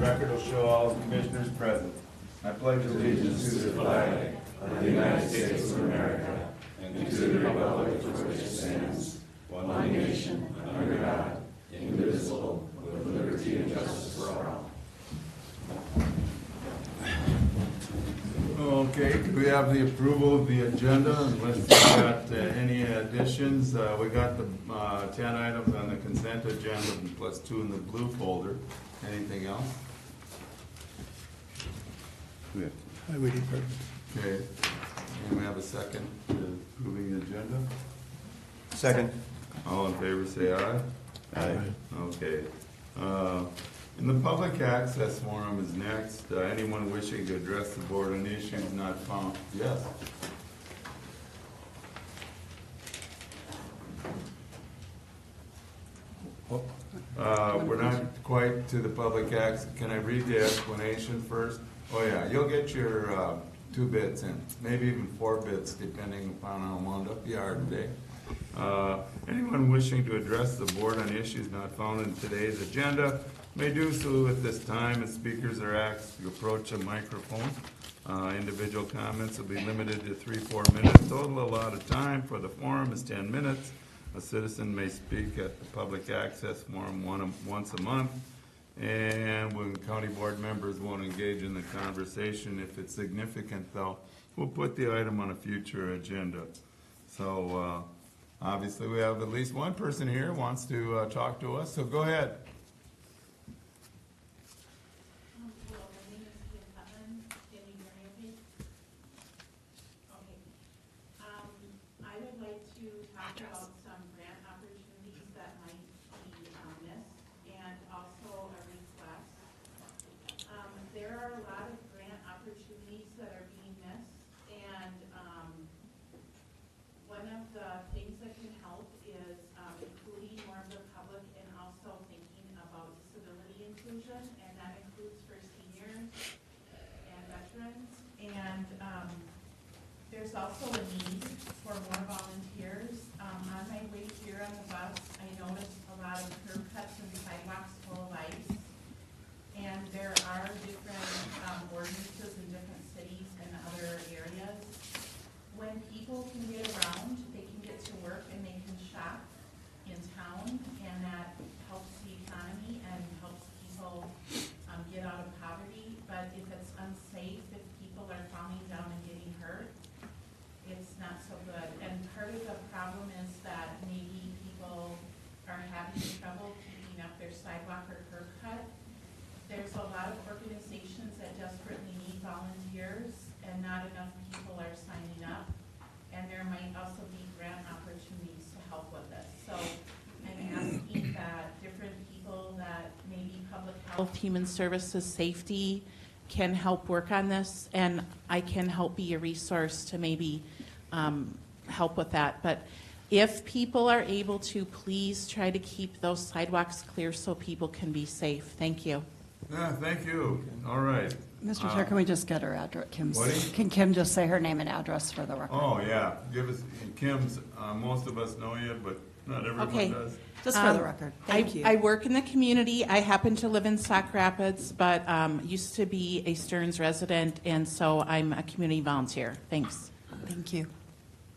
Record will show all commissioners present. I pledge allegiance to the flag of the United States of America and to the republic for which it stands, one nation, under God, indivisible, with liberty and justice for all. Okay, do we have the approval of the agenda? Unless we've got any additions, we got the 10 items on the consent agenda plus 2 in the blue folder. Anything else? Highway Department. Okay, and we have a second to approving the agenda. Second. All in favor say aye. Aye. Okay. In the public access forum is next. Anyone wishing to address the board on issues not found? Yes. We're not quite to the public access. Can I read the explanation first? Oh yeah, you'll get your 2 bits in, maybe even 4 bits depending upon how wound up you are today. Anyone wishing to address the board on issues not found in today's agenda may do so at this time, as speakers are asked to approach a microphone. Individual comments will be limited to 3-4 minutes. Total allotted time for the forum is 10 minutes. A citizen may speak at the public access forum once a month, and when county board members won't engage in the conversation, if it's significant though, we'll put the item on a future agenda. So obviously we have at least one person here who wants to talk to us, so go ahead. And that includes for seniors and veterans. And there's also a need for more volunteers. On my way here on the bus, I noticed a lot of curb cuts and sidewalks full of ice. And there are different ordinances in different cities and other areas. When people can get around, they can get to work and they can shop in town, and that helps the economy and helps people get out of poverty. But if it's unsafe, if people are falling down and getting hurt, it's not so good. And part of the problem is that maybe people are having trouble keeping up their sidewalk or curb cut. There's a lot of organizations that desperately need volunteers, and not enough people are signing up. And there might also be grant opportunities to help with this. So I'm asking that different people that maybe public health, human services, safety can help work on this, and I can help be a resource to maybe help with that. But if people are able to, please try to keep those sidewalks clear so people can be safe. Thank you. Yeah, thank you. All right. Mr. Chair, can we just get her address? What? Can Kim just say her name and address for the record? Oh, yeah. Give us, Kim's, most of us know you, but not everyone does. Just for the record. Thank you. I work in the community. I happen to live in Sauk Rapids, but used to be a Stearns resident, and so I'm a community volunteer. Thanks. Thank you.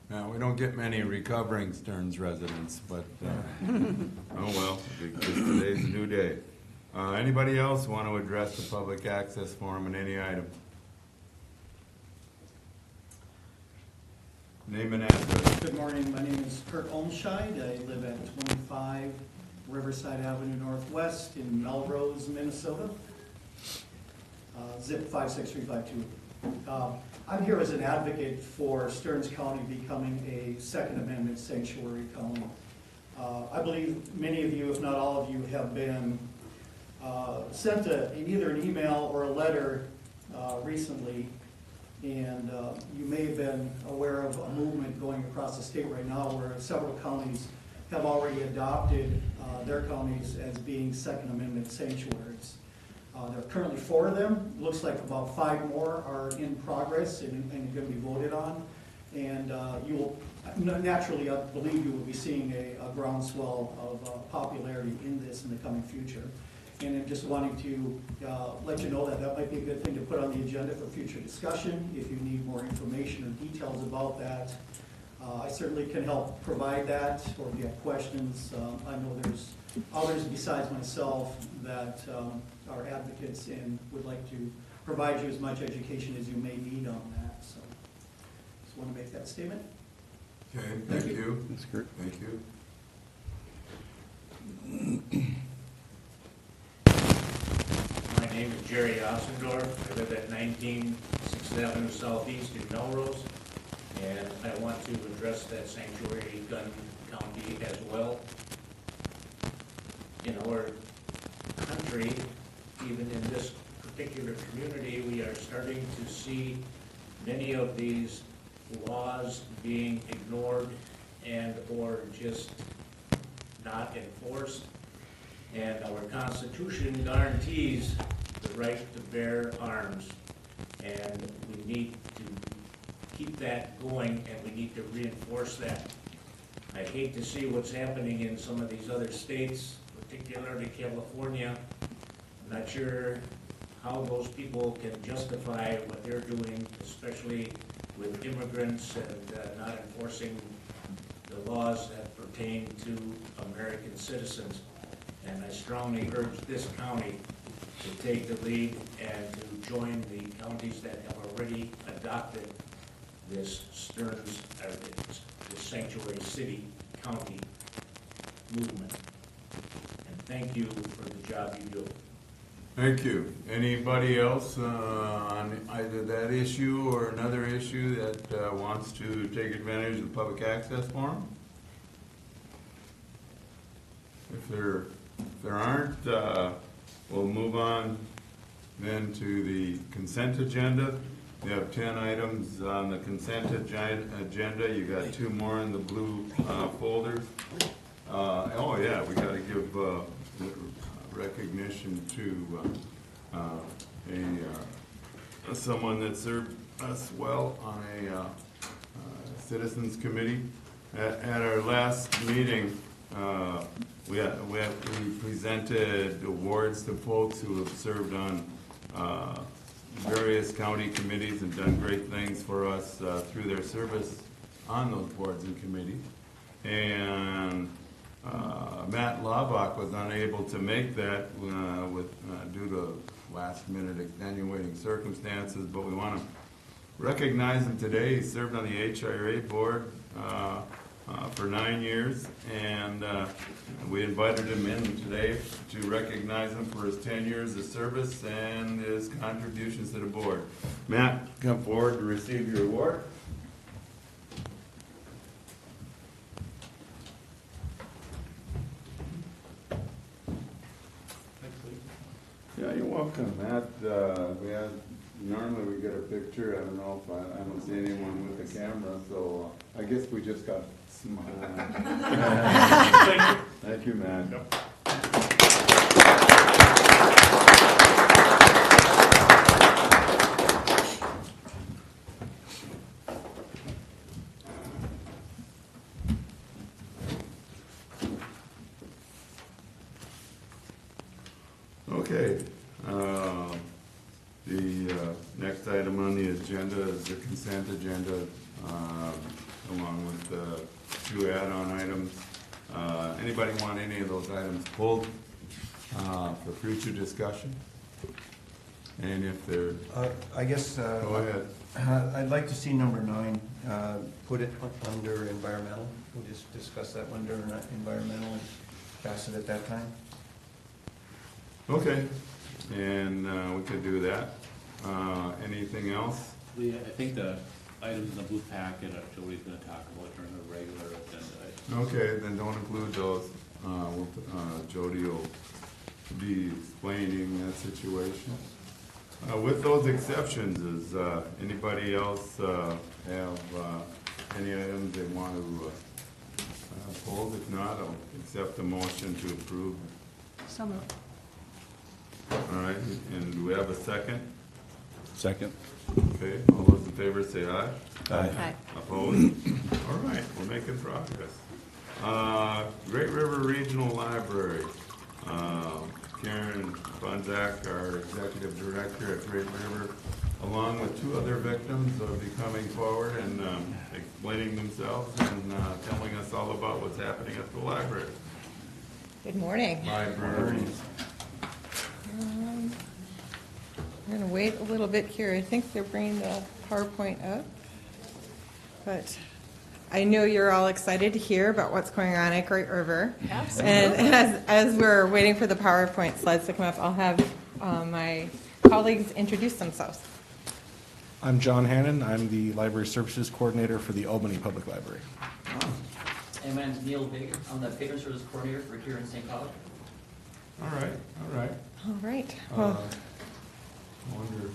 Now, we don't get many recovering Stearns residents, but, oh well, because today's a new day. Anybody else want to address the public access forum on any item? Name and address. Good morning, my name is Kurt Olmscheid. I live at 25 Riverside Avenue Northwest in Melrose, Minnesota. Zip 56352. I'm here as an advocate for Stearns County becoming a Second Amendment sanctuary county. I believe many of you, if not all of you, have been sent either an email or a letter recently, and you may have been aware of a movement going across the state right now where several counties have already adopted their counties as being Second Amendment sanctuaries. There are currently 4 of them. Looks like about 5 more are in progress and going to be voted on. And you will, naturally, I believe you will be seeing a groundswell of popularity in this in the coming future. And I'm just wanting to let you know that that might be a good thing to put on the agenda for future discussion. If you need more information or details about that, I certainly can help provide that, or if you have questions. I know there's others besides myself that are advocates and would like to provide you as much education as you may need on that. So just want to make that statement. Okay, thank you. That's great. Thank you. My name is Jerry Ossendorf. I live at 19 6th Avenue Southeast in Melrose, and I want to address that sanctuary gun county as well. In our country, even in this particular community, we are starting to see many of these laws being ignored and or just not enforced. And our Constitution guarantees the right to bear arms. And we need to keep that going, and we need to reinforce that. I hate to see what's happening in some of these other states, particularly California. I'm not sure how those people can justify what they're doing, especially with immigrants and not enforcing the laws that pertain to American citizens. And I strongly urge this county to take the lead and to join the counties that have already adopted this Stearns, or this sanctuary city county movement. And thank you for the job you do. Thank you. Anybody else on either that issue or another issue that wants to take advantage of the public access forum? If there aren't, we'll move on then to the consent agenda. We have 10 items on the consent agenda. You got 2 more in the blue folders. Oh yeah, we gotta give recognition to someone that served us well on a citizens committee. At our last meeting, we presented awards to folks who have served on various county committees and done great things for us through their service on those boards and committees. And Matt Lavak was unable to make that due to last-minute extenuating circumstances, but we want to recognize him today. He served on the HRA board for 9 years, and we invited him in today to recognize him for his 10 years of service and his contributions to the board. Matt, come forward to receive your award. Yeah, you're welcome, Matt. Normally we get a picture. I don't know if I don't see anyone with the camera, so I guess we just got smile. Thank you, Matt. Yep. Okay. The next item on the agenda is the consent agenda, along with the 2 add-on items. Anybody want any of those items pulled for future discussion? And if they're... I guess... go ahead. I'd like to see number 9, put it under environmental. We'll just discuss that one during environmental and pass it at that time. Okay, and we could do that. Anything else? I think the items in the blue packet, Jody's gonna talk about during the regular agenda. Okay, then don't include those. Jody will be explaining that situation. With those exceptions, does anybody else have any items they want to pull? If not, I'll accept the motion to approve. So moved. All right, and do we have a second? Second. Okay, all those in favor say aye. Aye. Opposed? All right, we're making progress. Great River Regional Library. Karen Bonzak, our executive director at Great River, along with two other victims, will be coming forward and explaining themselves and telling us all about what's happening at the library. Good morning. Libraries. I'm going to wait a little bit here. I think they're bringing the PowerPoint up. But I know you're all excited to hear about what's going on at Great River. Absolutely. And as we're waiting for the PowerPoint slides to come up, I'll have my colleagues introduce themselves. I'm John Hannon. I'm the Library Services Coordinator for the Albany Public Library. And my name's Neil Big. I'm the Patron Service Coordinator for here in St. Cloud. All right, all right. All right. Well, I wonder.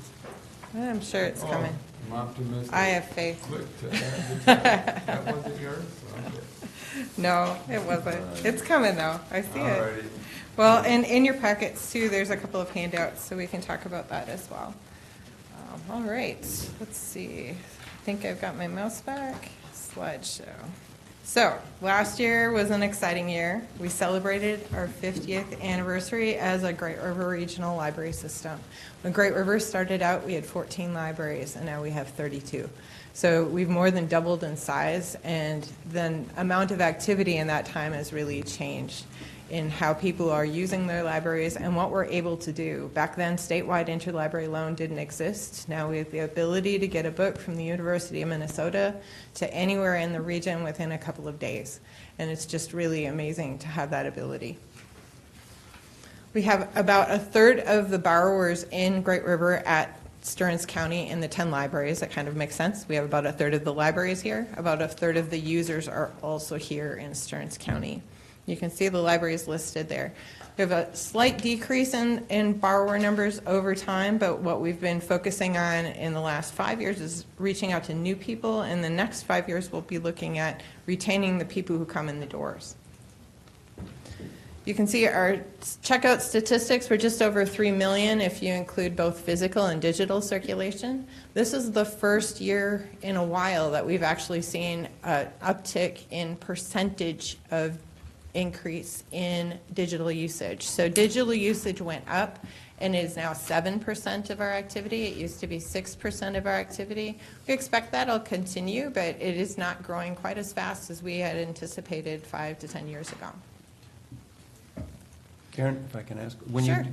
I'm sure it's coming. I'm optimistic. I have faith. Click to add the chat. That wasn't yours? Okay. No, it wasn't. It's coming, though. I see it. All righty. Well, and in your packets, too, there's a couple of handouts, so we can talk about that as well. All right, let's see. I think I've got my mouse back. Slideshow. So, last year was an exciting year. We celebrated our 50th anniversary as a Great River Regional Library System. When Great River started out, we had 14 libraries, and now we have 32. So we've more than doubled in size, and the amount of activity in that time has really changed in how people are using their libraries and what we're able to do. Back then, statewide interlibrary loan didn't exist. Now we have the ability to get a book from the University of Minnesota to anywhere in the region within a couple of days. And it's just really amazing to have that ability. We have about a third of the borrowers in Great River at Stearns County in the 10 libraries. That kind of makes sense. We have about a third of the libraries here. About a third of the users are also here in Stearns County. You can see the libraries listed there. We have a slight decrease in borrower numbers over time, but what we've been focusing on in the last 5 years is reaching out to new people. In the next 5 years, we'll be looking at retaining the people who come in the doors. You can see our checkout statistics were just over 3 million if you include both physical and digital circulation. This is the first year in a while that we've actually seen an uptick in percentage of increase in digital usage. So digital usage went up and is now 7% of our activity. It used to be 6% of our activity. We expect that'll continue, but it is not growing quite as fast as we had anticipated 5 to 10 years ago. Karen, if I can ask, Sure.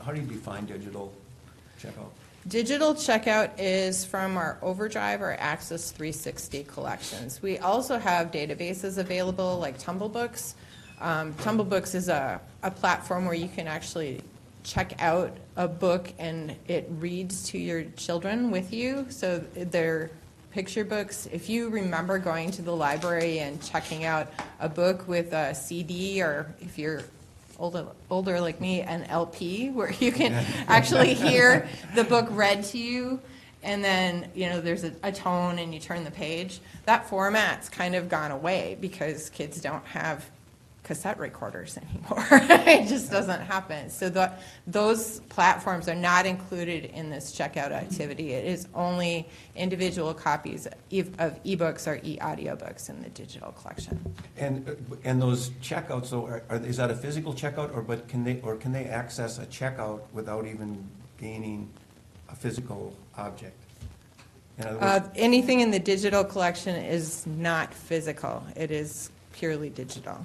how do you define digital checkout? Digital checkout is from our Overdrive or Access 360 collections. We also have databases available like Tumblebooks. Tumblebooks is a platform where you can actually check out a book and it reads to your children with you. So they're picture books. If you remember going to the library and checking out a book with a CD, or if you're older like me, an LP, where you can actually hear the book read to you, and then there's a tone and you turn the page. That format's kind of gone away because kids don't have cassette recorders anymore. It just doesn't happen. So those platforms are not included in this checkout activity. It is only individual copies of ebooks or e-audiobooks in the digital collection. And those checkouts, so is that a physical checkout, or can they access a checkout without even gaining a physical object? In other words, Anything in the digital collection is not physical. It is purely digital.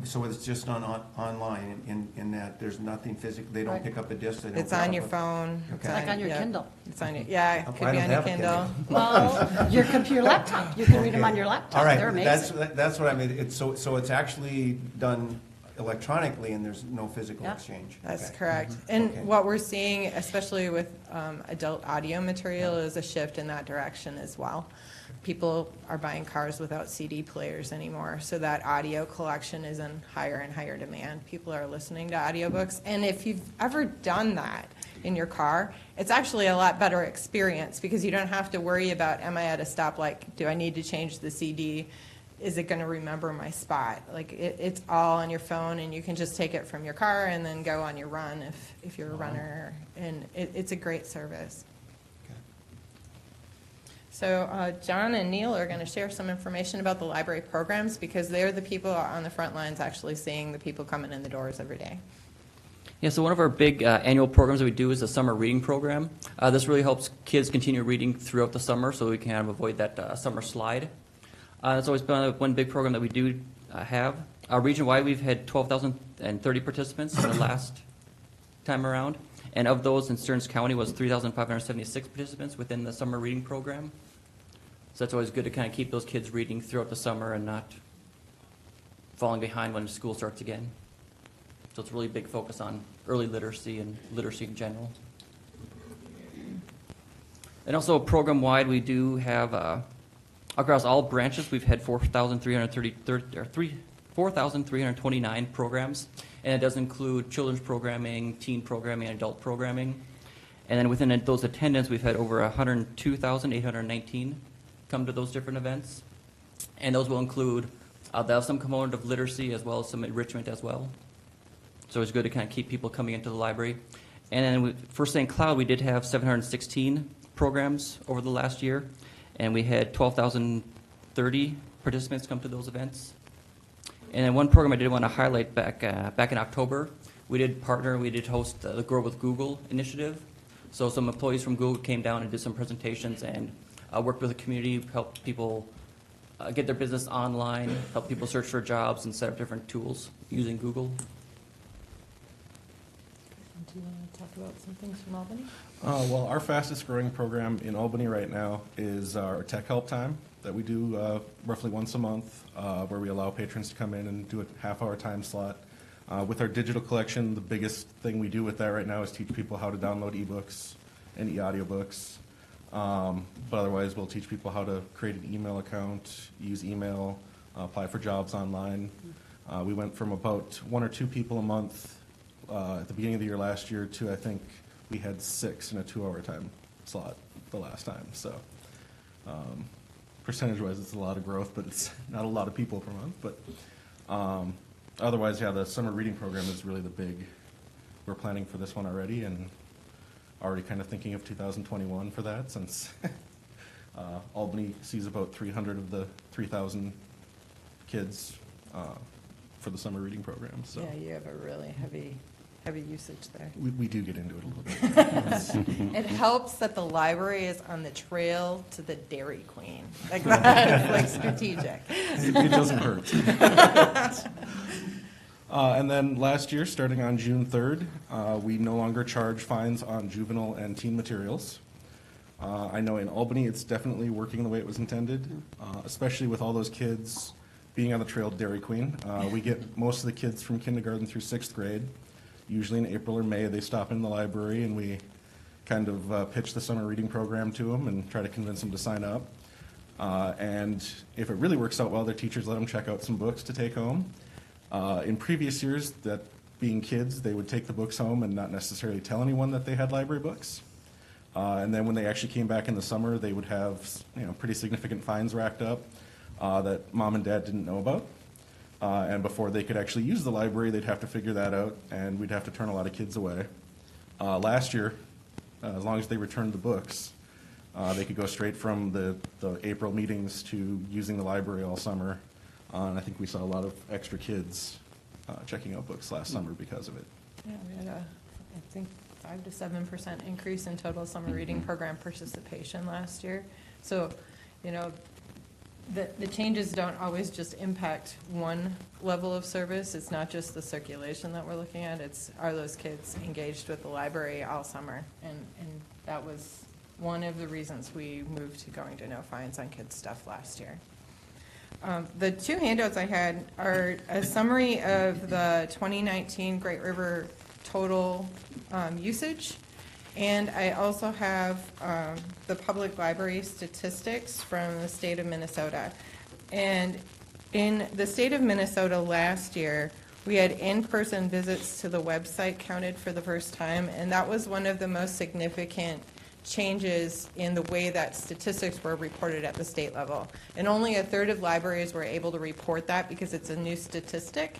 so it's just online in that there's nothing physical. They don't Right. pick up a disc. They don't It's pick on up your a- phone. Okay. It's Like on your yeah. Kindle. It's on your, yeah, it Oh, could I be don't on your have a Kindle. Well, your computer laptop. You can read them on your laptop. All right, They're amazing. that's what I mean. It's so it's actually done electronically, and there's no physical Yeah. exchange. That's Okay. correct. And Okay. what we're seeing, especially with adult audio material, is a shift in that direction as well. People are buying cars without CD players anymore, so that audio collection is in higher and higher demand. People are listening to audiobooks, and if you've ever done that in your car, it's actually a lot better experience because you don't have to worry about, am I at a stoplight? Do I need to change the CD? Is it going to remember my spot? Like it's all on your phone, and you can just take it from your car and then go on your run if you're a runner, and it's a great service. Okay. So John and Neil are going to share some information about the library programs because they're the people on the front lines actually seeing the people coming in the doors every day. Yeah, so one of our big annual programs that we do is the summer reading program. This really helps kids continue reading throughout the summer so we can kind of avoid that summer slide. It's always been one big program that we do have. Region-wide, we've had 12,030 participants in the last time around. And of those in Stearns County was 3,576 participants within the summer reading program. So that's always good to kind of keep those kids reading throughout the summer and not falling behind when school starts again. So it's a really big focus on early literacy and literacy in general. And also program-wide, we do have, across all branches, we've had 4,329 programs. And it does include children's programming, teen programming, and adult programming. And then within those attendance, we've had over 102,819 come to those different events. And those will include, they'll have some component of literacy as well as some enrichment as well. So it's good to kind of keep people coming into the library. And then for St. Cloud, we did have 716 programs over the last year. And we had 12,030 participants come to those events. And then one program I did want to highlight back in October, we did host the Grow with Google initiative. So some employees from Google came down and did some presentations and worked with the community, helped people get their business online, helped people search for jobs and set up different tools using Google. Do you want to talk about some things from Albany? Well, our fastest growing program in Albany right now is our Tech Help Time that we do roughly once a month, where we allow patrons to come in and do a half-hour time slot. With our digital collection, the biggest thing we do with that right now is teach people how to download ebooks and e-audiobooks. But otherwise, we'll teach people how to create an email account, use email, apply for jobs online. We went from about 1 or 2 people a month at the beginning of the year last year to, I think, we had 6 in a 2-hour time slot the last time. So percentage-wise, it's a lot of growth, but it's not a lot of people per month. But otherwise, yeah, the summer reading program is really the big. We're planning for this one already, and already kind of thinking of 2021 for that, since Albany sees about 300 of the 3,000 kids for the summer reading program. So Yeah, you have a really heavy usage there. we do get into it a little bit. It helps that the library is on the trail to the Dairy Queen. Like, that's like strategic. It doesn't hurt. And then last year, starting on June 3rd, we no longer charge fines on juvenile and teen materials. I know in Albany it's definitely working the way it was intended, especially with all those kids being on the trail to Dairy Queen. We get most of the kids from kindergarten through 6th grade. Usually in April or May, they stop in the library and we kind of pitch the summer reading program to them and try to convince them to sign up. And if it really works out well, their teachers let them check out some books to take home. In previous years, that being kids, they would take the books home and not necessarily tell anyone that they had library books. And then when they actually came back in the summer, they would have pretty significant fines racked up that mom and dad didn't know about. And before they could actually use the library, they'd have to figure that out, and we'd have to turn a lot of kids away. Last year, as long as they returned the books, they could go straight from the April meetings to using the library all summer. And I think we saw a lot of extra kids checking out books last summer because of it. Yeah, we had I think 5 to 7% increase in total summer reading program participation last year. So, the changes don't always just impact one level of service. It's not just the circulation that we're looking at. Are those kids engaged with the library all summer? And that was one of the reasons we moved to going to no fines on kids' stuff last year. The 2 handouts I had are a summary of the 2019 Great River total usage. And I also have the public library statistics from the state of Minnesota. And in the state of Minnesota last year, we had in-person visits to the website counted for the first time, and that was one of the most significant changes in the way that statistics were reported at the state level. And only 1/3 of libraries were able to report that because it's a new statistic.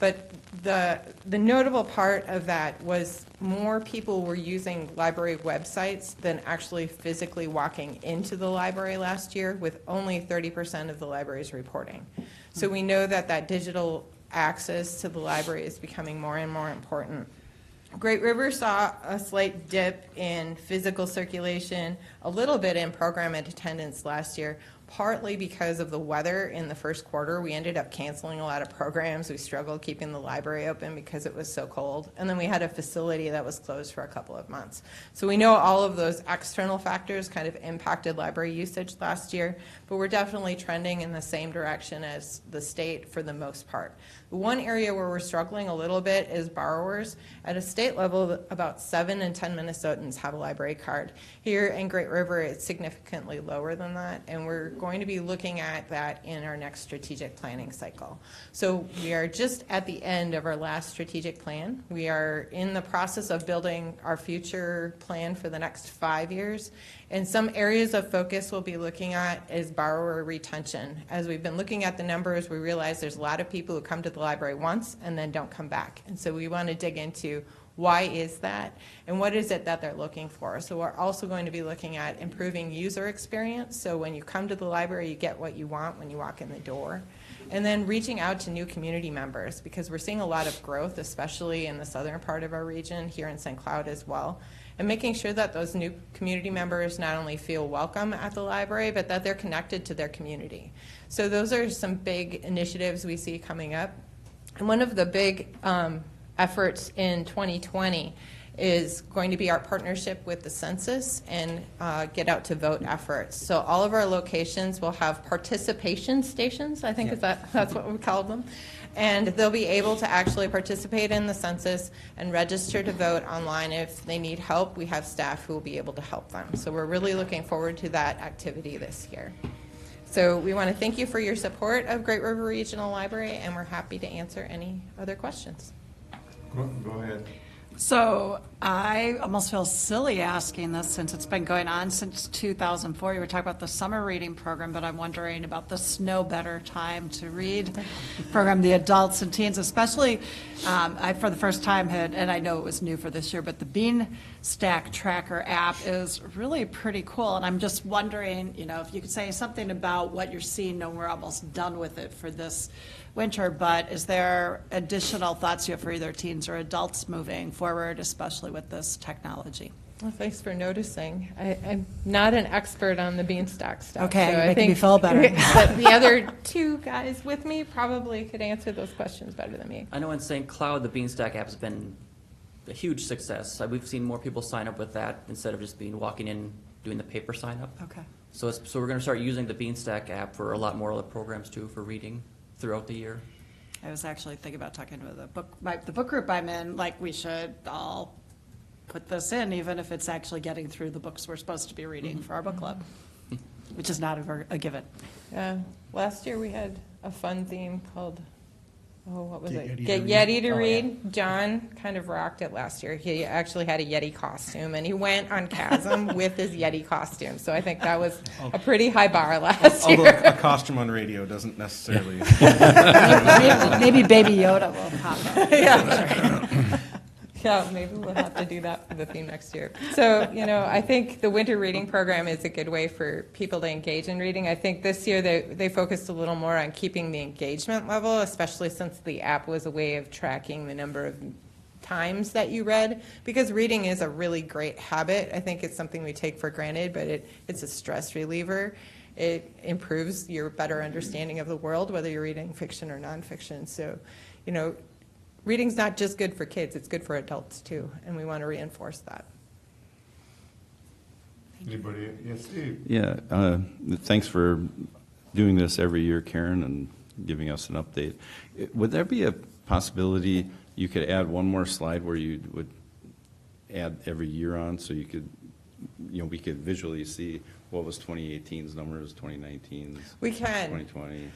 But the notable part of that was more people were using library websites than actually physically walking into the library last year, with only 30% of the libraries reporting. So we know that digital access to the library is becoming more and more important. Great River saw a slight dip in physical circulation, a little bit in program attendance last year, partly because of the weather in the first quarter. We ended up canceling a lot of programs. We struggled keeping the library open because it was so cold. And then we had a facility that was closed for a couple of months. So we know all of those external factors kind of impacted library usage last year, but we're definitely trending in the same direction as the state for the most part. The one area where we're struggling a little bit is borrowers. At a state level, about 7 in 10 Minnesotans have a library card. Here in Great River, it's significantly lower than that, and we're going to be looking at that in our next strategic planning cycle. So we are just at the end of our last strategic plan. We are in the process of building our future plan for the next 5 years. And some areas of focus we'll be looking at is borrower retention. As we've been looking at the numbers, we realize there's a lot of people who come to the library once and then don't come back. And so we want to dig into why is that and what is it that they're looking for. So we're also going to be looking at improving user experience. So when you come to the library, you get what you want when you walk in the door. And then reaching out to new community members, because we're seeing a lot of growth, especially in the southern part of our region, here in St. Cloud as well. And making sure that those new community members not only feel welcome at the library, but that they're connected to their community. So those are some big initiatives we see coming up. And one of the big efforts in 2020 is going to be our partnership with the census and Get Out to Vote efforts. So all of our locations will have participation stations, I think that's what we call them. And they'll be able to actually participate in the census and register to vote online. If they need help, we have staff who will be able to help them. So we're really looking forward to that activity this year. So we want to thank you for your support of Great River Regional Library, and we're happy to answer any other questions. Go ahead. So I almost feel silly asking this since it's been going on since 2004. You were talking about the summer reading program, but I'm wondering about the Snow Better Time to Read program, the adults and teens, especially I, for the first time, had, and I know it was new for this year, but the Bean Stack Tracker app is really pretty cool. And I'm just wondering, you know, if you could say something about what you're seeing. No, we're almost done with it for this winter, but is there additional thoughts you have for either teens or adults moving forward, especially with this technology? Well, thanks for noticing. I'm not an expert on the Beanstalk stuff. Okay, so you're I making think me feel better. that the other two guys with me probably could answer those questions better than me. I know in St. Cloud, the Beanstack app has been a huge success. We've seen more people sign up with that instead of just walking in, doing the paper sign up. Okay. So we're going to start using the Beanstack app for a lot more other programs too, for reading throughout the year. I was actually thinking about talking to the book group I'm in, like we should all put this in, even if it's actually getting through the books we're supposed to be reading for our book club, which is not a given. Last year we had a fun theme called, what was it? Yeti to Get Read. Yeti to Oh, Read. John kind of rocked it last year. He actually had a Yeti costume, and he went on Chasm with his Yeti costume. So I think that was a pretty high bar last Although year. a costume on radio doesn't necessarily. Maybe Baby Yoda will pop up. Yeah, maybe we'll have to do that for the theme next year. So, I think the winter reading program is a good way for people to engage in reading. I think this year they focused a little more on keeping the engagement level, especially since the app was a way of tracking the number of times that you read, because reading is a really great habit. I think it's something we take for granted, but it's a stress reliever. It improves your better understanding of the world, whether you're reading fiction or nonfiction. So, reading's not just good for kids, it's good for adults too, and we want to reinforce that. Anybody? Yes, Steve? Yeah, thanks for doing this every year, Karen, and giving us an update. Would there be a possibility you could add one more slide where you would add every year on, so you could, we could visually see what was 2018's numbers, 2019's, We can. 2020?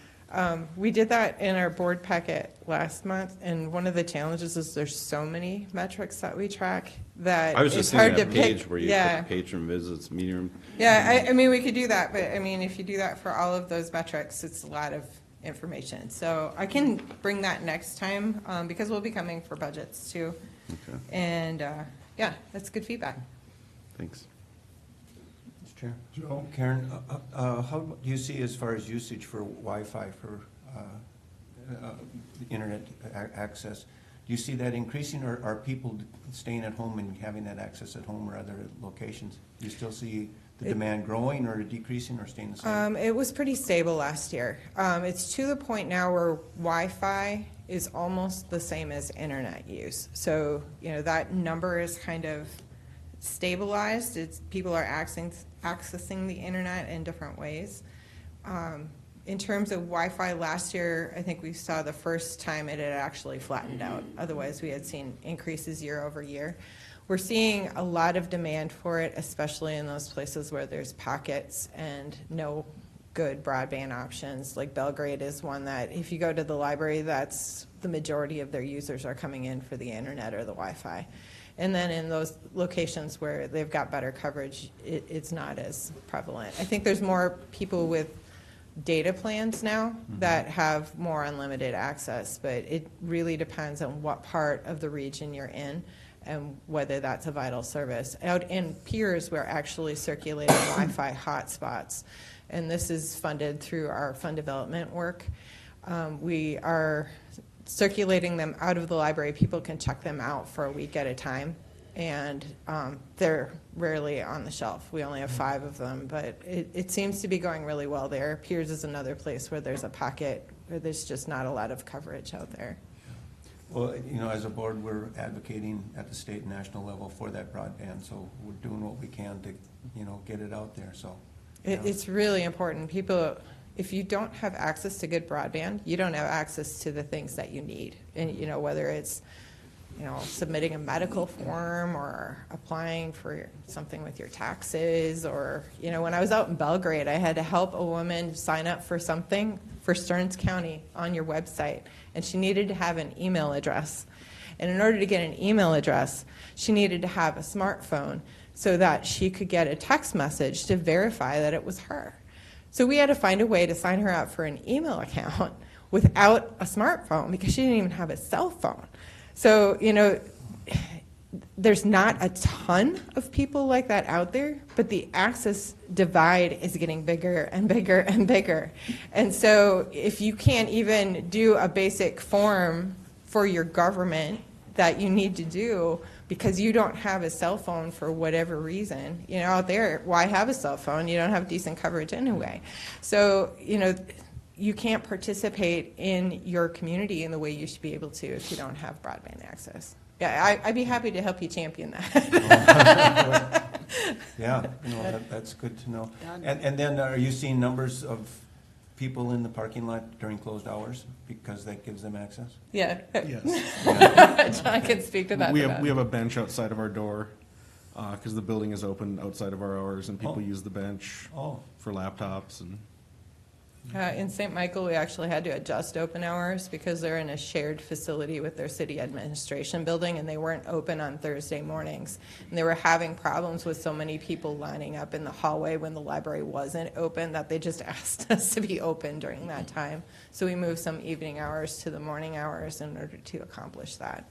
We did that in our board packet last month, and one of the challenges is there's so many metrics that we track that I was it's just hard thinking to that pick. page where you put patron visits, meeting room. Yeah, I mean, we could do that, but I mean, if you do that for all of those metrics, it's a lot of information. So I can bring that next time, because we'll be coming for budgets too. Okay, And, yeah, that's good feedback. thanks. Mr. Chair. Joe? Karen, how do you see as far as usage for Wi-Fi for the internet access? Do you see that increasing, or are people staying at home and having that access at home or other locations? Do you still see the demand growing or decreasing or staying the same? It was pretty stable last year. It's to the point now where Wi-Fi is almost the same as internet use. So, that number is kind of stabilized. People are accessing the internet in different ways. In terms of Wi-Fi last year, I think we saw the first time it had actually flattened out. Otherwise, we had seen increases year over year. We're seeing a lot of demand for it, especially in those places where there's pockets and no good broadband options. Like Belgrade is one that if you go to the library, that's the majority of their users are coming in for the internet or the Wi-Fi. And then in those locations where they've got better coverage, it's not as prevalent. I think there's more people with data plans now that have more unlimited access, but it really depends on what part of the region you're in and whether that's a vital service. Out in Piers, we're actually circulating Wi-Fi hotspots, and this is funded through our fund development work. We are circulating them out of the library. People can check them out for a week at a time, and they're rarely on the shelf. We only have 5 of them, but it seems to be going really well there. Piers is another place where there's a pocket where there's just not a lot of coverage out there. Well, as a board, we're advocating at the state and national level for that broadband, so we're doing what we can to, get it out there, so. It's really important. People, if you don't have access to good broadband, you don't have access to the things that you need. And, whether it's, submitting a medical form or applying for something with your taxes, or, when I was out in Belgrade, I had to help a woman sign up for something for Stearns County on your website, and she needed to have an email address. And in order to get an email address, she needed to have a smartphone so that she could get a text message to verify that it was her. So we had to find a way to sign her up for an email account without a smartphone because she didn't even have a cell phone. So, there's not a ton of people like that out there, but the access divide is getting bigger and bigger and bigger. And so if you can't even do a basic form for your government that you need to do because you don't have a cell phone for whatever reason, out there, why have a cell phone? You don't have decent coverage anyway. So, you can't participate in your community in the way you should be able to if you don't have broadband access. Yeah, I'd be happy to help you champion that. Yeah, that's good to know. And then are you seeing numbers of people in the parking lot during closed hours because that gives them access? Yeah. Yes. John can speak to that. We have a bench outside of our door because the building is open outside of our hours, and people use the bench for laptops and. In St. Michael, we actually had to adjust open hours because they're in a shared facility with their city administration building, and they weren't open on Thursday mornings. And they were having problems with so many people lining up in the hallway when the library wasn't open that they just asked us to be open during that time. So we moved some evening hours to the morning hours in order to accomplish that.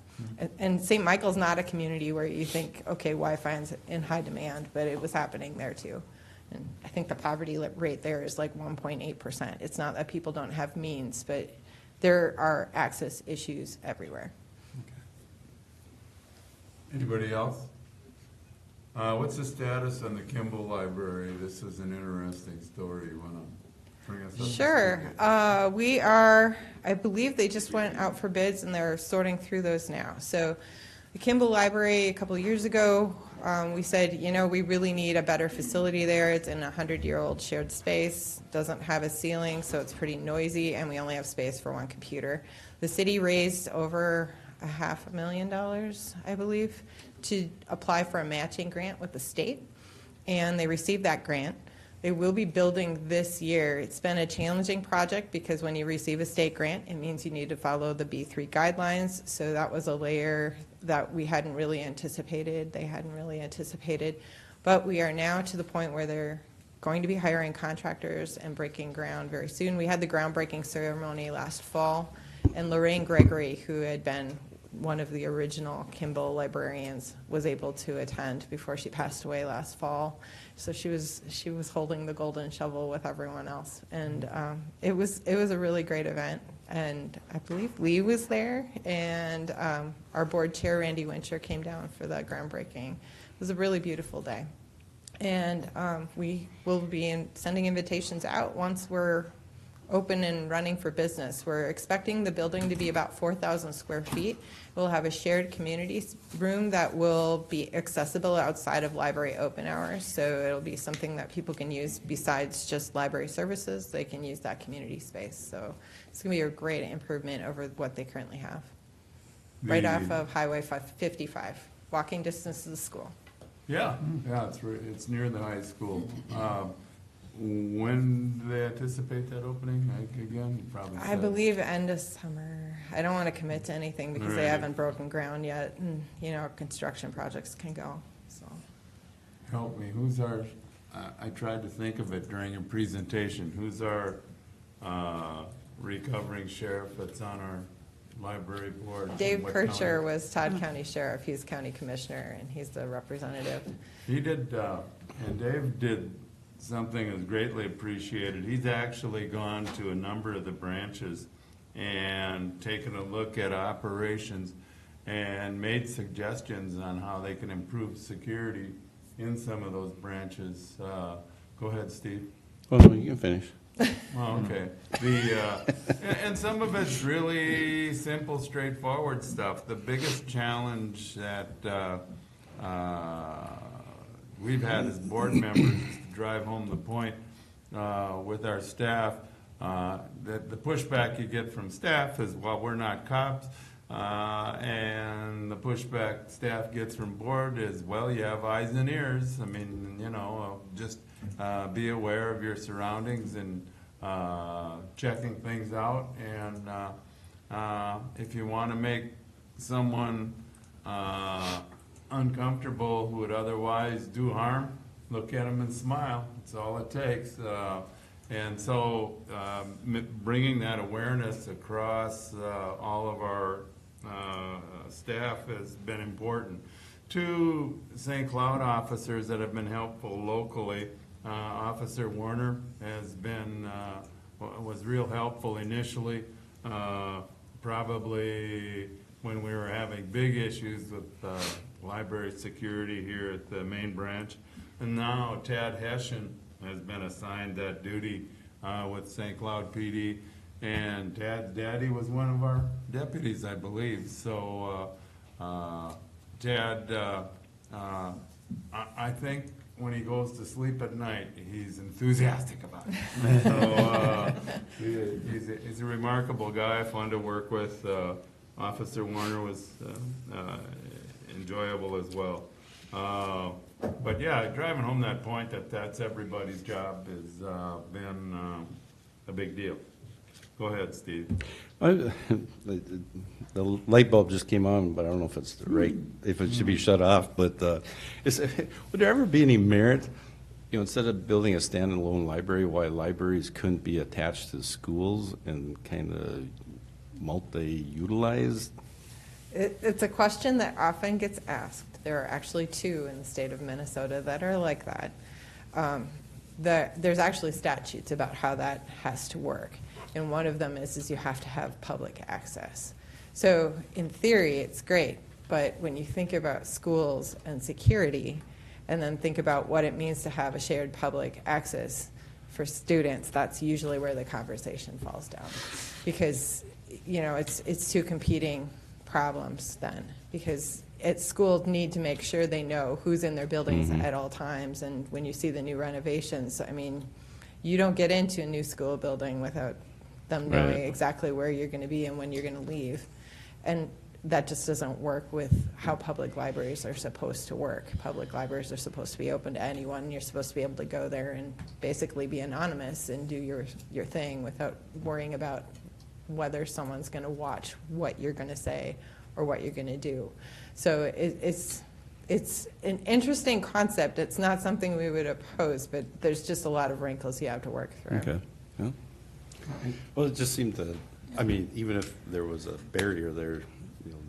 And St. Michael's not a community where you think, okay, Wi-Fi is in high demand, but it was happening there too. And I think the poverty rate there is like 1.8%. It's not that people don't have means, but there are access issues everywhere. Anybody else? What's the status on the Kimball Library? This is an interesting story. You want to bring us up to speed? Sure. We are, I believe they just went out for bids and they're sorting through those now. So the Kimball Library, a couple of years ago, we said, we really need a better facility there. It's in a 100-year-old shared space, doesn't have a ceiling, so it's pretty noisy, and we only have space for one computer. The city raised over $500,000, I believe, to apply for a matching grant with the state, and they received that grant. They will be building this year. It's been a challenging project because when you receive a state grant, it means you need to follow the B3 guidelines. So that was a layer that we hadn't really anticipated. They hadn't really anticipated. But we are now to the point where they're going to be hiring contractors and breaking ground very soon. We had the groundbreaking ceremony last fall, and Lorraine Gregory, who had been one of the original Kimball librarians, was able to attend before she passed away last fall. So she was holding the golden shovel with everyone else, and it was a really great event. and I believe Lee was there, and our board chair, Randy Wincher, came down for the groundbreaking. It was a really beautiful day. And we will be sending invitations out once we're open and running for business. We're expecting the building to be about 4,000 square feet. We'll have a shared community room that will be accessible outside of library open hours. So it'll be something that people can use besides just library services. They can use that community space. So it's going to be a great improvement over what they currently have. Right off of Highway 55, walking distance to the school. Yeah, it's near the high school. When do they anticipate that opening? Again, you probably I said. believe end of summer. I don't want to commit to anything because they Right. haven't broken ground yet, and, construction projects can go, so. Help me, who's our, I tried to think of it during your presentation, who's our recovering sheriff that's on our library board? Dave What Kircher county? was Todd County Sheriff. He's county commissioner, and he's the representative. He did, and Dave did something that's greatly appreciated. He's actually gone to a number of the branches and taken a look at operations and made suggestions on how they can improve security in some of those branches. Go ahead, Steve. Oh, no, you can finish. Oh, okay. And some of it's really simple, straightforward stuff. The biggest challenge that we've had as board members is to drive home the point with our staff that the pushback you get from staff is, well, we're not cops. And the pushback staff gets from board is, well, you have eyes and ears. I mean, just be aware of your surroundings and checking things out. And if you want to make someone uncomfortable who would otherwise do harm, look at them and smile. That's all it takes. And so bringing that awareness across all of our staff has been important. 2 St. Cloud officers that have been helpful locally. Officer Warner has been was real helpful initially, probably when we were having big issues with library security here at the main branch. And now Tad Hessian has been assigned that duty with St. Cloud PD. And Tad's daddy was one of our deputies, I believe. So Tad, I think when he goes to sleep at night, he's enthusiastic about it. So he's a remarkable guy, fun to work with. Officer Warner was enjoyable as well. But yeah, driving home that point that's everybody's job has been a big deal. Go ahead, Steve. The light bulb just came on, but I don't know if it's if it should be shut off. But would there ever be any merit, instead of building a standalone library, why libraries couldn't be attached to schools and kind of multi-utilized? It's a question that often gets asked. There are actually 2 in the state of Minnesota that are like that. There's actually statutes about how that has to work. And one of them is you have to have public access. So in theory, it's great. But when you think about schools and security, and then think about what it means to have a shared public access for students, that's usually where the conversation falls down. Because, it's 2 competing problems then. Because schools need to make sure they know who's in their buildings at all times. And when you see the new renovations, I mean, you don't get into a new school building without them knowing exactly where you're going to be and when you're going to leave. And that just doesn't work with how public libraries are supposed to work. Public libraries are supposed to be open to anyone. You're supposed to be able to go there and basically be anonymous and do your thing without worrying about whether someone's going to watch what you're going to say or what you're going to do. So it's an interesting concept. It's not something we would oppose, but there's just a lot of wrinkles you have to work through. Okay. Yeah. Well, it just seemed to, even if there was a barrier there,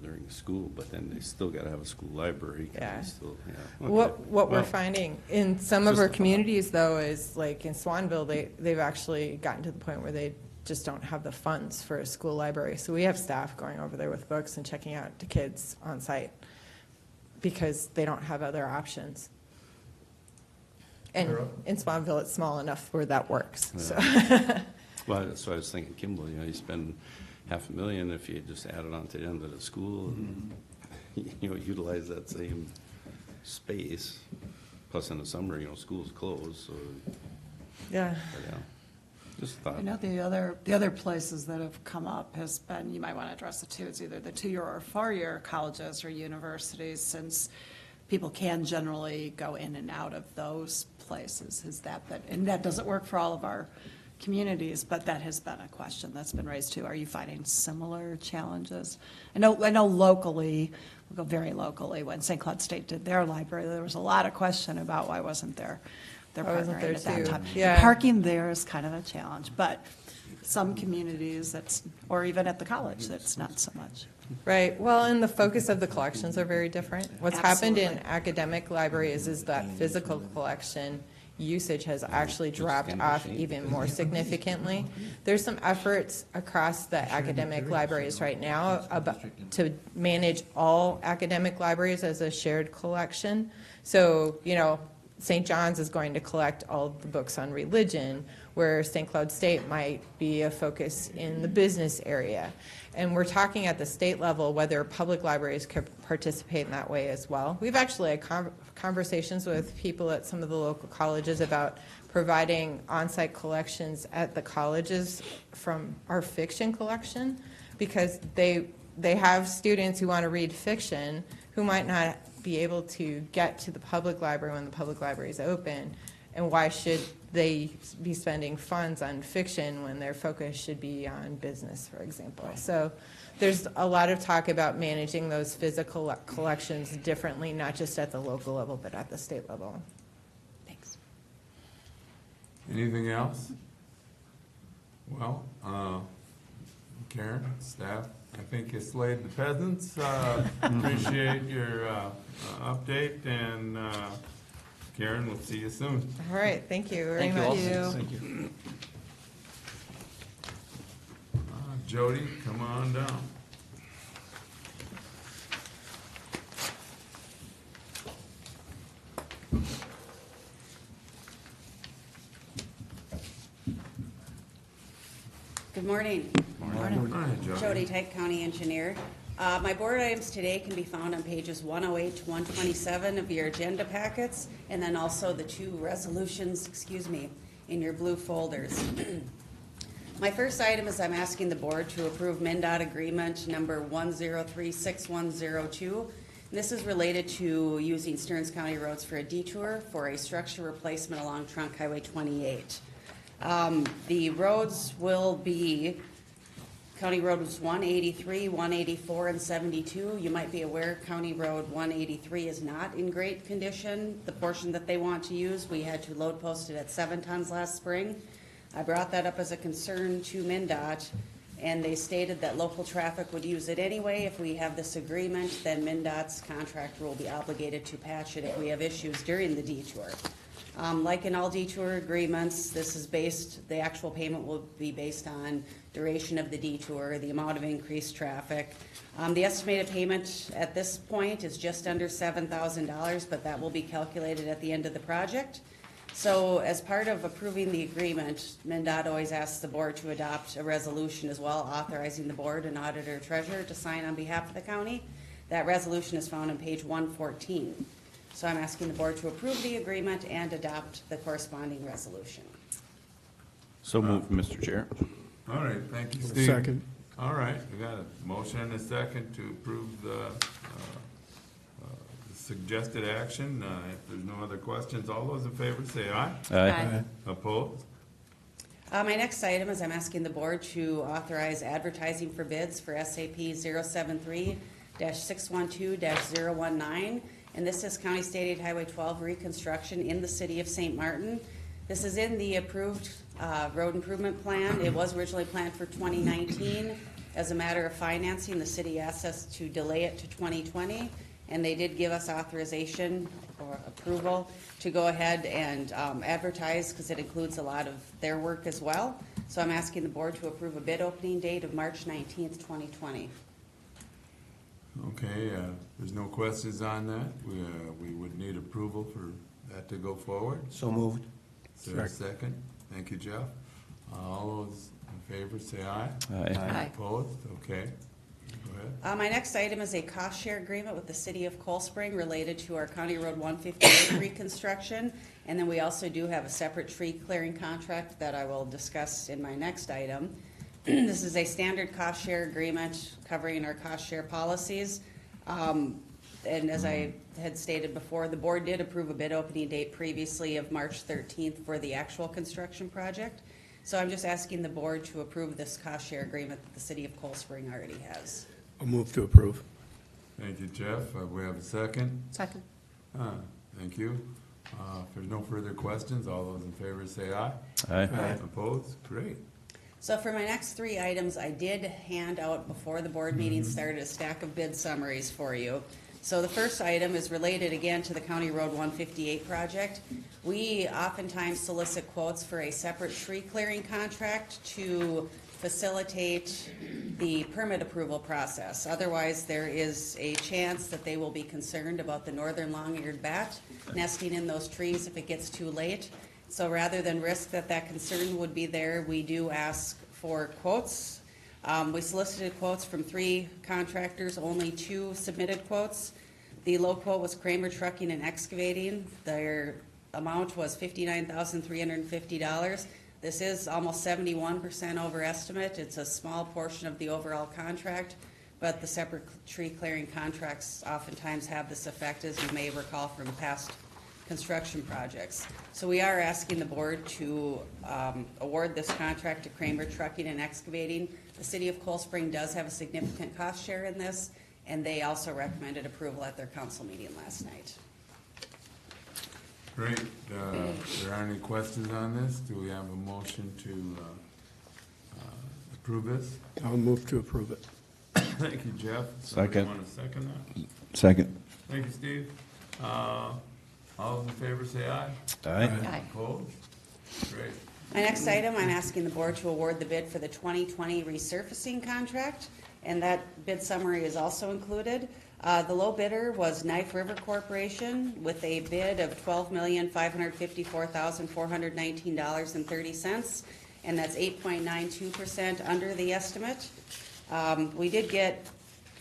during school, but then they still got to have a school library. Yeah. Okay. What we're Well, finding in some of just our a thought. communities, though, is like in Swanville, they've actually gotten to the point where just don't have the funds for a school library. So we have staff going over there with books and checking out to kids on site because they don't have other options. And Carol? in Spawnville, it's small enough where that works, so. Well, that's what I was thinking, Kimball, you know, you spend $500,000 if you just add it on to the end of the school and, you know, utilize that same space. Plus in the summer, you know, school's closed, so, Yeah. but yeah, just a thought. I know the other places that have come up has been, you might want to address it too, it's either the 2-year or 4-year colleges or universities, since people can generally go in and out of those places. Is that, and that doesn't work for all of our communities, but that has been a question that's been raised too. Are you finding similar challenges? I know locally, we'll go very locally, when St. Cloud State did their library, there was a lot of question about why wasn't their I wasn't partnering there at that too. time. Yeah. Parking there is kind of a challenge, but some communities that's, or even at the college, that's not so much. Right, well, and the focus of the collections are very different. What's happened in Absolutely. academic libraries is that physical collection usage has actually dropped off even more significantly. There's some efforts across the academic libraries right now to manage all academic libraries as a shared collection. So, you know, St. John's is going to collect all the books on religion, where St. Cloud State might be a focus in the business area. And we're talking at the state level whether public libraries could participate in that way as well. We've actually had conversations with people at some of the local colleges about providing on-site collections at the colleges from our fiction collection, because they have students who want to read fiction who might not be able to get to the public library when the public library is open. And why should they be spending funds on fiction when their focus should be on business, for example? So there's a lot of talk about managing those physical collections differently, not just at the local level, but at the state level. Thanks. Anything else? Well, Karen, staff, I think you slayed the peasants. Appreciate your update, and Karen, we'll see you soon. All right, thank you very Thank you much. all. Thank you. Jody, come on down. Good morning. Hi, Jody Tyke, County Engineer. My board items today can be found on pages 108 to 127 of your agenda packets, and then also the 2 resolutions, in your blue folders. My first item is I'm asking the board to approve MnDOT agreement number 1036102. This is related to using Stearns County roads for a detour for a structure replacement along Trunk Highway 28. The roads will be County Roads 183, 184, and 72. You might be aware County Road 183 is not in great condition. The portion that they want to use, we had to load post it at 7 tons last spring. I brought that up as a concern to MnDOT, and they stated that local traffic would use it anyway. If we have this agreement, then MnDOT's contractor will be obligated to patch it if we have issues during the detour. Like in all detour agreements, this is based, the actual payment will be based on duration of the detour, the amount of increased traffic. The estimated payment at this point is just under $7,000, but that will be calculated at the end of the project. So as part of approving the agreement, MnDOT always asks the board to adopt a resolution as well, authorizing the board and auditor treasurer to sign on behalf of the county. That resolution is found on page 114. So I'm asking the board to approve the agreement and adopt the corresponding resolution. So moved, Mr. Chair. All right, thank you, Steve. Second. All right, we got a motion and a second to approve the suggested action. If there's no other questions, all those in favor say aye. Aye. Opposed? My next item is I'm asking the board to authorize advertising for bids for SAP 073-612-019. And this is County State Aid Highway 12 reconstruction in the city of St. Martin. This is in the approved road improvement plan. It was originally planned for 2019. As a matter of financing, the city asked us to delay it to 2020, and they did give us authorization or approval to go ahead and advertise, because it includes a lot of their work as well. So I'm asking the board to approve a bid opening date of March 19th, 2020. Okay, there's no questions on that. We would need approval for that to go forward. So moved. Is there a second? Thank you, Jeff. All those in favor say aye. Aye. Aye. Opposed? Okay. Go ahead. My next item is a cost share agreement with the city of Cold Spring related to our County Road 158 reconstruction. And then we also do have a separate tree clearing contract that I will discuss in my next item. This is a standard cost share agreement covering our cost share policies. And as I had stated before, the board did approve a bid opening date previously of March 13th for the actual construction project. So I'm just asking the board to approve this cost share agreement that the city of Cold Spring already has. I'll move to approve. Thank you, Jeff. We have a second. Second. Thank you. If there's no further questions, all those in favor say aye. Aye. Opposed? Great. So for my next three items, I did hand out before the board meeting started a stack of bid summaries for you. So the first item is related again to the County Road 158 project. We oftentimes solicit quotes for a separate tree clearing contract to facilitate the permit approval process. Otherwise, there is a chance that they will be concerned about the northern long-eared bat nesting in those trees if it gets too late. So rather than risk that concern would be there, we do ask for quotes. We solicited quotes from 3 contractors, only 2 submitted quotes. The low quote was Kramer Trucking and Excavating. Their amount was $59,350. This is almost 71% over estimate. It's a small portion of the overall contract, but the separate tree clearing contracts oftentimes have this effect, as you may recall from past construction projects. So we are asking the board to award this contract to Kramer Trucking and Excavating. The city of Cold Spring does have a significant cost share in this, and they also recommended approval at their council meeting last night. Great. If there aren't any questions on this, do we have a motion to approve this? I'll move to approve it. Thank you, Jeff. Somebody Second. want to second that? Second. Thank you, Steve. All those in favor say aye. Aye. Aye. Opposed? Great. My next item, I'm asking the board to award the bid for the 2020 resurfacing contract, and that bid summary is also included. The low bidder was Knife River Corporation with a bid of $12,554,419.30, and that's 8.92% under the estimate. We did get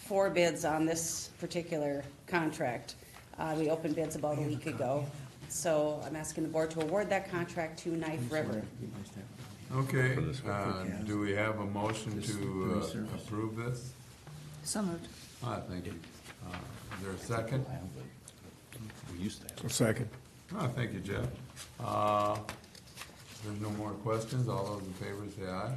4 bids on this particular contract. We opened bids about a week ago. So I'm asking the board to award that contract to Knife River. Okay, do we have a motion to approve this? So moved. Thank you. Is there a second? A second. Thank you, Jeff. There's no more questions. All those in favor say aye.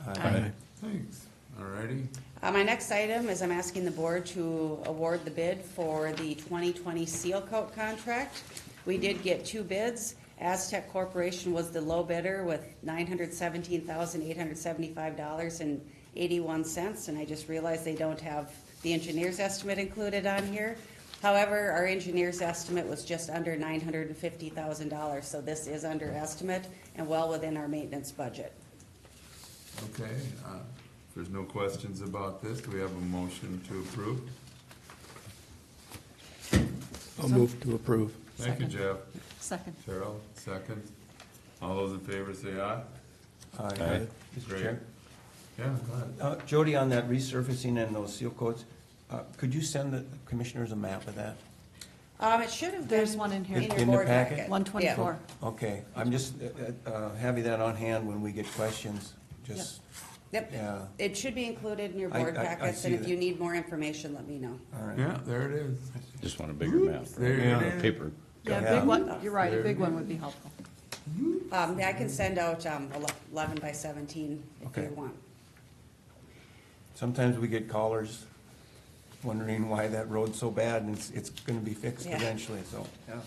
Aye. Thanks. All righty. My next item is I'm asking the board to award the bid for the 2020 seal coat contract. We did get 2 bids. Aztec Corporation was the low bidder with $917,875.81, and I just realized they don't have the engineer's estimate included on here. However, our engineer's estimate was just under $950,000, so this is under estimate and well within our maintenance budget. Okay, if there's no questions about this, do we have a motion to approve? I'll move to approve. Thank you, Jeff. Second. Cheryl, second. All those in favor say aye. Aye. Mr. Great. Chair? Yeah, go ahead. Jody, on that resurfacing and those seal coats, could you send the commissioners a map of that? It should have been There's one in here. in your In the board packet? packet. 124. Okay, I'm just having that on hand when we get questions, just, Yep. yeah, It should be included in your I- board I packets, see and if that. you need more information, let me know. all right. Yeah, there it is. Just want a bigger map. There it Yeah. is. Paper. Yeah, Yeah. big one, you're right, a big one would be helpful. I can send out 11 by 17 if Okay. you want. Sometimes we get callers wondering why that road's so bad, and it's gonna be fixed Yeah. eventually, so, yeah.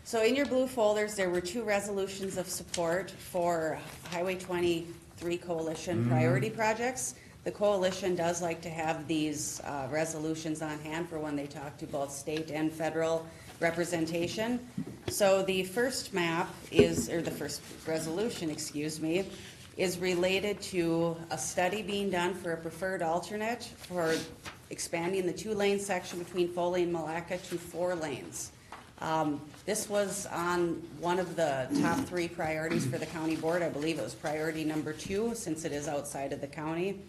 So in your blue folders, there were 2 resolutions of support for Highway 23 Coalition priority projects. The coalition does like to have these resolutions on hand for when they talk to both state and federal representation. So the first map is, or the first resolution, excuse me, is related to a study being done for a preferred alternate for expanding the 2-lane section between Foley and Malacca to 4 lanes. This was on one of the top 3 priorities for the county board. I believe it was priority number 2, since it is outside of the county.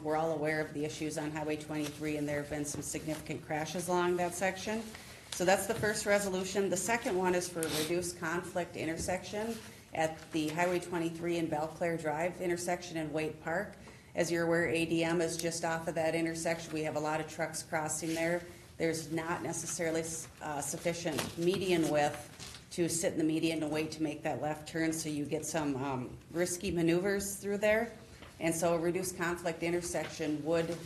We're all aware of the issues on Highway 23, and there have been some significant crashes along that section. So that's the first resolution. The second one is for reduced conflict intersection at the Highway 23 and Belclair Drive intersection in Wade Park. As you're aware, ADM is just off of that intersection. We have a lot of trucks crossing there. There's not necessarily sufficient median width to sit in the median and wait to make that left turn, so you get some risky maneuvers through there. And so a reduced conflict intersection would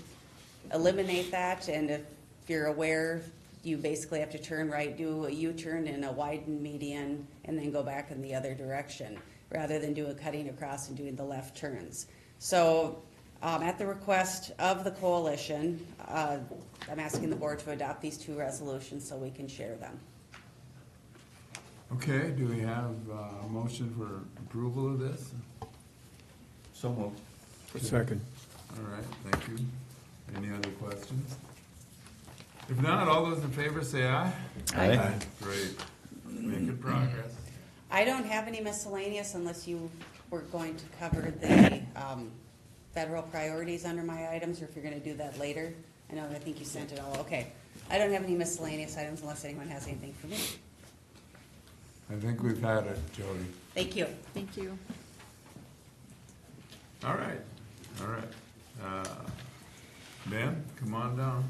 eliminate that, and if you're aware, you basically have to turn right, do a U-turn and a widened median, and then go back in the other direction, rather than do a cutting across and doing the left turns. So at the request of the coalition, I'm asking the board to adopt these 2 resolutions so we can share them. Okay, do we have a motion for approval of this? So moved. Second. All right, thank you. Any other questions? If not, all those in favor say aye. Aye. Great, making progress. I don't have any miscellaneous unless you were going to cover the federal priorities under my items, or if you're going to do that later. I think you sent it all. Okay. I don't have any miscellaneous items unless anyone has anything for me. I think we've had it, Jody. Thank you. Thank you. All right, all right. Ben, come on down.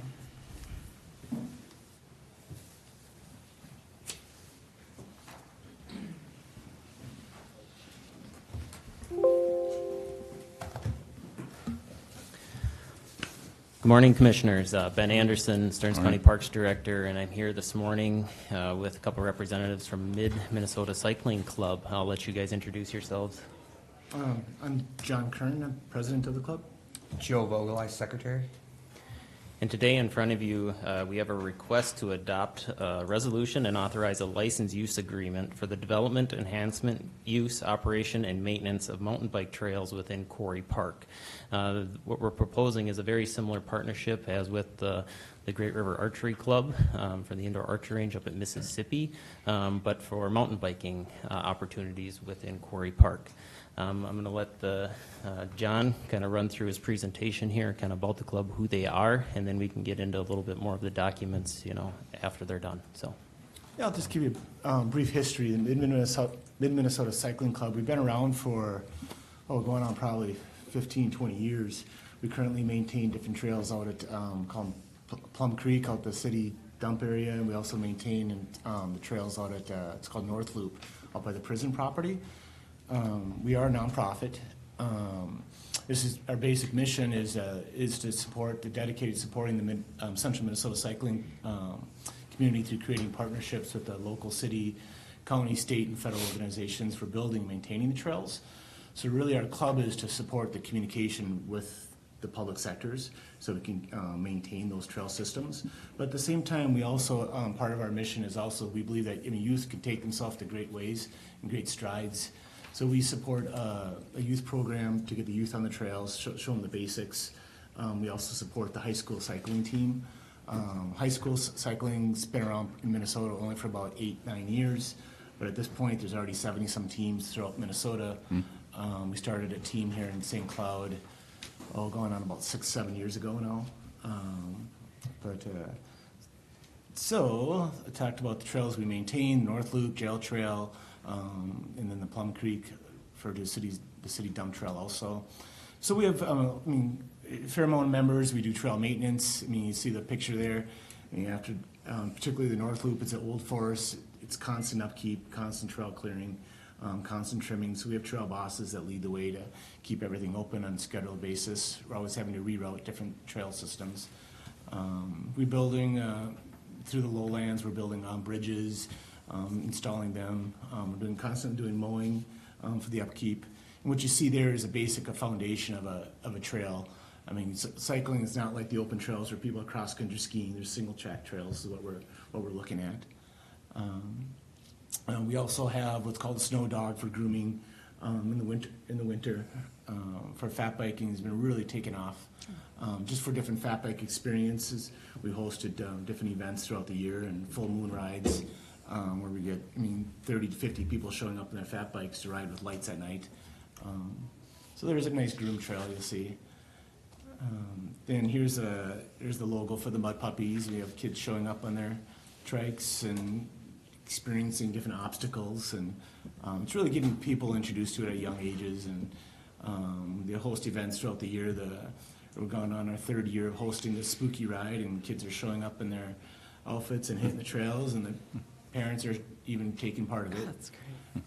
Good morning, Commissioners. Ben Anderson, Stearns County Parks Director, and I'm here this morning with a couple representatives from Mid-Minnesota Cycling Club. I'll let you guys introduce yourselves. I'm John Kern, I'm president of the club. Joe Vogel, secretary. And today in front of you, we have a request to adopt a resolution and authorize a license use agreement for the development, enhancement, use, operation, and maintenance of mountain bike trails within Quarry Park. What we're proposing is a very similar partnership as with the Great River Archery Club for the indoor archery range up at Mississippi, but for mountain biking opportunities within Quarry Park. I'm going to let John kind of run through his presentation here, kind of about the club, who they are, and then we can get into a little bit more of the documents, after they're done. So, Yeah, I'll just give you a brief history. The Mid-Minnesota Cycling Club, we've been around for, going on probably 15, 20 years. We currently maintain different trails out at called Plum Creek, out the city dump area, and we also maintain the trails out at, it's called North Loop, out by the prison property. We are a nonprofit. This is our basic mission is to support supporting the Central Minnesota cycling community through creating partnerships with the local city, county, state, and federal organizations for building and maintaining the trails. So really, our club is to support the communication with the public sectors so we can maintain those trail systems. But at the same time, we also part of our mission is also we believe that youth can take themselves to great ways and great strides. So we support a youth program to get the youth on the trails, show them the basics. We also support the high school cycling team. High school cycling's been around in Minnesota only for about 8-9 years, but at this point there's already 70-some teams throughout Minnesota. We started a team here in St. Cloud, going on about 6-7 years ago now. So I talked about the trails we maintain: North Loop, Jail Trail, and then the Plum Creek for the city dump trail also. So we have, a fair amount of members. We do trail maintenance. You see the picture there. After, particularly the North Loop, it's an old forest. It's constant upkeep, constant trail clearing, constant trimming. So we have trail bosses that lead the way to keep everything open on a scheduled basis. We're always having to reroute different trail systems. We're building through the lowlands. We're building bridges, installing them. We're constantly doing mowing for the upkeep. And what you see there is a foundation of a trail. Cycling is not like the open trails where people are cross-country skiing. There's single track trails is what we're looking at. We also have what's called a snow dog for grooming. in the winter for fat biking has been really taken off. Just for different fat bike experiences, we hosted different events throughout the year and full moon rides where we get, 30 to 50 people showing up in their fat bikes to ride with lights at night. So there's a nice groom trail you'll see. Then here's the logo for the Mud Puppies. We have kids showing up on their trikes and experiencing different obstacles, and it's really getting people introduced to it at young ages. And they host events throughout the year. We're going on our third year of hosting the Spooky Ride, and kids are showing up in their outfits and hitting the trails, and the parents are even taking part of it. That's great.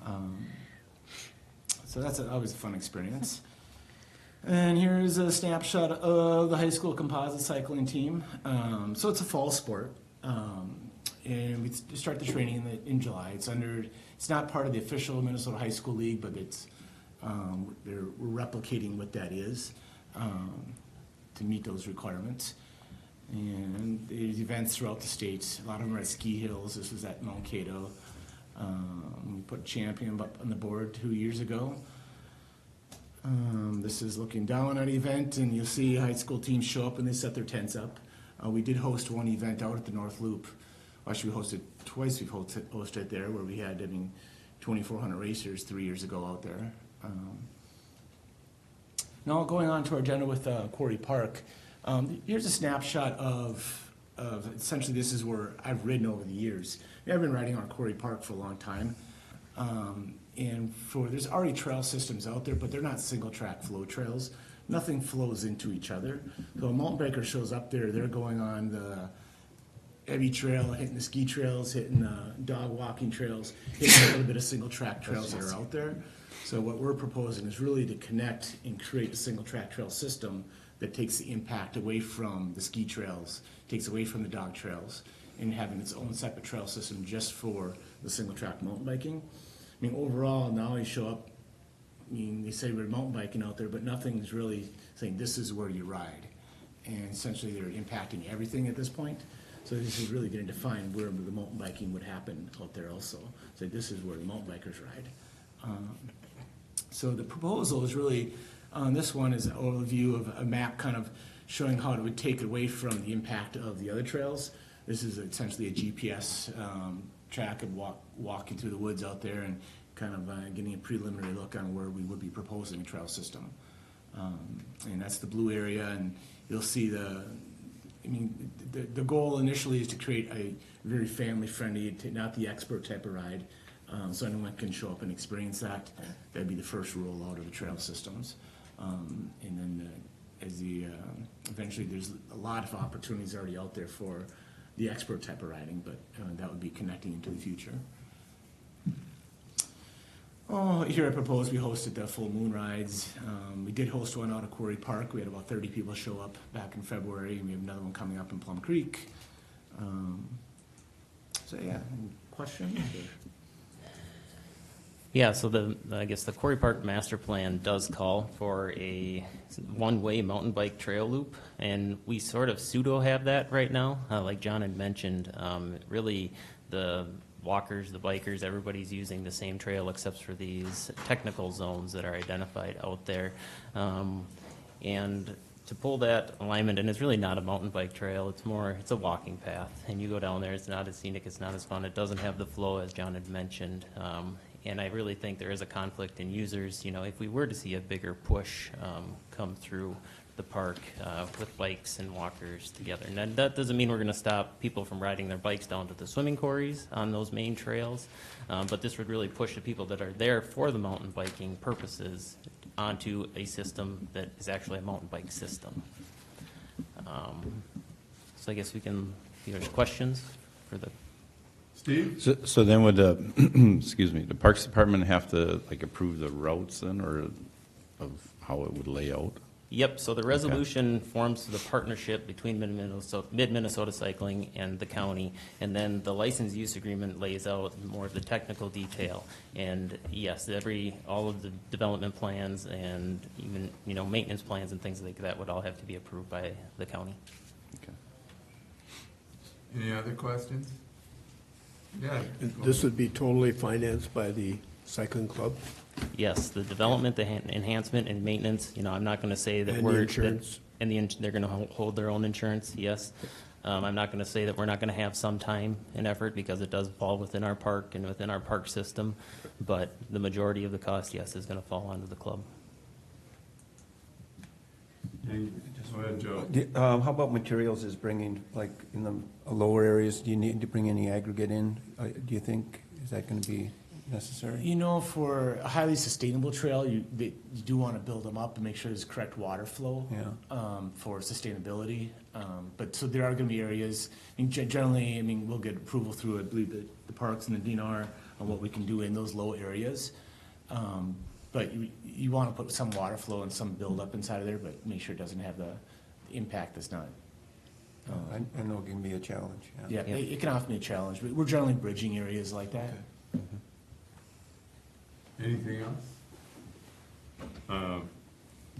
So that's always a fun experience. And here's a snapshot of the high school composite cycling team. So it's a fall sport, and we start the training in July. It's not part of the official Minnesota High School League, but we're replicating what that is to meet those requirements. And there's events throughout the state. A lot of them are at ski hills. This was at Mount Cato. We put a champion up on the board 2 years ago. This is looking down at an event, and you'll see high school teams show up and they set their tents up. We did host one event out at the North Loop. Actually, we hosted twice. We've hosted there where we had 2,400 racers 3 years ago out there. Now going on to our agenda with Quarry Park. Here's a snapshot of essentially this is where I've ridden over the years. I've been riding on Quarry Park for a long time. And there's already trail systems out there, but they're not single track flow trails. Nothing flows into each other. So a mountain biker shows up there, they're going on the heavy trail, hitting the ski trails, hitting the dog walking trails, hitting a little bit of single track trails that are out there. So what we're proposing is really to connect and create a single track trail system that takes the impact away from the ski trails, takes away from the dog trails, and having its own separate trail system just for the single track mountain biking. Overall, now you show up, they say we're mountain biking out there, but nothing's really saying this is where you ride. And essentially they're impacting everything at this point. So this is really going to define where the mountain biking would happen out there also. So this is where the mountain bikers ride. So the proposal is really, this one is an overview of a map kind of showing how it would take away from the impact of the other trails. This is essentially a GPS track of walking through the woods out there and kind of getting a preliminary look on where we would be proposing a trail system. And that's the blue area, and you'll see the goal initially is to create a very family-friendly, not the expert type of ride, so anyone can show up and experience that. That'd be the first rollout of the trail systems. And then eventually there's a lot of opportunities already out there for the expert type of riding, but that would be connecting into the future. Here I propose we hosted the full moon rides. We did host one out at Quarry Park. We had about 30 people show up back in February, and we have another one coming up in Plum Creek. So yeah, any questions? Yeah, so I guess the Quarry Park Master Plan does call for a one-way mountain bike trail loop, and we sort of pseudo have that right now. Like John had mentioned, really the walkers, the bikers, everybody's using the same trail except for these technical zones that are identified out there. And to pull that alignment, and it's really not a mountain bike trail, it's a walking path. And you go down there, it's not as scenic, it's not as fun, it doesn't have the flow as John had mentioned. And I really think there is a conflict in users. If we were to see a bigger push come through the park with bikes and walkers together. And that doesn't mean we're going to stop people from riding their bikes down to the swimming quarries on those main trails, but this would really push the people that are there for the mountain biking purposes onto a system that is actually a mountain bike system. So I guess we can, if there's questions for the... Steve? So then would excuse me, the Parks Department have to approve the routes then, or of how it would lay out? Yep, so the resolution forms the partnership between Mid-Minnesota Cycling and the county, and then the license use agreement lays out more of the technical detail. And yes, all of the development plans and even, maintenance plans and things like that would all have to be approved by the county. Okay. Any other questions? Yeah. This would be totally financed by the cycling club? Yes, the development, the enhancement, and maintenance, I'm not going to say that And the we're. insurance. And they're going to hold their own insurance, yes. I'm not going to say that we're not going to have some time and effort because it does fall within our park and within our park system. But the majority of the cost, yes, is going to fall onto the club. Go ahead, Joe. How about materials is bringing, like, in the lower areas, do you need to bring any aggregate in? Do you think, is that going to be necessary? For a highly sustainable trail, you do want to build them up and make sure there's correct water flow for sustainability. But so there are going to be areas, generally, we'll get approval through, I believe, the parks and the DNR on what we can do in those low areas. But you want to put some water flow and some buildup inside of there, but make sure it doesn't have the impact that's not. I know it can be a challenge. Yeah, it can often be a challenge, but we're generally bridging areas like that. Okay. Anything else?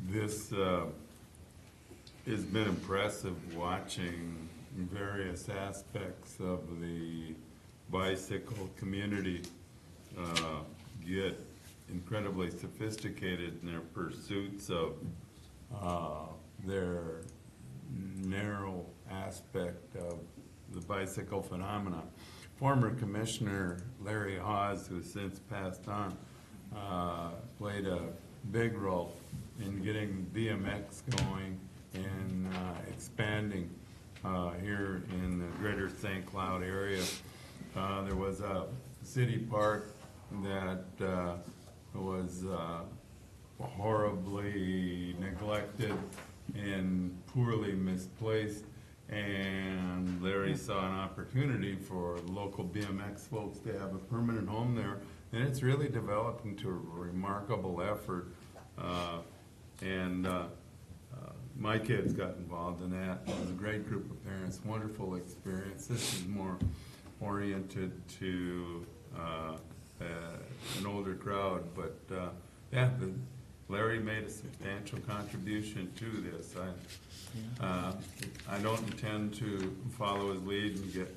This has been impressive watching various aspects of the bicycle community get incredibly sophisticated in their pursuits of their narrow aspect of the bicycle phenomenon. Former Commissioner Larry Hawes, who has since passed on, played a big role in getting BMX going and expanding here in the greater St. Cloud area. There was a city park that was horribly neglected and poorly misplaced, and Larry saw an opportunity for local BMX folks to have a permanent home there, and it's really developed into a remarkable effort. My kids got involved in that. It was a great group of parents, wonderful experience. This is more oriented to an older crowd, but Larry made a substantial contribution to this. I don't intend to follow his lead and get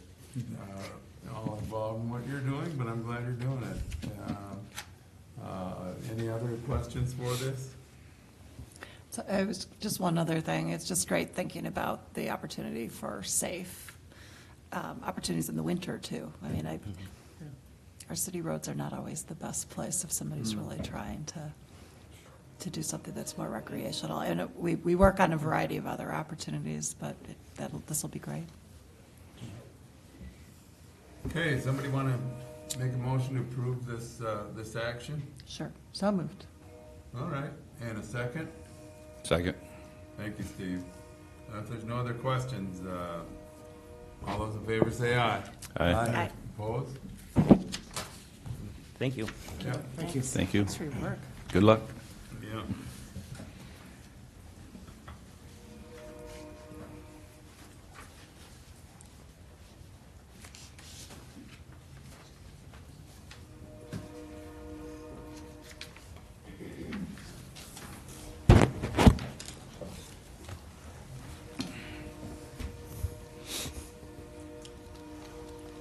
all involved in what you're doing, but I'm glad you're doing it. Any other questions for this? So it was just one other thing. It's just great thinking about the opportunity for safe opportunities in the winter too. Our city roads are not always the best place if somebody's really trying to do something that's more recreational. And we work on a variety of other opportunities, but this will be great. Okay, somebody want to make a motion to approve this action? Sure. So moved. All right, and a second? Second. Thank you, Steve. If there's no other questions, all those in favor say aye. Aye. Aye. Opposed? Thank you. Yeah. Thank you. Thank you. Thanks for your work. Good luck. Yeah.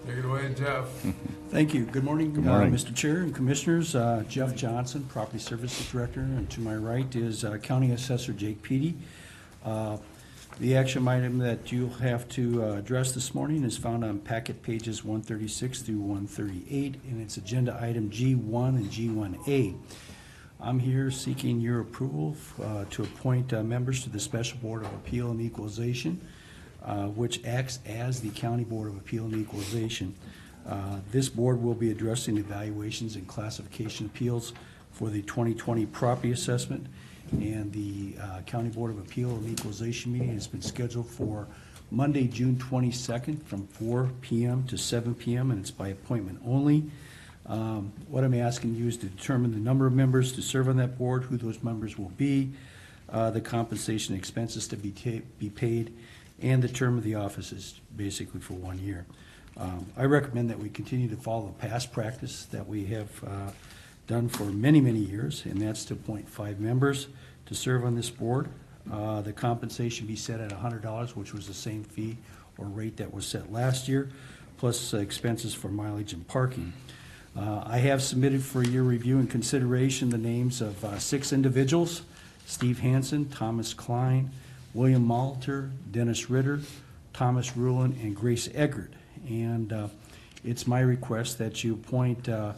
Take it away, Jeff. Thank you. Good morning, Good morning. Mr. Chair and Commissioners. Jeff Johnson, Property Services Director, and to my right is County Assessor Jake Peedy. The action item that you'll have to address this morning is found on packet pages 136 through 138, and it's agenda item G1 and G1A. I'm here seeking your approval to appoint members to the Special Board of Appeal and Equalization, which acts as the County Board of Appeal and Equalization. This board will be addressing evaluations and classification appeals for the 2020 property assessment, and the County Board of Appeal and Equalization meeting has been scheduled for Monday, June 22nd from 4 p.m. to 7 p.m., and it's by appointment only. What I'm asking you is to determine the number of members to serve on that board, who those members will be, the compensation expenses to be paid, and the term of the office is basically for 1 year. I recommend that we continue to follow the past practice that we have done for many, many years, and that's to appoint 5 members to serve on this board. The compensation be set at $100, which was the same fee or rate that was set last year, plus expenses for mileage and parking. I have submitted for your review and consideration the names of 6 individuals: Steve Hansen, Thomas Klein, William Malter, Dennis Ritter, Thomas Rulin, and Grace Eggert. And it's my request that you appoint the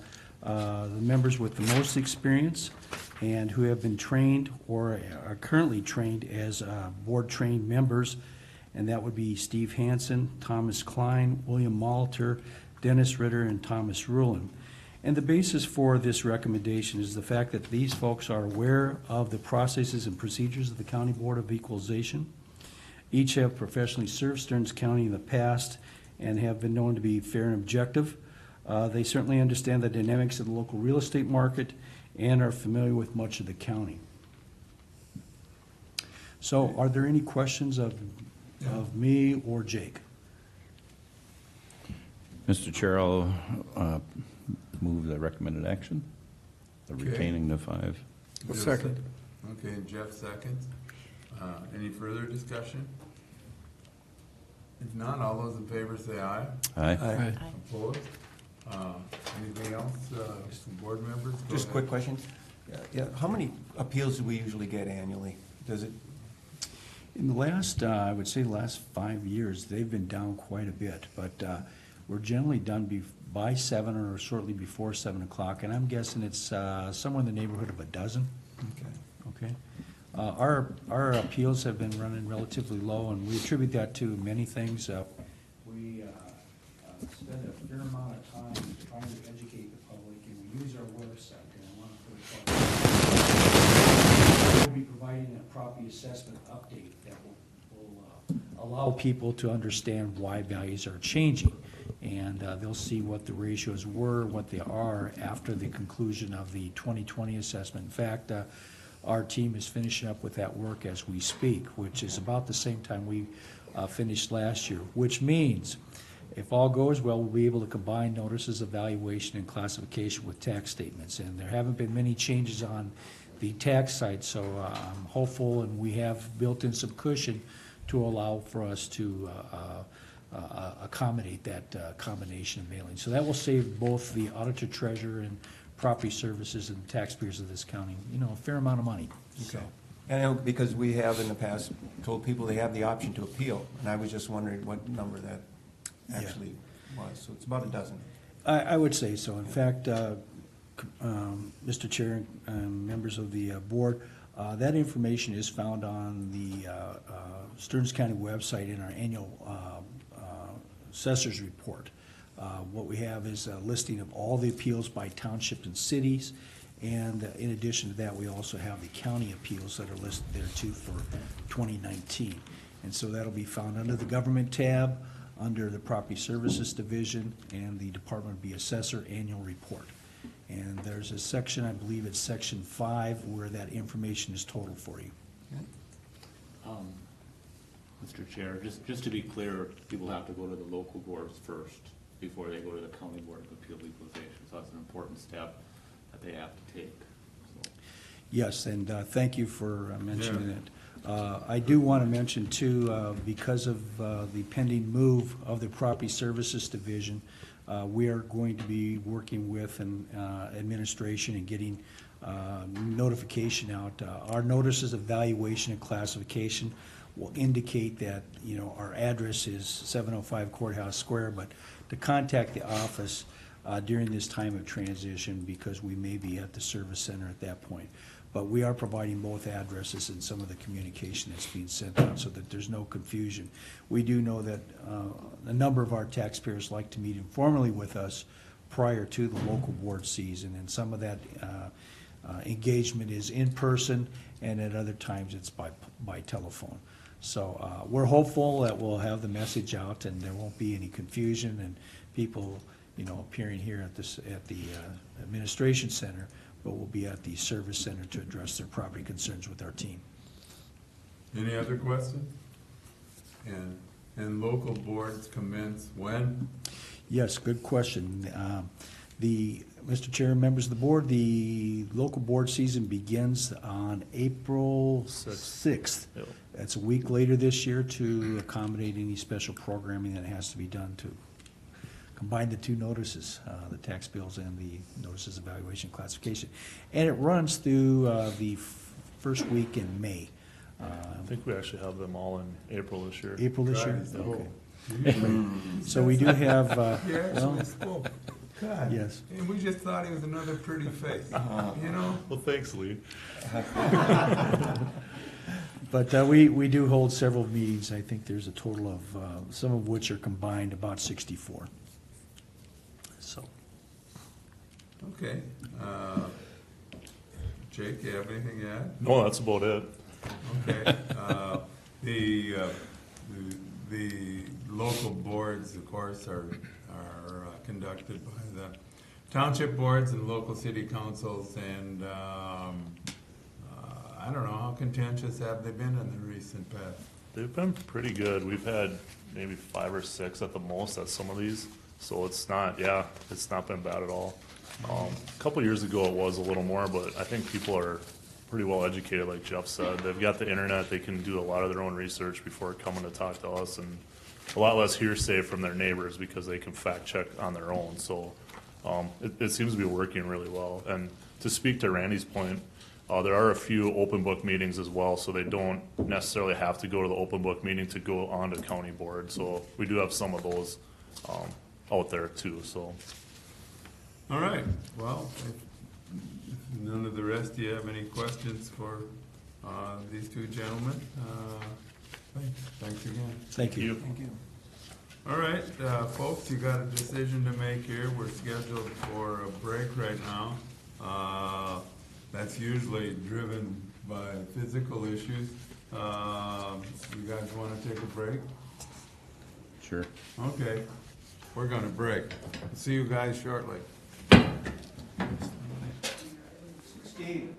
members with the most experience and who have been trained or are currently trained as board-trained members, and that would be Steve Hansen, Thomas Klein, William Malter, Dennis Ritter, and Thomas Rulin. And the basis for this recommendation is the fact that these folks are aware of the processes and procedures of the County Board of Equalization. Each have professionally served Stearns County in the past and have been known to be fair and objective. They certainly understand the dynamics of the local real estate market and are familiar with much of the county. So are there any questions of me or Jake? Mr. Chair, I'll move the recommended action, the Okay. retaining the 5. Second. Okay, Jeff seconds. Any further discussion? If not, all those in favor say aye. Aye. Opposed? Anything else, from board members? Go Just a ahead. quick question. Yeah, how many appeals do we usually get annually? Does it, In the last, I would say the last 5 years, they've been down quite a bit, but we're generally done by 7 or shortly before 7 o'clock, and I'm guessing it's somewhere in the neighborhood of a dozen. Okay. Our appeals have been running relatively low, and we attribute that to many things. We spend a fair amount of time trying to educate the public, and we use our website, and I want to put it. We'll be providing a property assessment update that will allow people to understand why values are changing, and they'll see what the ratios were, what they are after the conclusion of the 2020 assessment. In fact, our team is finishing up with that work as we speak, which is about the same time we finished last year, which means if all goes well, we'll be able to combine notices of valuation and classification with tax statements. And there haven't been many changes on the tax side, so I'm hopeful, and we have built in some cushion to allow for us to accommodate that combination of mailing. So that will save both the auditor treasurer and property services and taxpayers of this county, a fair amount of money. So, and I know because we have in the past told people they have the option to appeal, and I was just wondering what number that actually was. So it's about a dozen. I would say so. In fact, Mr. Chair and members of the board, that information is found on the Stearns County website in our annual assessor's report. What we have is a listing of all the appeals by townships and cities, and in addition to that, we also have the county appeals that are listed there too for 2019. And so that'll be found under the government tab, under the property services division, and the Department of the Assessor annual report. And there's a section, I believe it's section 5, where that information is totaled for you. Mr. Chair, just to be clear, people have to go to the local boards first before they go to the County Board of Appeal Equalization. So that's an important step that they have to take. So. Yes, and thank you for mentioning that. I do want to mention too, because of the pending move of the Property Services Division, we are going to be working with an administration and getting notification out. Our notices of valuation and classification will indicate that, our address is 705 Courthouse Square, but to contact the office during this time of transition, because we may be at the service center at that point. But we are providing both addresses and some of the communication that's being sent out so that there's no confusion. We do know that a number of our taxpayers like to meet informally with us prior to the local board season, and some of that engagement is in person, and at other times it's by telephone. So we're hopeful that we'll have the message out and there won't be any confusion, and people, appearing here at the administration center, but we'll be at the service center to address their property concerns with our team. Any other questions? And local boards commence when? Yes, good question. Mr. Chair, members of the board, the local board season begins on April 6th. That's a week later this year to accommodate any special programming that has to be done to combine the two notices, the tax bills and the notices of valuation classification. And it runs through the first week in May. I think we actually have them all in April this year. April this year? Right. Okay. So we do have, He well, actually spoke. God. yes. And we just thought he was another pretty face, you know? Well, thanks, Lee. But we do hold several meetings. I think there's a total of, some of which are combined, about 64. So, Okay. Jake, you have anything to add? No, that's about it. Okay. The local boards, of course, are conducted by the township boards and local city councils, and I don't know, how contentious have they been in the recent past? They've been pretty good. We've had maybe 5 or 6 at the most at some of these, so it's not been bad at all. A couple years ago it was a little more, but I think people are pretty well educated, like Jeff said. They've got the internet, they can do a lot of their own research before coming to talk to us, and a lot less hearsay from their neighbors because they can fact check on their own. So it seems to be working really well. And to speak to Randy's point, there are a few open book meetings as well, so they don't necessarily have to go to the open book meeting to go on to county board. So we do have some of those out there too. So. All right, well, if none of the rest, do you have any questions for these two gentlemen? Thanks again. thank you. Thank you. All right, folks, you got a decision to make here. We're scheduled for a break right now. That's usually driven by physical issues. You guys want to take a break? Sure. Okay, we're gonna break. See you guys shortly. Steve.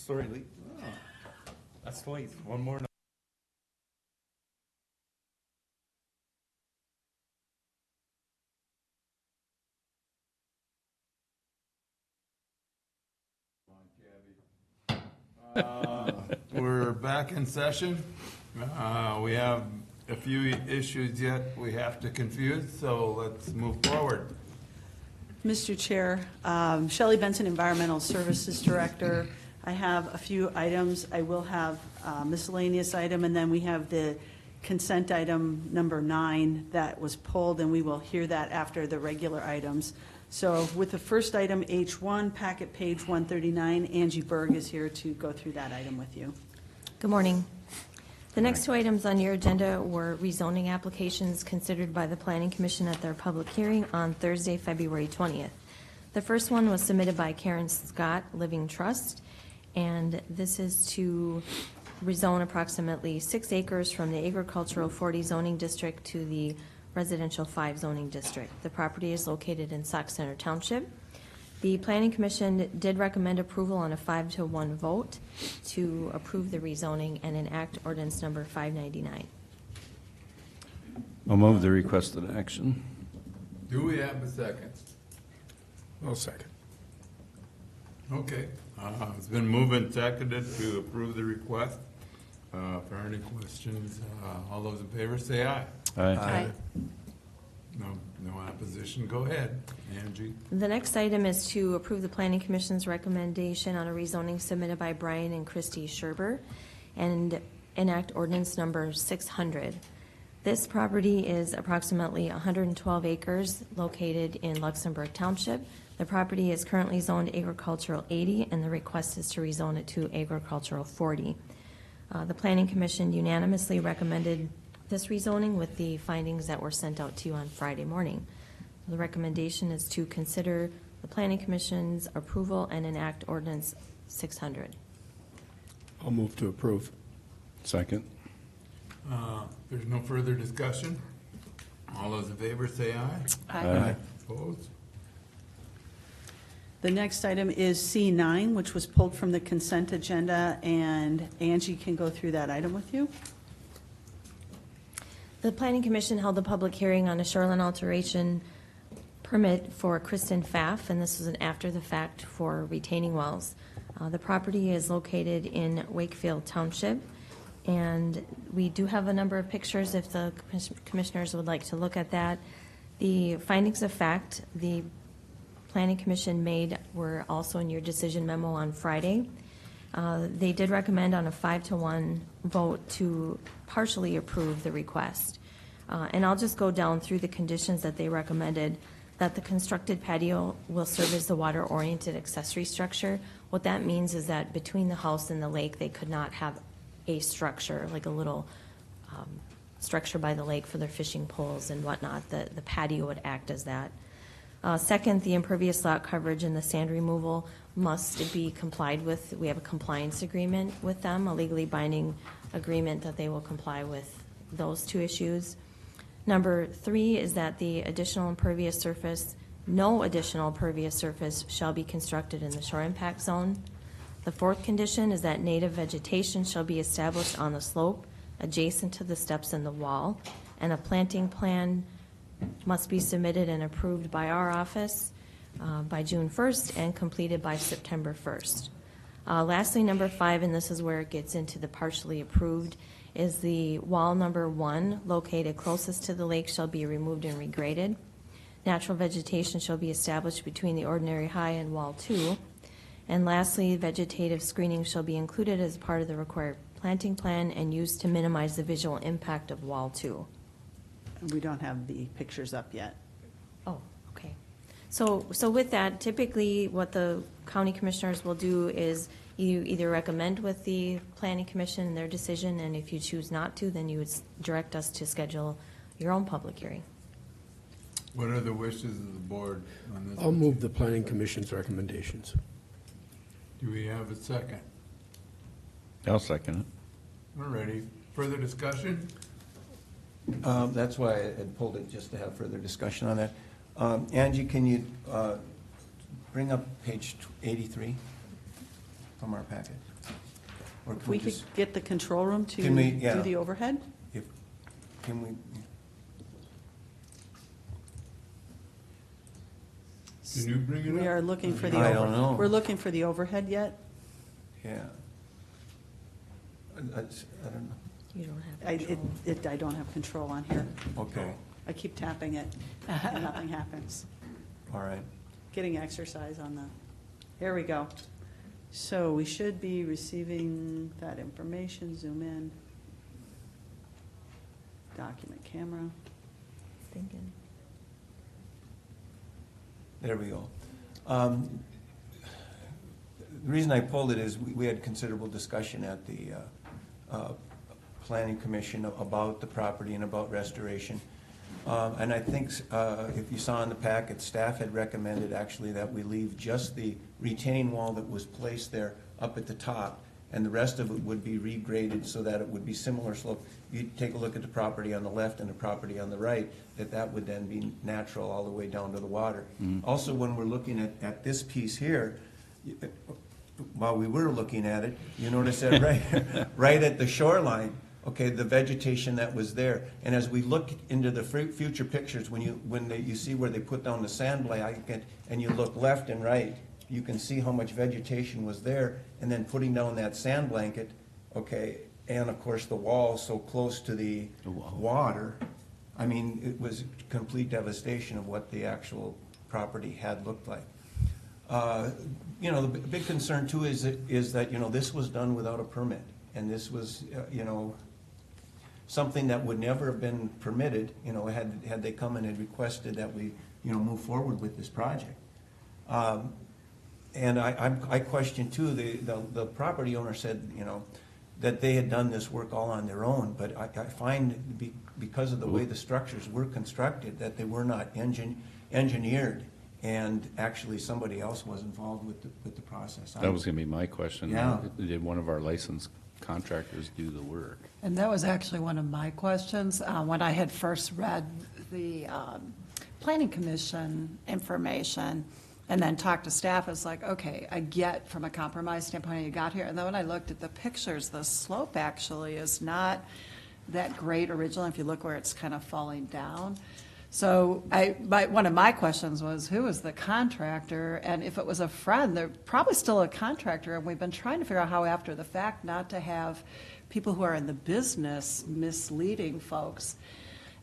Sorry, Lee. That's twice, one more. We're back in session. We have a few issues yet we have to confuse, so let's move forward. Mr. Chair, Shelley Benson, Environmental Services Director. I have a few items. I will have a miscellaneous item, and then we have the consent item number 9 that was pulled, and we will hear that after the regular items. So with the first item, H1, packet page 139, Angie Berg is here to go through that item with you. Good morning. The next two items on your agenda were rezoning applications considered by the Planning Commission at their public hearing on Thursday, February 20th. The first one was submitted by Karen Scott Living Trust, and this is to rezone approximately 6 acres from the agricultural 40 zoning district to the residential 5 zoning district. The property is located in Sauk Center Township. The Planning Commission did recommend approval on a 5-to-1 vote to approve the rezoning and enact ordinance number 599. I'll move the requested action. Do we have a second? I'll second. Okay. It's been moved and seconded to approve the request. For any questions, all those in favor say aye. Aye. No opposition. Go ahead, Angie. The next item is to approve the Planning Commission's recommendation on a rezoning submitted by Brian and Christy Scherber and enact ordinance number 600. This property is approximately 112 acres located in Luxembourg Township. The property is currently zoned agricultural 80, and the request is to rezone it to agricultural 40. The Planning Commission unanimously recommended this rezoning with the findings that were sent out to you on Friday morning. The recommendation is to consider the Planning Commission's approval and enact ordinance 600. I'll move to approve. Second. There's no further discussion. All those in favor say aye. Aye. Opposed? The next item is C9, which was pulled from the consent agenda, and Angie can go through that item with you. The Planning Commission held a public hearing on a shoreline alteration permit for Kristen Pfaff, and this was an after-the-fact for retaining wells. The property is located in Wakefield Township, and we do have a number of pictures if the commissioners would like to look at that. The findings of fact the Planning Commission made were also in your decision memo on Friday. They did recommend on a 5-to-1 vote to partially approve the request. And I'll just go down through the conditions that they recommended. That the constructed patio will serve as the water-oriented accessory structure. What that means is that between the house and the lake, they could not have a structure, like a little structure by the lake for their fishing poles and whatnot. The patio would act as that. Second, the impervious lot coverage and the sand removal must be complied with. We have a compliance agreement with them, a legally binding agreement that they will comply with those 2 issues. Number 3 is that the additional impervious surface, no additional impervious surface shall be constructed in the shore impact zone. The 4th condition is that native vegetation shall be established on the slope adjacent to the steps in the wall, and a planting plan must be submitted and approved by our office by June 1st and completed by September 1st. Lastly, number 5, and this is where it gets into the partially approved, is the wall number 1 located closest to the lake shall be removed and regraded. Natural vegetation shall be established between the ordinary high and wall 2. And lastly, vegetative screening shall be included as part of the required planting plan and used to minimize the visual impact of wall 2. We don't have the pictures up yet. Oh, okay. So with that, typically what the county commissioners will do is you either recommend with the planning commission their decision, and if you choose not to, then you would direct us to schedule your own public hearing. What are the wishes of the board on this? I'll move the planning commission's recommendations. Do we have a second? I'll second it. All righty. Further discussion? That's why I had pulled it, just to have further discussion on that. Angie, can you bring up page 83 from our packet? Or If can we we could just, get the control room to Can we- yeah. do the overhead? can we, Can you bring it up? We are looking for the I don't know. We're looking for the overhead yet? yeah. I don't know. You don't have control. I don't have control on here. Okay, I keep tapping it, and nothing happens. all right. Getting exercise on the, here we go. So we should be receiving that information, zoom in. Document camera. Thinking. There we go. The reason I pulled it is we had considerable discussion at the Planning Commission about the property and about restoration. And I think if you saw in the packet, staff had recommended actually that we leave just the retaining wall that was placed there up at the top, and the rest of it would be regraded so that it would be similar slope. You take a look at the property on the left and the property on the right, that would then be natural all the way down to the water. Also, when we're looking at this piece here, while we were looking at it, you notice that right at the shoreline, okay, the vegetation that was there. And as we look into the future pictures, when you see where they put down the sand blanket and you look left and right, you can see how much vegetation was there, and then putting down that sand blanket, okay, and of course the wall so close to the water. I mean, it was complete devastation of what the actual property had looked like. You know, the big concern too is that, you know, this was done without a permit, and this was, you know, something that would never have been permitted, you know, had they come and had requested that we, you know, move forward with this project. And I question too, the property owner said, you know, that they had done this work all on their own, but I find because of the way the structures were constructed, that they were not engineered, and actually somebody else was involved with the process. That was gonna be my question. Yeah. Did one of our licensed contractors do the work? And that was actually one of my questions. When I had first read the Planning Commission information and then talked to staff, it's like, okay, I get from a compromise standpoint how you got here. And then when I looked at the pictures, the slope actually is not that great originally, if you look where it's kind of falling down. So one of my questions was, who was the contractor? And if it was a friend, they're probably still a contractor. And we've been trying to figure out how after the fact not to have people who are in the business misleading folks.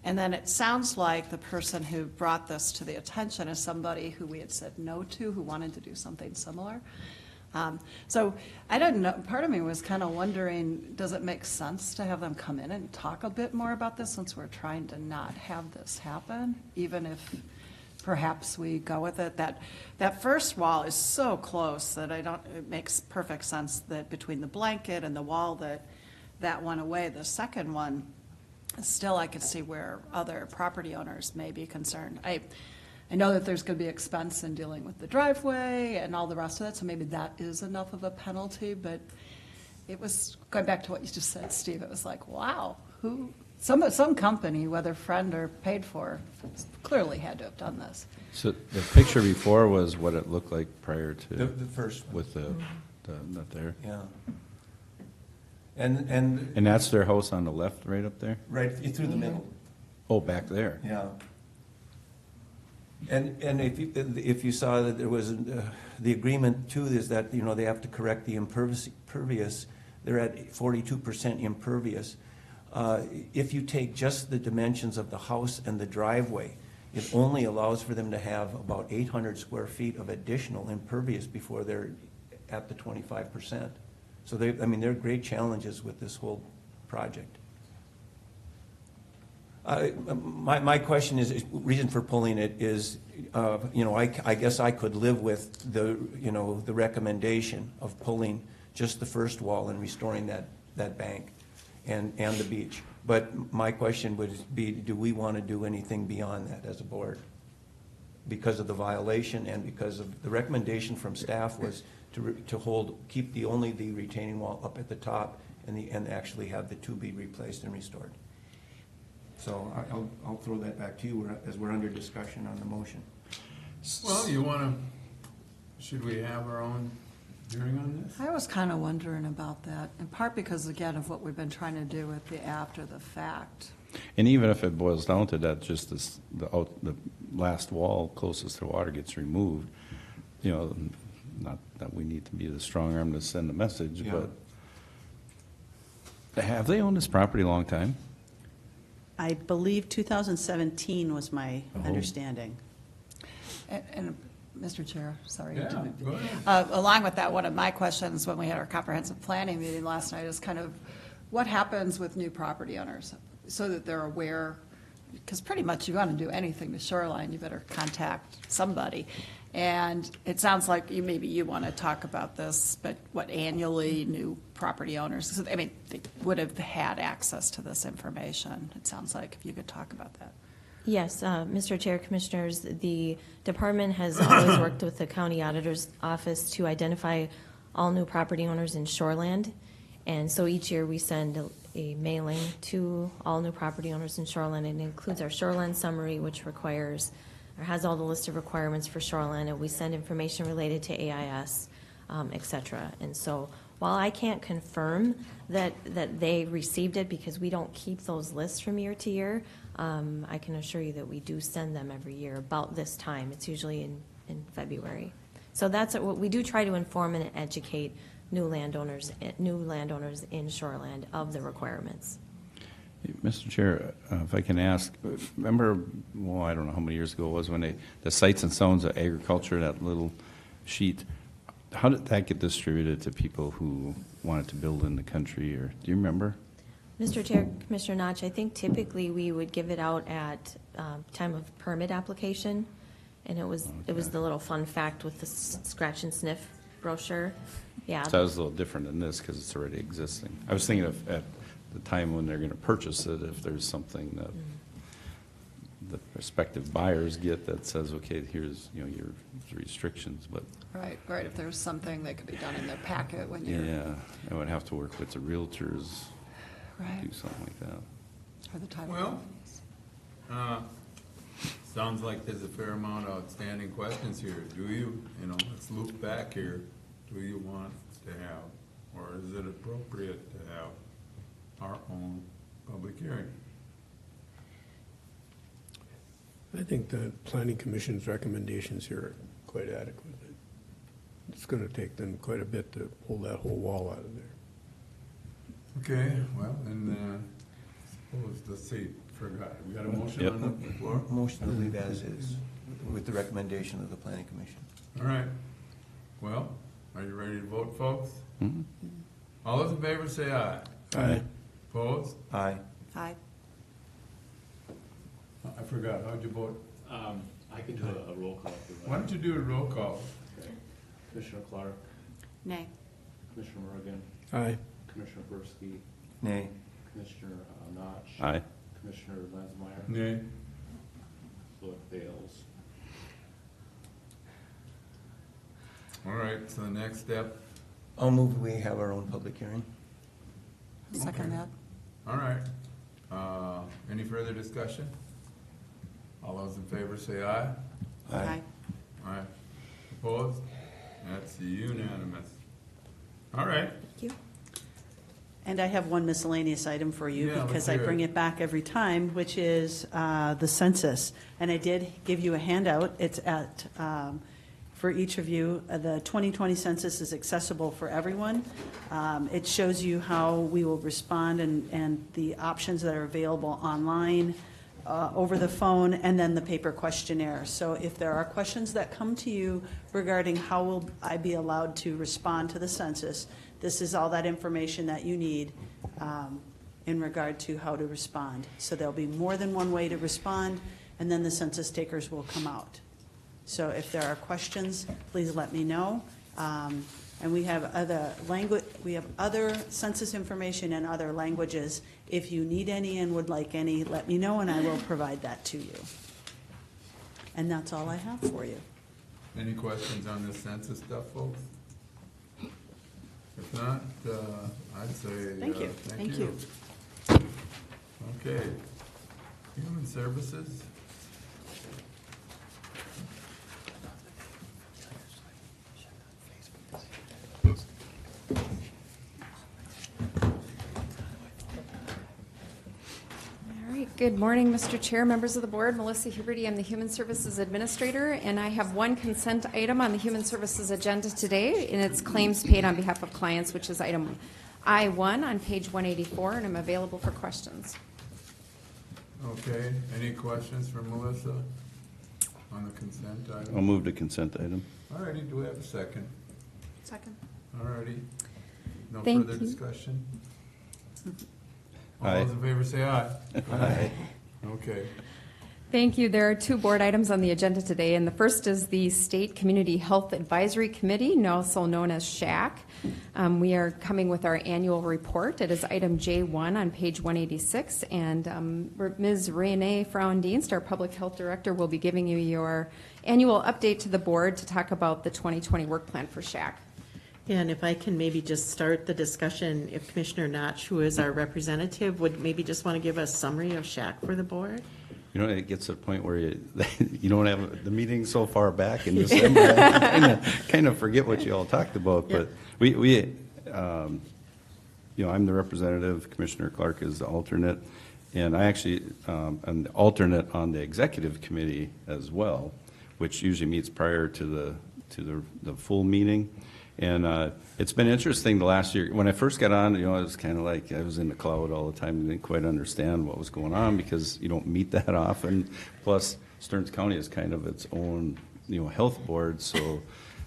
And then it sounds like the person who brought this to the attention is somebody who we had said no to, who wanted to do something similar. So I don't know, part of me was kind of wondering, does it make sense to have them come in and talk a bit more about this, since we're trying to not have this happen, even if perhaps we go with it? That first wall is so close that it makes perfect sense that between the blanket and the wall that went away. The second one, still I could see where other property owners may be concerned. I know that there's going to be expense in dealing with the driveway and all the rest of it, so maybe that is enough of a penalty, but it was, going back to what you just said, Steve, it was like, wow, some company, whether friend or paid for, clearly had to have done this. So the picture before was what it looked like prior to. The first one. With the up there. Yeah. And that's their house on the left, right up there? right through the middle. Oh, back there. Yeah. And if you saw that there was, the agreement too is that, you know, they have to correct the impervious, they're at 42% impervious. If you take just the dimensions of the house and the driveway, it only allows for them to have about 800 square feet of additional impervious before they're at the 25%. So there are great challenges with this whole project. My question is, reason for pulling it is, you know, I guess I could live with the recommendation of pulling just the first wall and restoring that bank and the beach. But my question would be, do we want to do anything beyond that as a board? Because of the violation and because of the recommendation from staff was to keep only the retaining wall up at the top and actually have the two be replaced and restored. So I'll throw that back to you as we're under discussion on the motion. Well, should we have our own hearing on this? I was kind of wondering about that, in part because, again, of what we've been trying to do with the after the fact. And even if it boils down to that, just the last wall closest to water gets removed, you know, not that we need to be the strong arm to send a message, Yeah. but have they owned this property a long time? I believe 2017 was my understanding. And Mr. Chair, sorry. Yeah, go ahead. Along with that, one of my questions when we had our comprehensive planning meeting last night is kind of what happens with new property owners so that they're aware, because pretty much you want to do anything to shoreline, you better contact somebody. And it sounds like maybe you want to talk about this, but what annually new property owners, I mean, they would have had access to this information, it sounds like, if you could talk about that. Yes, Mr. Chair, Commissioners, the department has always worked with the county auditor's office to identify all new property owners in shoreland. And so each year we send a mailing to all new property owners in shoreland. It includes our shoreland summary, which requires, or has all the list of requirements for shoreland, and we send information related to AIS, et cetera. And so while I can't confirm that they received it because we don't keep those lists from year to year, I can assure you that we do send them every year about this time. It's usually in February. So that's what we do, try to inform and educate new landowners in shoreland of the requirements. Mr. Chair, if I can ask, remember, well, I don't know how many years ago it was when the sites and sounds of agriculture, that little sheet, how did that get distributed to people who wanted to build in the country, or do you remember? Mr. Chair, Commissioner Notch, I think typically we would give it out at time of permit application, and it was the little fun fact with the scratch and sniff brochure. Yeah. So that was a little different than this because it's already existing. I was thinking of at the time when they're going to purchase it, if there's something that the prospective buyers get that says, okay, here's, you know, your restrictions, but. Right, if there's something that could be done in their packet when you're. Yeah, I would have to work with the realtors, Right. do something like that. Or the title. Well, sounds like there's a fair amount of outstanding questions here. Do you know, let's loop back here. Do you want to have, or is it appropriate to have our own public hearing? I think the planning commission's recommendations here are quite adequate. It's going to take them quite a bit to pull that whole wall out of there. Okay, well, then, suppose, let's see, forgot, we got a motion Yep. on the floor? Motion to leave as is, with the recommendation of the planning commission. All right, well, are you ready to vote, folks? Mhm. All those in favor say aye. Aye. Opposed? Aye. Aye. I forgot, how'd you vote? I can do a roll call. if you'd like. Why don't you do a roll call? Okay. Commissioner Clark, Nay. Commissioner Morgan, Aye. Commissioner Bursky, Nay. Commissioner Notch. Aye. Commissioner Lansmeyer. Nay. So it fails. All right, so the next step, I'll move we have our own public hearing. Second that. all right. Any further discussion? All those in favor say aye. Aye. Aye. Opposed? That's unanimous. All right. Thank you. And I have one miscellaneous item for you Yeah, let's because I hear bring it. it back every time, which is the census. And I did give you a handout. It's at, for each of you. The 2020 census is accessible for everyone. It shows you how we will respond and the options that are available online, over the phone, and then the paper questionnaire. So if there are questions that come to you regarding how will I be allowed to respond to the census, this is all that information that you need in regard to how to respond. So there'll be more than one way to respond, and then the census takers will come out. So if there are questions, please let me know. And we have other census information in other languages. If you need any and would like any, let me know and I will provide that to you. And that's all I have for you. Any questions on this census stuff, folks? If not, I'd say. Thank you. Thank you. Okay. Human Services? Good morning, Mr. Chair, members of the board. Melissa Huberty, I'm the Human Services Administrator, and I have one consent item on the Human Services agenda today, and it's claims paid on behalf of clients, which is item I-1 on page 184, and I'm available for questions. Okay, any questions for Melissa on the consent item? I'll move to consent item. All righty, do we have a second? Second. All righty. No Thank further you. discussion? All Aye. those in favor say aye. Aye. Okay. Thank you. There are two board items on the agenda today, and the first is the State Community Health Advisory Committee, also known as SHAC. We are coming with our annual report. It is item J1 on page 186, and Ms. Renee Frauen-Dienst, our Public Health Director, will be giving you your annual update to the board to talk about the 2020 work plan for SHAC. And if I can maybe just start the discussion, if Commissioner Notch, who is our representative, would maybe just want to give a summary of SHAC for the board? You know, it gets to the point where you don't have the meeting so far back in December. I kind of forget what you all talked about, but you know, I'm the representative, Commissioner Clark is the alternate, and I actually am the alternate on the executive committee as well, which usually meets prior to the full meeting. And it's been interesting the last year. When I first got on, you know, I was kind of like, I was in the cloud all the time and didn't quite understand what was going on because you don't meet that often. Plus, Stearns County is kind of its own, you know, health board, so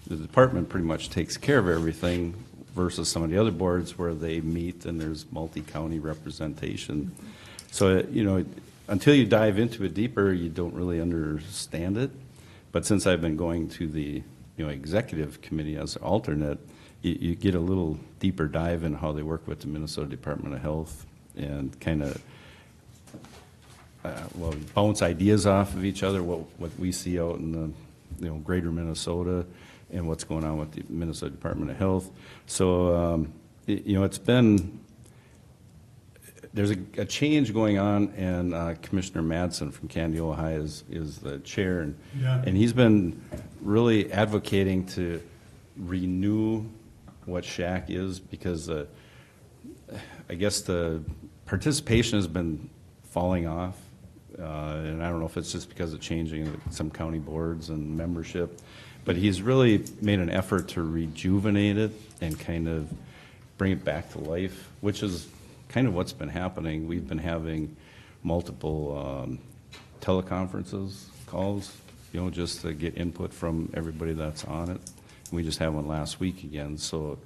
the department pretty much takes care of everything versus some of the other boards where they meet and there's multi-county representation. So, you know, until you dive into it deeper, you don't really understand it. But since I've been going to the executive committee as an alternate, you get a little deeper dive in how they work with the Minnesota Department of Health and kind of bounce ideas off of each other, what we see out in the greater Minnesota and what's going on with the Minnesota Department of Health. So it's been, there's a change going on, and Commissioner Madsen from Candiota High is the chair, and he's been really advocating to renew what SHAC is because I guess the participation has been falling off, and I don't know if it's just because of changing some county boards and membership, but he's really made an effort to rejuvenate it and kind of bring it back to life, which is kind of what's been happening. We've been having multiple teleconferences, calls, just to get input from everybody that's on it. We just had one last week again, so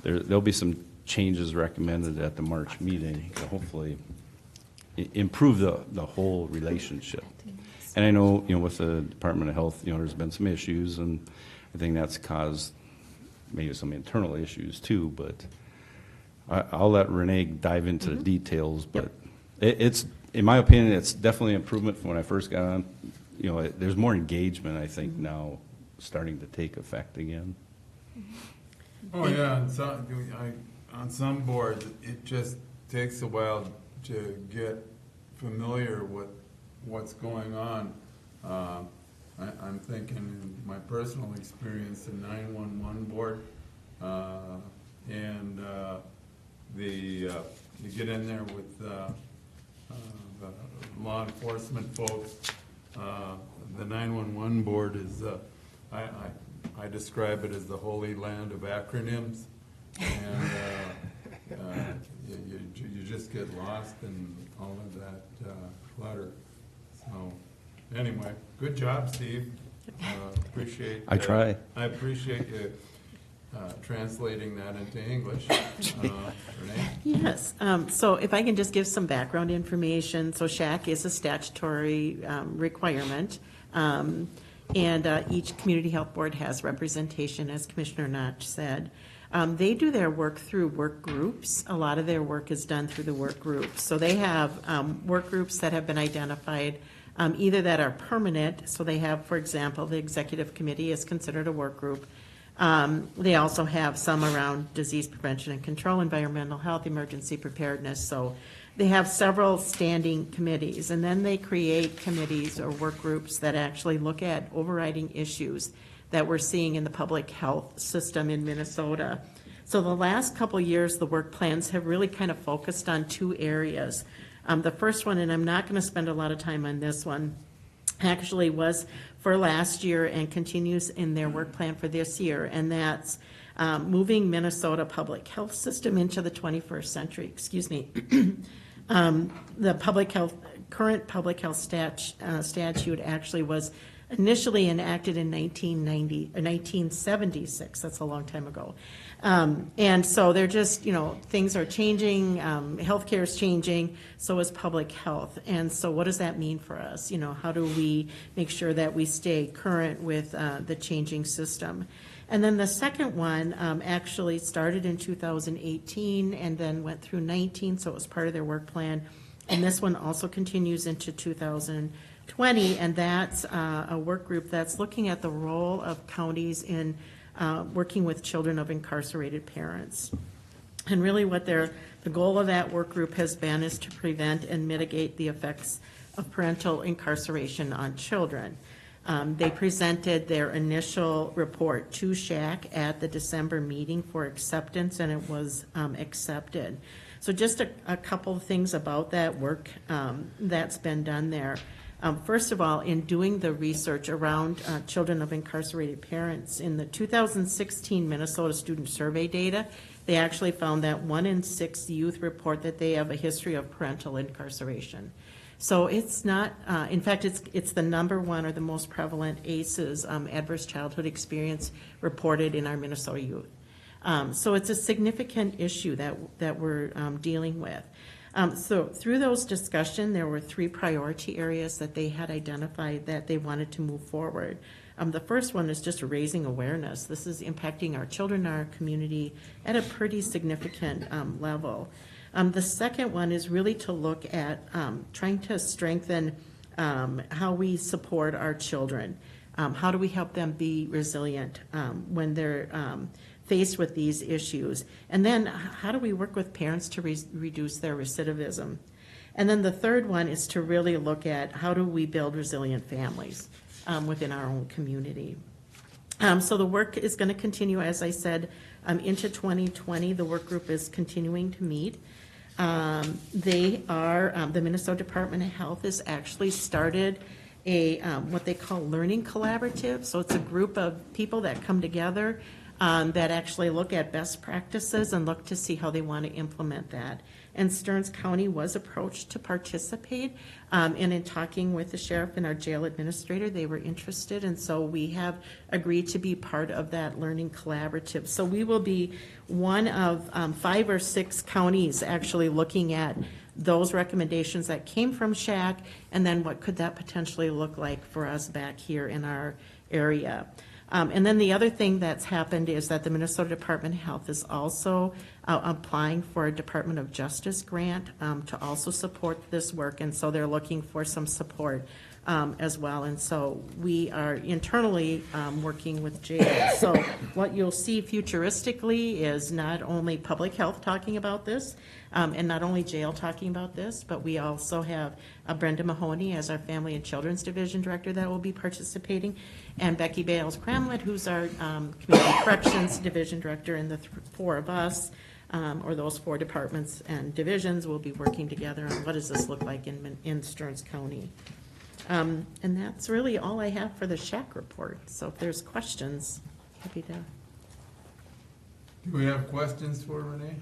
there'll be some changes recommended at the March meeting to hopefully improve the whole relationship. And I know, with the Department of Health, there's been some issues, and I think that's caused maybe some internal issues too, but I'll let Renee dive into the details, but it's, in my opinion, it's definitely an improvement from when I first got on. There's more engagement, I think, now starting to take effect again. Oh, yeah, on some boards, it just takes a while to get familiar with what's going on. I'm thinking in my personal experience, the 911 board, and you get in there with the law enforcement folks. The 911 board is, I describe it as the holy land of acronyms, and you just get lost in all of that clutter. So, anyway, good job, Steve. Appreciate. I try. I appreciate you translating that into English. Renee? Yes, so if I can just give some background information. So SHAC is a statutory requirement, and each community health board has representation, as Commissioner Notch said. They do their work through work groups. A lot of their work is done through the work groups. So they have work groups that have been identified, either that are permanent. So they have, for example, the executive committee is considered a work group. They also have some around disease prevention and control, environmental health, emergency preparedness. So they have several standing committees, and then they create committees or work groups that actually look at overriding issues that we're seeing in the public health system in Minnesota. So the last couple years, the work plans have really kind of focused on two areas. The first one, and I'm not going to spend a lot of time on this one, actually was for last year and continues in their work plan for this year, and that's moving Minnesota public health system into the 21st century. Excuse me. The current public health statute actually was initially enacted in 1976. That's a long time ago. And so they're just, things are changing, healthcare is changing, so is public health. And so what does that mean for us? How do we make sure that we stay current with the changing system? And then the second one actually started in 2018 and then went through 19, so it was part of their work plan. And this one also continues into 2020, and that's a work group that's looking at the role of counties in working with children of incarcerated parents. And really what the goal of that work group has been is to prevent and mitigate the effects of parental incarceration on children. They presented their initial report to SHAC at the December meeting for acceptance, and it was accepted. So just a couple of things about that work that's been done there. First of all, in doing the research around children of incarcerated parents, in the 2016 Minnesota Student Survey data, they actually found that 1 in 6 youth report that they have a history of parental incarceration. So it's not, in fact, it's the number one or the most prevalent ACEs, adverse childhood experience, reported in our Minnesota youth. So it's a significant issue that we're dealing with. So through those discussions, there were 3 priority areas that they had identified that they wanted to move forward. The first one is just raising awareness. This is impacting our children, our community at a pretty significant level. The second one is really to look at trying to strengthen how we support our children. How do we help them be resilient when they're faced with these issues? And then how do we work with parents to reduce their recidivism? And then the third one is to really look at how do we build resilient families within our own community. So the work is going to continue, as I said, into 2020. The work group is continuing to meet. The Minnesota Department of Health has actually started a what they call learning collaborative. So it's a group of people that come together that actually look at best practices and look to see how they want to implement that. And Stearns County was approached to participate, and in talking with the sheriff and our jail administrator, they were interested, and so we have agreed to be part of that learning collaborative. So we will be one of 5 or 6 counties actually looking at those recommendations that came from SHAC, and then what could that potentially look like for us back here in our area. And then the other thing that's happened is that the Minnesota Department of Health is also applying for a Department of Justice grant to also support this work, and so they're looking for some support as well. And so we are internally working with jail. So what you'll see futuristically is not only public health talking about this, and not only jail talking about this, but we also have Brenda Mahoney as our Family and Children's Division Director that will be participating, and Becky Bales-Cramlett, who's our Community Corrections Division Director, and the 4 of us, or those 4 departments and divisions, will be working together on what does this look like in Stearns County. And that's really all I have for the SHAC report. So if there's questions, happy to. Do we have questions for Renee?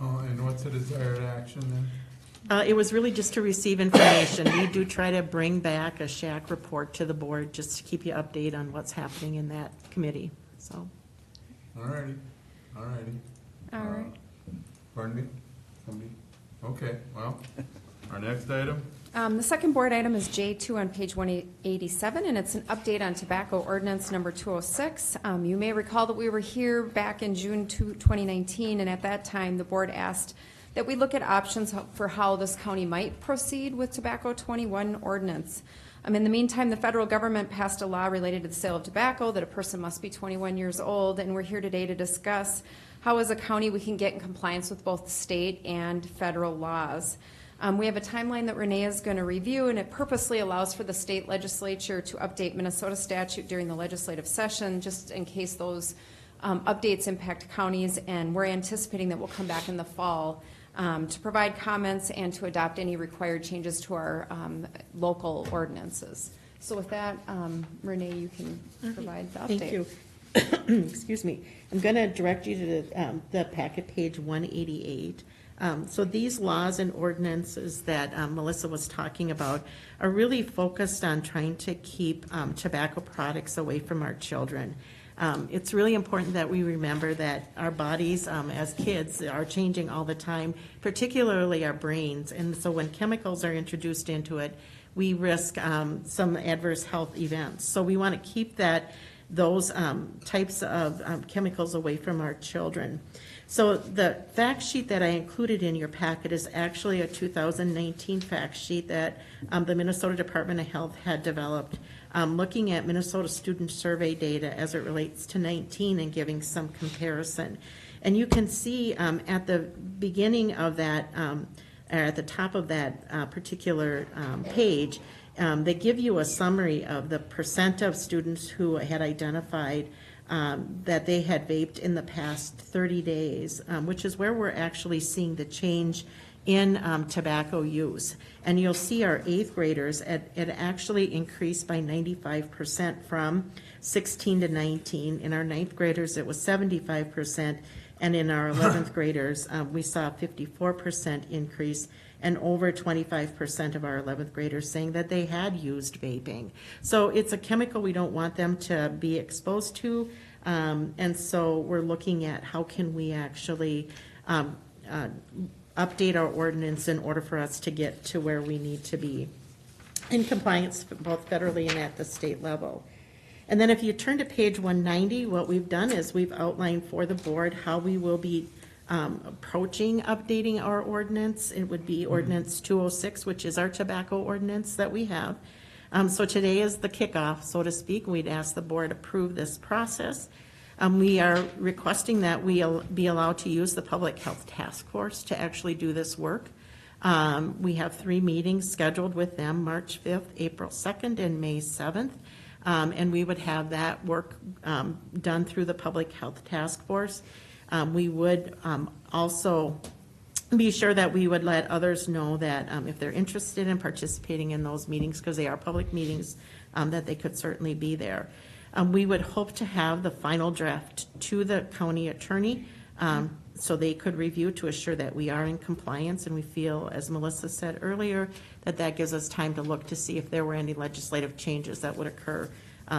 Well, and what's the desired action then? It was really just to receive information. We do try to bring back a SHAC report to the board just to keep you updated on what's happening in that committee, so. All righty. All right. Pardon me? Somebody? Okay, well, our next item? The second board item is J2 on page 187, and it's an update on tobacco ordinance number 206. You may recall that we were here back in June 2019, and at that time, the board asked that we look at options for how this county might proceed with tobacco 21 ordinance. In the meantime, the federal government passed a law related to the sale of tobacco that a person must be 21 years old, and we're here today to discuss how as a county we can get in compliance with both state and federal laws. We have a timeline that Renee is going to review, and it purposely allows for the state legislature to update Minnesota statute during the legislative session, just in case those updates impact counties, and we're anticipating that we'll come back in the fall to provide comments and to adopt any required changes to our local ordinances. So with that, Renee, you can provide the update. Thank you. Excuse me. I'm going to direct you to the packet page 188. So these laws and ordinances that Melissa was talking about are really focused on trying to keep tobacco products away from our children. It's really important that we remember that our bodies as kids are changing all the time, particularly our brains. And so when chemicals are introduced into it, we risk some adverse health events. So we want to keep those types of chemicals away from our children. So the fact sheet that I included in your packet is actually a 2019 fact sheet that the Minnesota Department of Health had developed, looking at Minnesota student survey data as it relates to 19 and giving some comparison. And you can see at the beginning of that, at the top of that particular page, they give you a summary of the percent of students who had identified that they had vaped in the past 30 days, which is where we're actually seeing the change in tobacco use. And you'll see our 8th graders, it actually increased by 95% from 16 to 19. In our 9th graders, it was 75%. And in our 11th graders, we saw a 54% increase, and over 25% of our 11th graders saying that they had used vaping. So it's a chemical we don't want them to be exposed to, and so we're looking at how can we actually update our ordinance in order for us to get to where we need to be in compliance both federally and at the state level. And then if you turn to page 190, what we've done is we've outlined for the board how we will be approaching updating our ordinance. It would be ordinance 206, which is our tobacco ordinance that we have. So today is the kickoff, so to speak. We'd ask the board approve this process. We are requesting that we be allowed to use the Public Health Task Force to actually do this work. We have 3 meetings scheduled with them, March 5th, April 2nd, and May 7th. And we would have that work done through the Public Health Task Force. We would also be sure that we would let others know that if they're interested in participating in those meetings, because they are public meetings, that they could certainly be there. We would hope to have the final draft to the county attorney so they could review to assure that we are in compliance, and we feel, as Melissa said earlier, that that gives us time to look to see if there were any legislative changes that would occur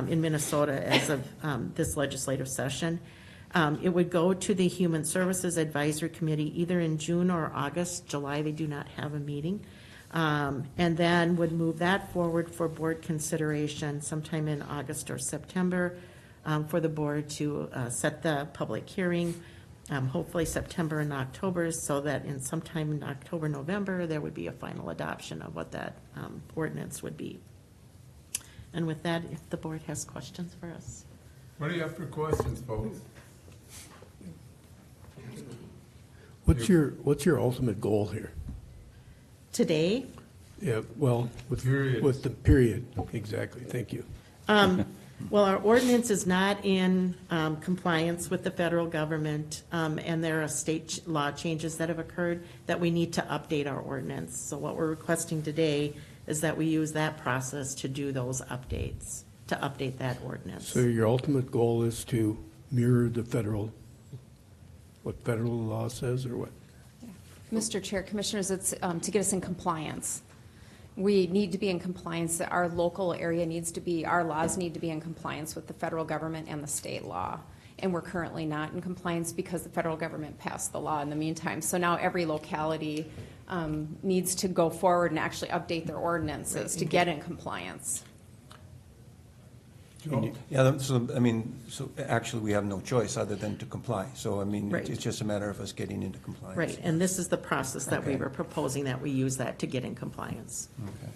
in Minnesota as of this legislative session. It would go to the Human Services Advisory Committee either in June or August. July, they do not have a meeting. And then would move that forward for board consideration sometime in August or September for the board to set the public hearing, hopefully September and October, so that in sometime in October, November, there would be a final adoption of what that ordinance would be. And with that, if the board has questions for us. What do you have for questions, folks? What's your ultimate goal here? Today? Yeah, well, with the period, exactly, thank you. Well, our ordinance is not in compliance with the federal government, and there are state law changes that have occurred that we need to update our ordinance. So what we're requesting today is that we use that process to do those updates, to update that ordinance. So your ultimate goal is to mirror what federal law says, or what? Mr. Chair, Commissioners, it's to get us in compliance. We need to be in compliance. Our local area needs to be, our laws need to be in compliance with the federal government and the state law. And we're currently not in compliance because the federal government passed the law in the meantime. So now every locality needs to go forward and actually update their ordinances to get in compliance. Yeah, so, I mean, so actually, we have no choice other than to comply. So, I mean, Right. it's just a matter of us getting into compliance. Right, and this is the process that we Okay. were proposing, that we use that to get in compliance. Okay.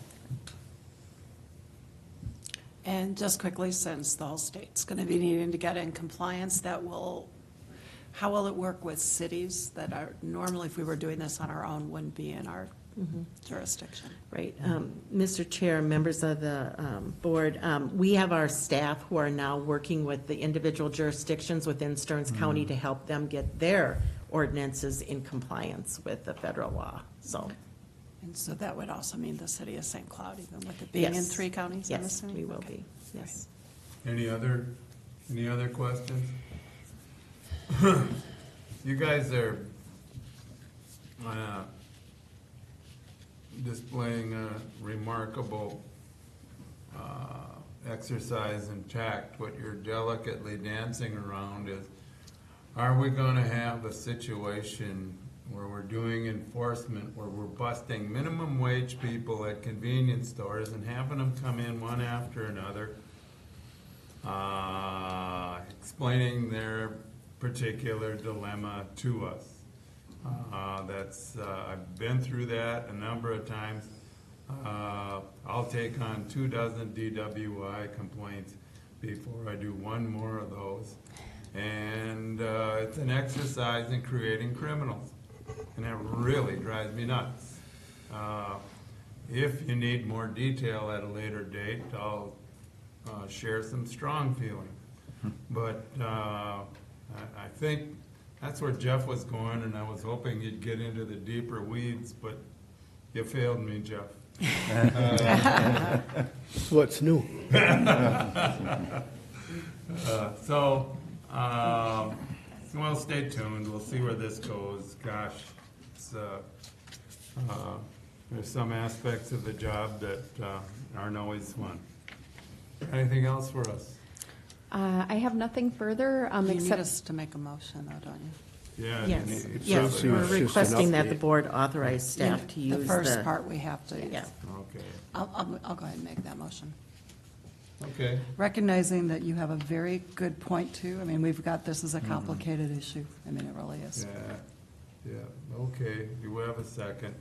And just quickly, since the whole state's going to be needing to get in compliance, how will it work with cities that are, normally if we were doing this on our own, wouldn't be in our jurisdiction. Right. Mr. Chair, members of the board, we have our staff who are now working with the individual jurisdictions within Stearns County to help them get their ordinances in compliance with the federal law, so. And so that would also mean the city of St. Cloud, even with it being in Yes. 3 counties, I'm Yes, assuming? we will Okay. be, yes. Any other questions? You guys are displaying a remarkable exercise in tact. What you're delicately dancing around is, are we gonna have a situation where we're doing enforcement, where we're busting minimum wage people at convenience stores and having them come in one after another, explaining their particular dilemma to us? I've been through that a number of times. I'll take on 24 DWI complaints before I do one more of those. And it's an exercise in creating criminals. And that really drives me nuts. If you need more detail at a later date, I'll share some strong feelings. But I think that's where Jeff was going, and I was hoping you'd get into the deeper weeds, but you failed me, Jeff. What's new? Well, stay tuned. We'll see where this goes. Gosh, there's some aspects of the job that aren't always fun. Anything else for us? I have nothing further, You need except us to make a motion, though, don't you? Yeah. Yes, you need- yes, So we're it's just an requesting that the update. board authorize staff to use The the. first part we have to, Yeah. Okay, I'll go ahead and make that motion. okay. Recognizing that you have a very good point, too. I mean, we've got, this is a complicated issue. I mean, it really is. Yeah, okay. Do we have a second?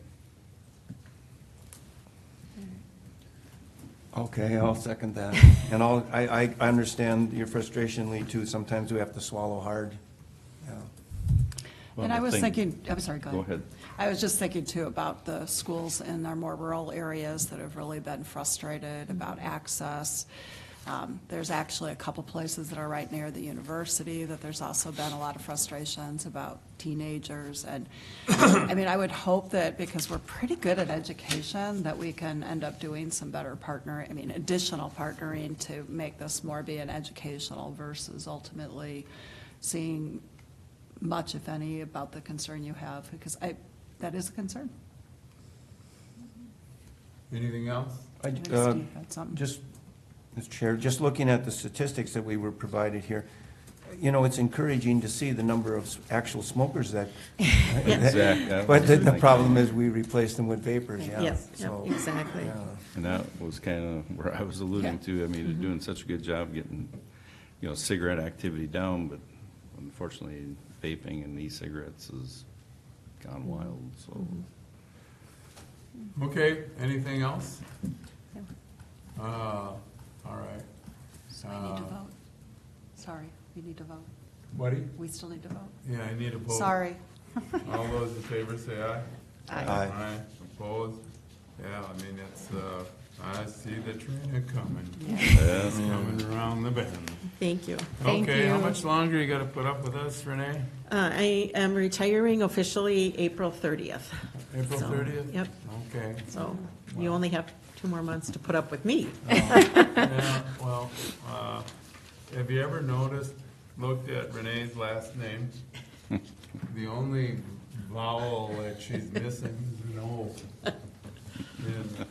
Okay, I'll second that. And I understand your frustration, Lee, too. Sometimes we have to swallow hard. Yeah. And I the was thing- thinking, I'm sorry, go ahead. Go ahead. I was just thinking too about the schools in our more rural areas that have really been frustrated about access. There's actually a couple places that are right near the university that there's also been a lot of frustrations about teenagers. And, I mean, I would hope that because we're pretty good at education, that we can end up doing some better additional partnering to make this more be an educational versus ultimately seeing much, if any, about the concern you have, because that is a concern. Anything else? I- Maybe Steve had something. Just, Mr. Chair, just looking at the statistics that we were provided here, you know, it's encouraging to see the number of actual smokers that. Exactly. But the problem is we replace them with vapors, yeah. Yes, yep, So, exactly. yeah. And that was kind of where I was alluding to. I mean, they're doing such a good job getting, cigarette activity down, but unfortunately, vaping and e-cigarettes has gone wild, so. Okay, anything else? All right. So we need to vote. Sorry, we need to vote. Buddy? We still need to vote. Yeah, I need a vote. Sorry. All those in favor say aye. Aye. Aye, opposed? Yeah, I mean, it's, I see the train a-coming. It's coming around the bend. Thank you. Okay, how much longer you gotta put up with us, Renee? I am retiring officially April 30th. April So, 30th? Yep, Okay. so you only have 2 more months to put up with me. Yeah, well, have you ever looked at Renee's last name? The only vowel that she's missing is an O. And,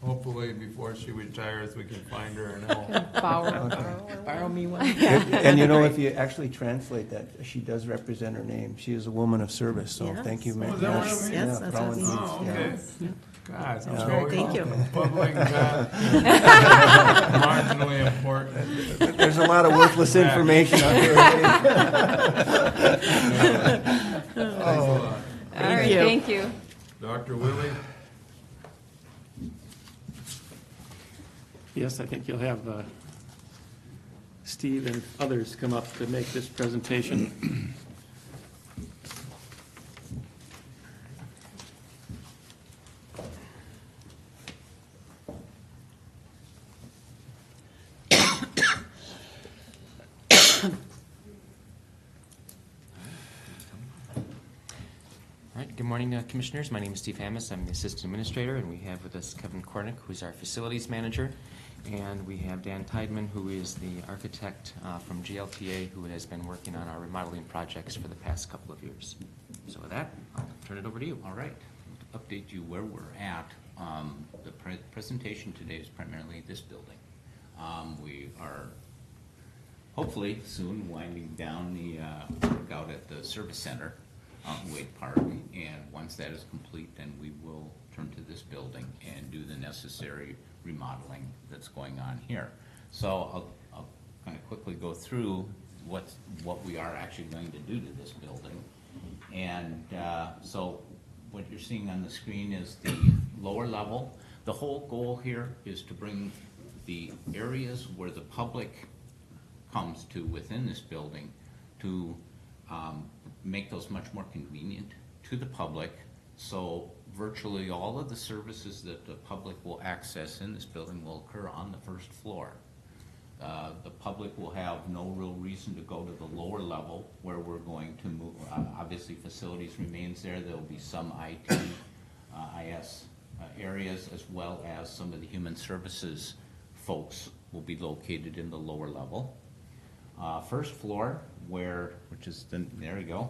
hopefully before she retires, we can find her an O. Borrow me one. And if you actually translate that, she does represent her name. She is a woman of service, so Yes. thank you, ma'am. Oh, is that what it means? Yes, that's what it means. Oh, okay. God, Yeah. so Thank you. Bubbling that. Marginally important. There's a lot of worthless information on here. Thanks a lot. All right, thank you. Dr. Willie? Yes, I think you'll have Steve and others come up to make this presentation. morning, Commissioners. My name is Steve Hammis. I'm the Assistant Administrator, and we have with us Kevin Kornick, who's our Facilities Manager, and we have Dan Tideman, who is the architect from GLTA, who has been working on our remodeling projects for the past couple of years. So with that, I'll turn it over to you. All right. To update you where we're at, the presentation today is primarily this building. We are hopefully soon winding down the work out at the service center out in Wade Park, and once that is complete, then we will turn to this building and do the necessary remodeling that's going on here. So I'll kind of quickly go through what we are actually going to do to this building. And so what you're seeing on the screen is the lower level. The whole goal here is to bring the areas where the public comes to within this building to make those much more convenient to the public. So virtually all of the services that the public will access in this building will occur on the first floor. The public will have no real reason to go to the lower level where we're going to move. Obviously, facilities remains there. There will be some IT, IS areas, as well as some of the human services folks will be located in the lower level. First floor, which is there you go.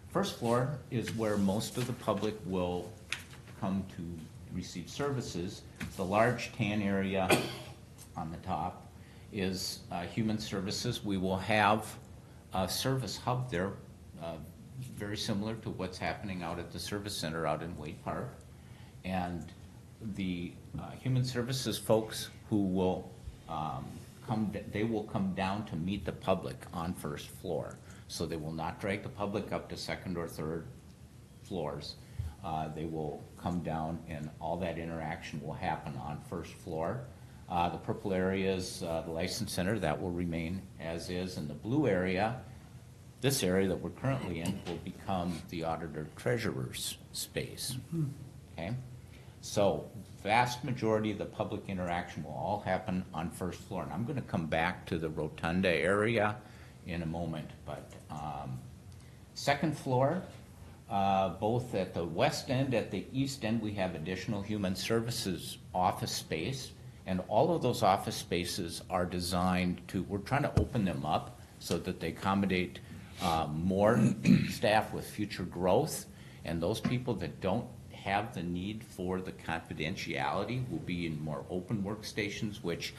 First floor is where most of the public will come to receive services. The large tan area on the top is human services. We will have a service hub there, very similar to what's happening out at the service center out in Wade Park. And the human services folks who will they will come down to meet the public on first floor. So they will not drag the public up to second or third floors. They will come down and all that interaction will happen on first floor. The purple area is the license center. That will remain as is. And the blue area, this area that we're currently in, will become the auditor treasurer's space. Okay? So vast majority of the public interaction will all happen on first floor. And I'm going to come back to the rotunda area in a moment. But second floor, both at the west end, at the east end, we have additional human services office space. And all of those office spaces are designed to, we're trying to open them up so that they accommodate more staff with future growth. And those people that don't have the need for the confidentiality will be in more open workstations, which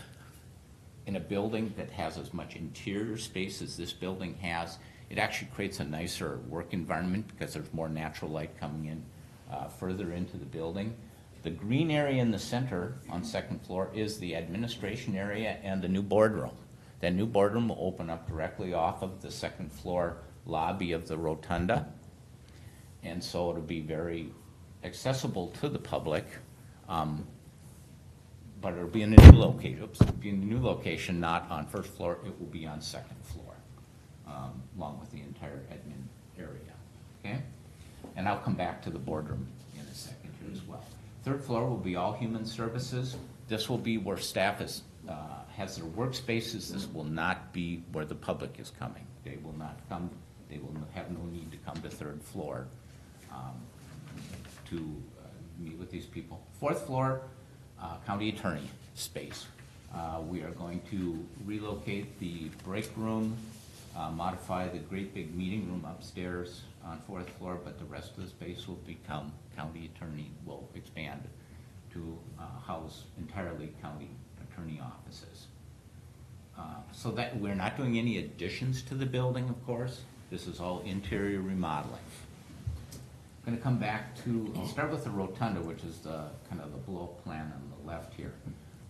in a building that has as much interior space as this building has, it actually creates a nicer work environment because there's more natural light coming in further into the building. The green area in the center on second floor is the administration area and the new boardroom. That new boardroom will open up directly off of the second floor lobby of the rotunda. And so it'll be very accessible to the public, but it'll be in a new location. It'll be in a new location, not on first floor. It will be on second floor, along with the entire admin area. Okay, and I'll come back to the boardroom in a second here as well. Third floor will be all human services. This will be where staff has their workspaces. This will not be where the public is coming. They will not come. They will have no need to come to third floor to meet with these people. Fourth floor, county attorney space. We are going to relocate the break room, modify the great big meeting room upstairs on fourth floor, but the rest of the space will become county attorney, will expand to house entirely county attorney offices. So that we're not doing any additions to the building, of course. This is all interior remodeling. I'm going to come back to, I'll start with the rotunda, which is the kind of the blow-up plan on the left here.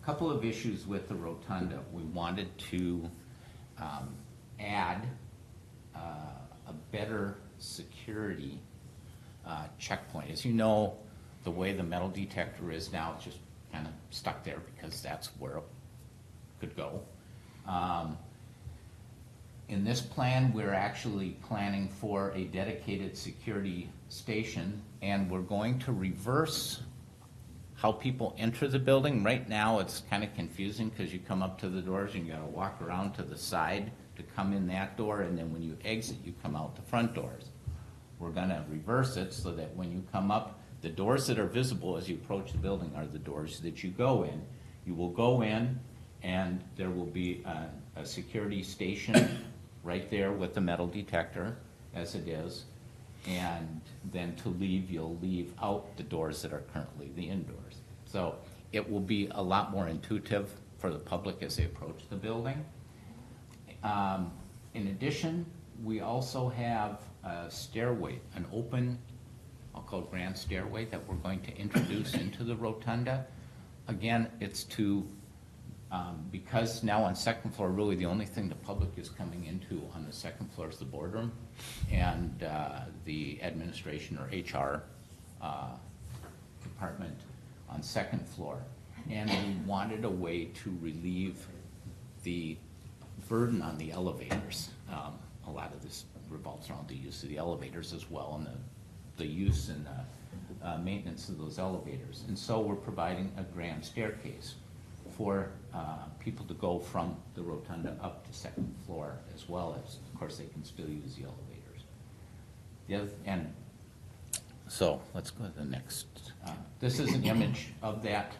A couple of issues with the rotunda. We wanted to add a better security checkpoint. As you know, the way the metal detector is now, it's just kind of stuck there because that's where it could go. In this plan, we're actually planning for a dedicated security station, and we're going to reverse how people enter the building. Right now, it's kind of confusing because you come up to the doors and you got to walk around to the side to come in that door, and then when you exit, you come out the front doors. we're gonna reverse it so that when you come up, the doors that are visible as you approach the building are the doors that you go in. You will go in, and there will be a security station right there with the metal detector, as it is. And then to leave, you'll leave out the doors that are currently the indoors. So it will be a lot more intuitive for the public as they approach the building. In addition, we also have a stairway, an open, I'll call it grand stairway, that we're going to introduce into the rotunda. Again, it's to, because now on second floor, really the only thing the public is coming into on the second floor is the boardroom and the administration or HR department on second floor. And we wanted a way to relieve the burden on the elevators. A lot of this revolves around the use of the elevators as well, and the use and maintenance of those elevators. And so we're providing a grand staircase for people to go from the rotunda up to second floor, as well as, of course, they can still use the elevators. And so let's go to the next. This is an image of that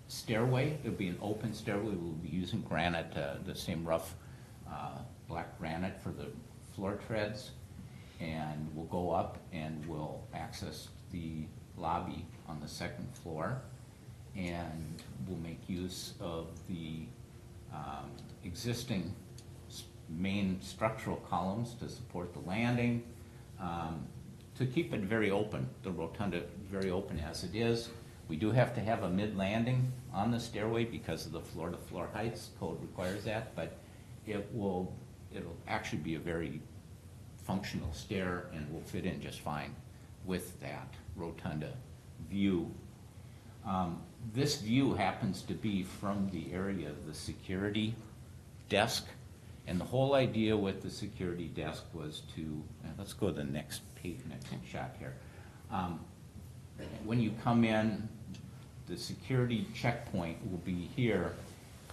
stairway. It'll be an open stairway. We'll be using granite, the same rough black granite for the floor treads. And we'll go up and we'll access the lobby on the second floor. And we'll make use of the existing main structural columns to support the landing, to keep it very open, the rotunda very open as it is. We do have to have a mid-landing on the stairway because of the floor-to-floor heights. Code requires that, but it'll actually be a very functional stair and will fit in just fine with that rotunda view. This view happens to be from the area of the security desk, and the whole idea with the security desk was to, let's go to the next page, next shot here. When you come in, the security checkpoint will be here,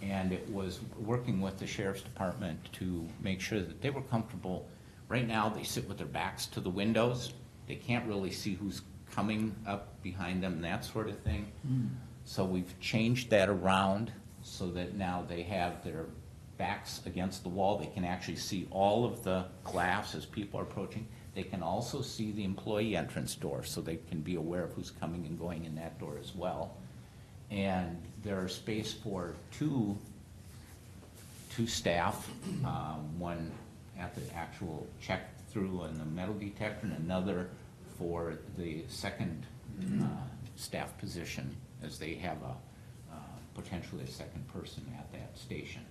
and it was working with the sheriff's department to make sure that they were comfortable. Right now, they sit with their backs to the windows. They can't really see who's coming up behind them and that sort of thing. So we've changed that around so that now they have their backs against the wall. They can actually see all of the glass as people are approaching. They can also see the employee entrance door, so they can be aware of who's coming and going in that door as well. And there's space for two staff, one at the actual check through on the metal detector, and another for the second staff position, as they have potentially a second person at that station.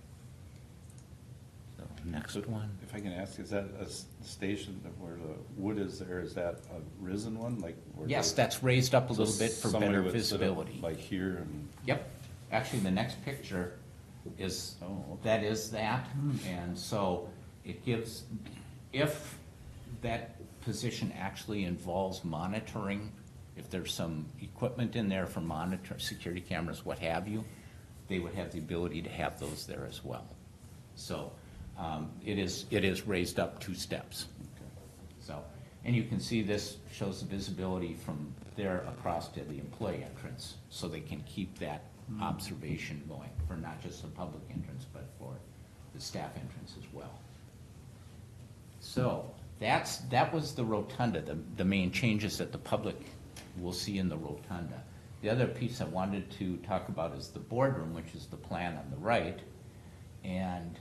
So next one. If I can ask, is that a station where the wood is there, is that a risen one? Like where Yes, that's raised up a little bit for somebody better would sit up, visibility. like here and. Yep. Actually, the next picture is, that is that. And so it gives, if that position actually involves monitoring, if there's some equipment in there for monitor, security cameras, what have you, they would have the ability to have those there as well. So it is raised up 2 steps. So, and you can see this shows the visibility from there across to the employee entrance, so they can keep that observation going for not just the public entrance, but for the staff entrance as well. So that was the rotunda, the main changes that the public will see in the rotunda. The other piece I wanted to talk about is the boardroom, which is the plan on the right. And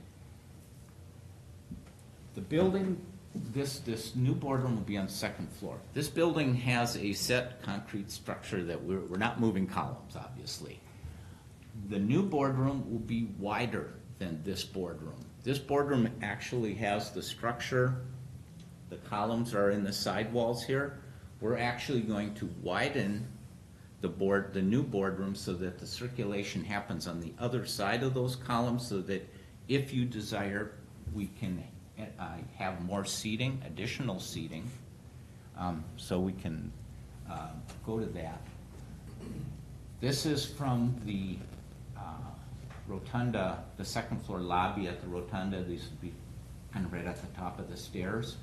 the building, this new boardroom will be on the 2nd floor. This building has a set concrete structure that we're not moving columns, obviously. The new boardroom will be wider than this boardroom. This boardroom actually has the structure, the columns are in the sidewalls here. We're actually going to widen the new boardroom so that the circulation happens on the other side of those columns, so that if you desire, we can have more seating, additional seating. So we can go to that. This is from the rotunda, the 2nd floor lobby at the rotunda. These would be kind of right at the top of the stairs.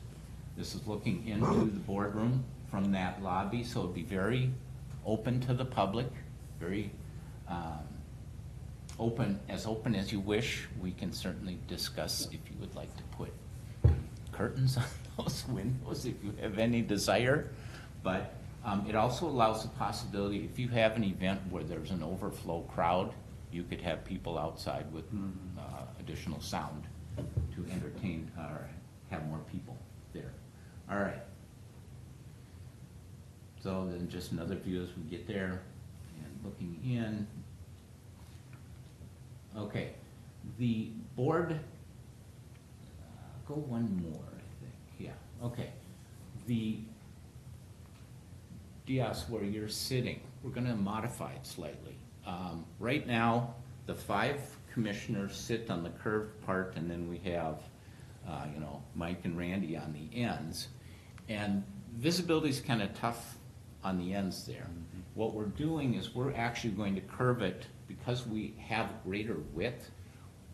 This is looking into the boardroom from that lobby, so it'd be very open to the public, very open as you wish. We can certainly discuss if you would like to put curtains on those windows if you have any desire. But it also allows the possibility, if you have an event where there's an overflow crowd, you could have people outside with additional sound to entertain or have more people there. All right. So then just another view as we get there and looking in. Okay, the board, go one more, I think, yeah, okay. The dais where you're sitting, we're gonna modify it slightly. Right now, the 5 commissioners sit on the curved part, and then we have, Mike and Randy on the ends. And visibility is kind of tough on the ends there. What we're doing is we're actually going to curve it because we have greater width.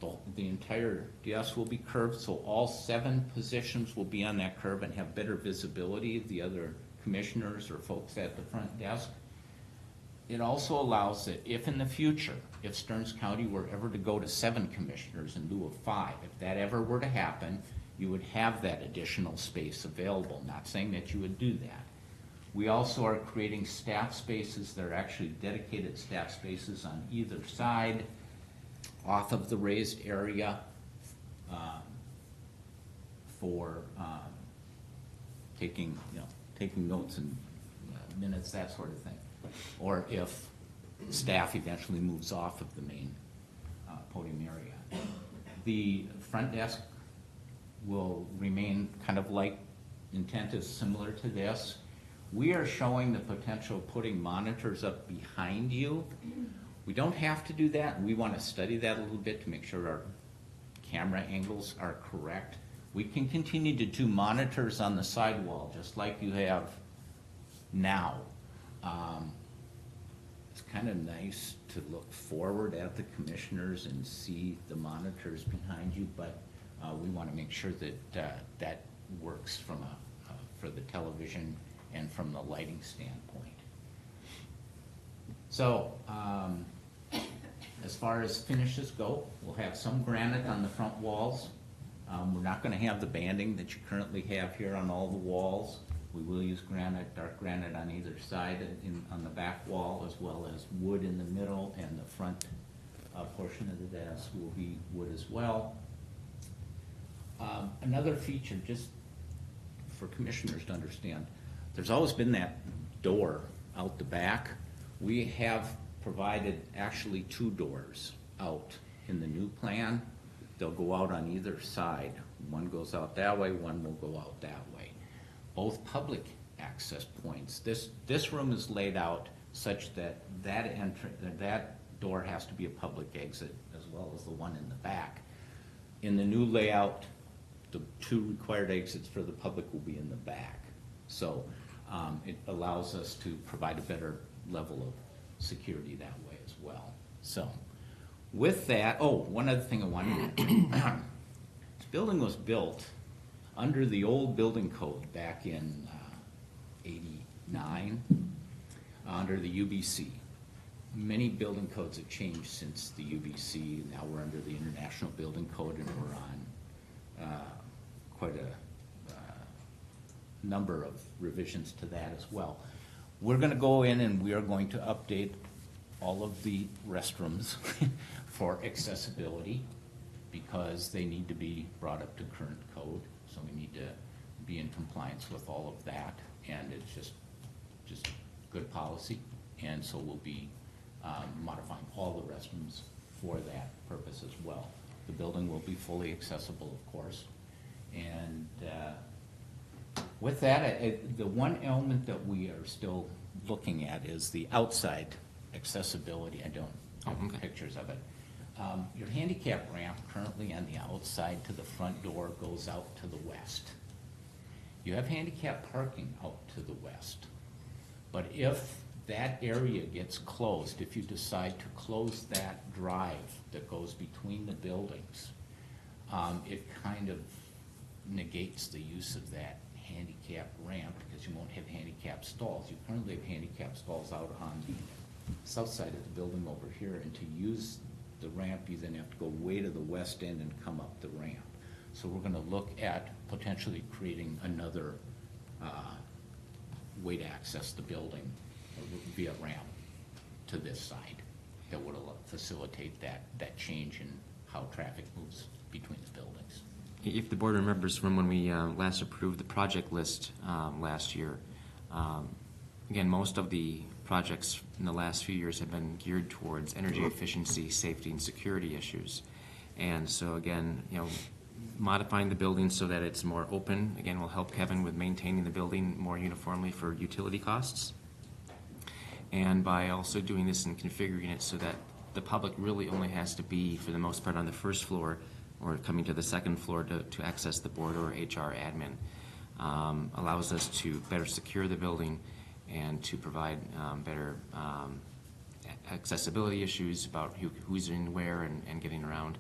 The entire dais will be curved, so all 7 positions will be on that curve and have better visibility of the other commissioners or folks at the front desk. It also allows that if in the future, if Stearns County were ever to go to 7 commissioners in lieu of 5, if that ever were to happen, you would have that additional space available. Not saying that you would do that. We also are creating staff spaces. They're actually dedicated staff spaces on either side off of the raised area for taking notes and minutes, that sort of thing. Or if staff eventually moves off of the main podium area. The front desk will remain kind of like intent is similar to this. We are showing the potential of putting monitors up behind you. We don't have to do that. We want to study that a little bit to make sure our camera angles are correct. We can continue to do monitors on the sidewall, just like you have now. It's kind of nice to look forward at the commissioners and see the monitors behind you, but we want to make sure that that works from for the television and from the lighting standpoint. So, as far as finishes go, we'll have some granite on the front walls. We're not going to have the banding that you currently have here on all the walls. We will use granite, dark granite on either side on the back wall, as well as wood in the middle, and the front portion of the desk will be wood as well. Another feature, just for commissioners to understand, there's always been that door out the back. We have provided actually 2 doors out in the new plan. They'll go out on either side. One goes out that way, one will go out that way. Both public access points. This room is laid out such that that door has to be a public exit as well as the one in the back. In the new layout, the 2 required exits for the public will be in the back. So it allows us to provide a better level of security that way as well. So with that, one other thing I wanted to do. This building was built under the old building code back in 89, under the UBC. Many building codes have changed since the UBC. Now we're under the International Building Code, and we're on quite a number of revisions to that as well. We're going to go in and we are going to update all of the restrooms for accessibility because they need to be brought up to current code. So we need to be in compliance with all of that, and it's just good policy. And so we'll be modifying all the restrooms for that purpose as well. The building will be fully accessible, of course. And with that, the one element that we are still looking at is the outside accessibility. I don't have pictures of it. Your handicap ramp currently on the outside to the front door goes out to the west. You have handicap parking out to the west. But if that area gets closed, if you decide to close that drive that goes between the buildings, it kind of negates the use of that handicap ramp, because you won't have handicap stalls. You currently have handicap stalls out on the south side of the building over here, and to use the ramp, you then have to go way to the west end and come up the ramp. So we're gonna look at potentially creating another way to access the building via ramp to this side that would facilitate that change in how traffic moves between the buildings. If the board remembers from when we last approved the project list last year, again, most of the projects in the last few years have been geared towards energy efficiency, safety, and security issues. And so again, modifying the building so that it's more open, again, will help Kevin with maintaining the building more uniformly for utility costs. And by also doing this and configuring it so that the public really only has to be, for the most part, on the first floor or coming to the second floor to access the board or HR admin, allows us to better secure the building and to provide better accessibility issues about who's in where and getting around.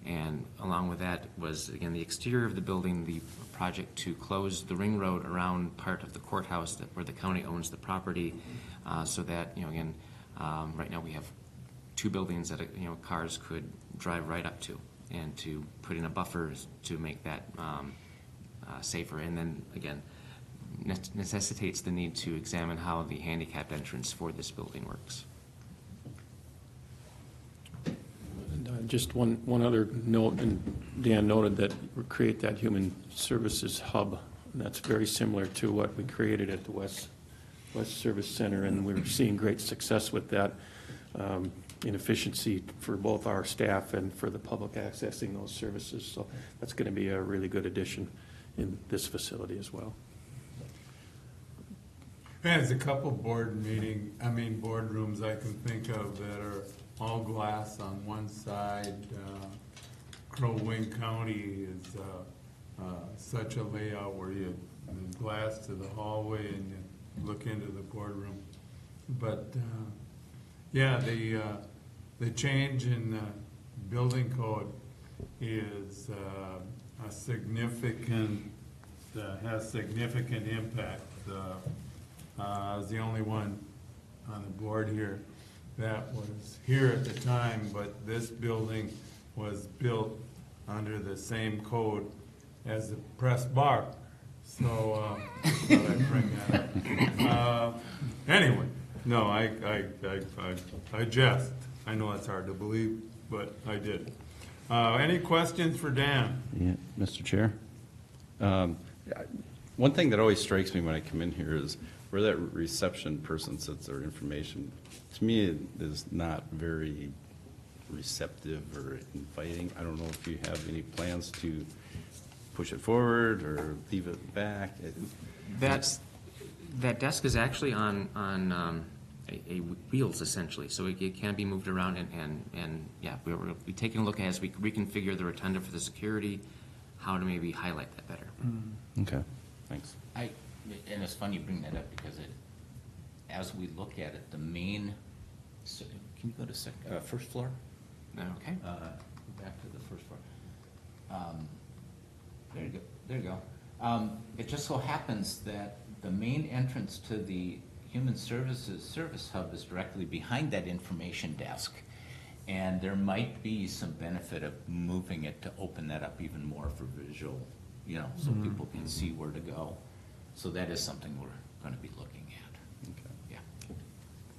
And along with that was, again, the exterior of the building, the project to close the ring road around part of the courthouse where the county owns the property, so that, again, right now we have two buildings that, cars could drive right up to, and to put in a buffer to make that safer. And then, again, necessitates the need to examine how the handicap entrance for this building works. And just one other note, and Dan noted that we create that human services hub, and that's very similar to what we created at the West Service Center, and we're seeing great success with that in efficiency for both our staff and for the public accessing those services. So that's going to be a really good addition in this facility as well. There's a couple boardrooms I can think of that are all glass on one side. Crow Wing County is such a layout where you have glass to the hallway and you look into the boardroom. But yeah, the change in the building code is a significant, has significant impact. I was the only one on the board here that was here at the time, but this building was built under the same code as the press bar. So I thought I'd bring that up. Anyway, no, I jest. I know it's hard to believe, but I did. Any questions for Dan? Yeah, Mr. Chair. One thing that always strikes me when I come in here is where that reception person sits their information. To me, it is not very receptive or inviting. I don't know if you have any plans to push it forward or leave it back. That desk is actually on a wheels, essentially, so it can be moved around, and yeah, we'll be taking a look as we reconfigure the rotunda for the security, how to maybe highlight that better. Okay, thanks. And it's funny you bring that up, because as we look at it, the main, can you go to first floor? Okay. Back to the first floor. There you go. It just so happens that the main entrance to the Human Services Service Hub is directly behind that information desk. And there might be some benefit of moving it to open that up even more for visual, so people can see where to go. So that is something we're going to be looking at. Okay. Yeah.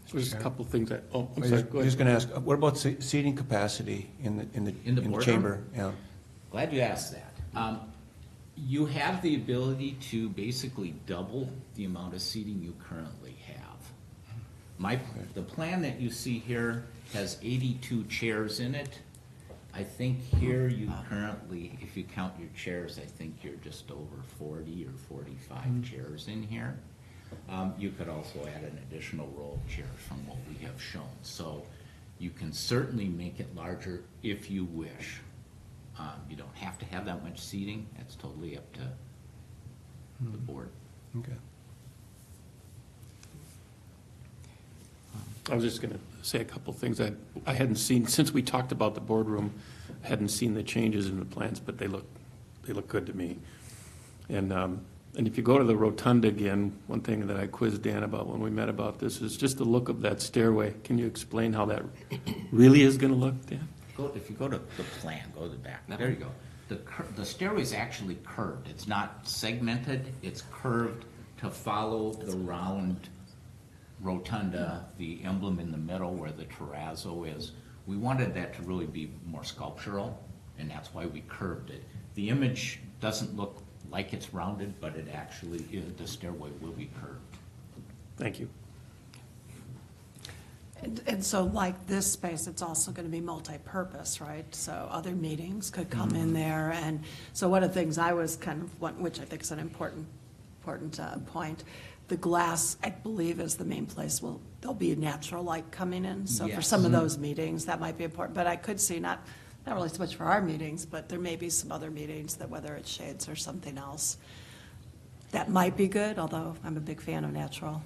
So just a couple of things that, I'm I was sorry, go just ahead. going to ask, what about seating capacity in the boardroom? chamber? Yeah. Glad you asked that. You have the ability to basically double the amount of seating you currently have. The plan that you see here has 82 chairs in it. I think here you currently, if you count your chairs, I think you're just over 40 or 45 chairs in here. You could also add an additional row of chairs from what we have shown. So you can certainly make it larger if you wish. You don't have to have that much seating. That's totally up to the board. Okay. I was just going to say a couple of things that I hadn't seen, since we talked about the boardroom, I hadn't seen the changes in the plans, but they look good to me. And And if you go to the rotunda again, one thing that I quizzed Dan about when we met about this is just the look of that stairway. Can you explain how that really is going to look, Dan? If you go to the plan, go to the back, there you go. The stairway is actually curved. It's not segmented, it's curved to follow the round rotunda, the emblem in the middle where the terrazzo is. We wanted that to really be more sculptural, and that's why we curved it. The image doesn't look like it's rounded, but it actually is, the stairway will be curved. Thank you. And so like this space, it's also going to be multi-purpose, right? So other meetings could come in there. And so one of the things I was kind of, which I think is an important point, the glass, I believe, is the main place. There'll be natural light coming in. So for Yes. some of those meetings, that might be important. But I could see not really so much for our meetings, but there may be some other meetings that whether it's shades or something else, that might be good, although I'm a big fan of natural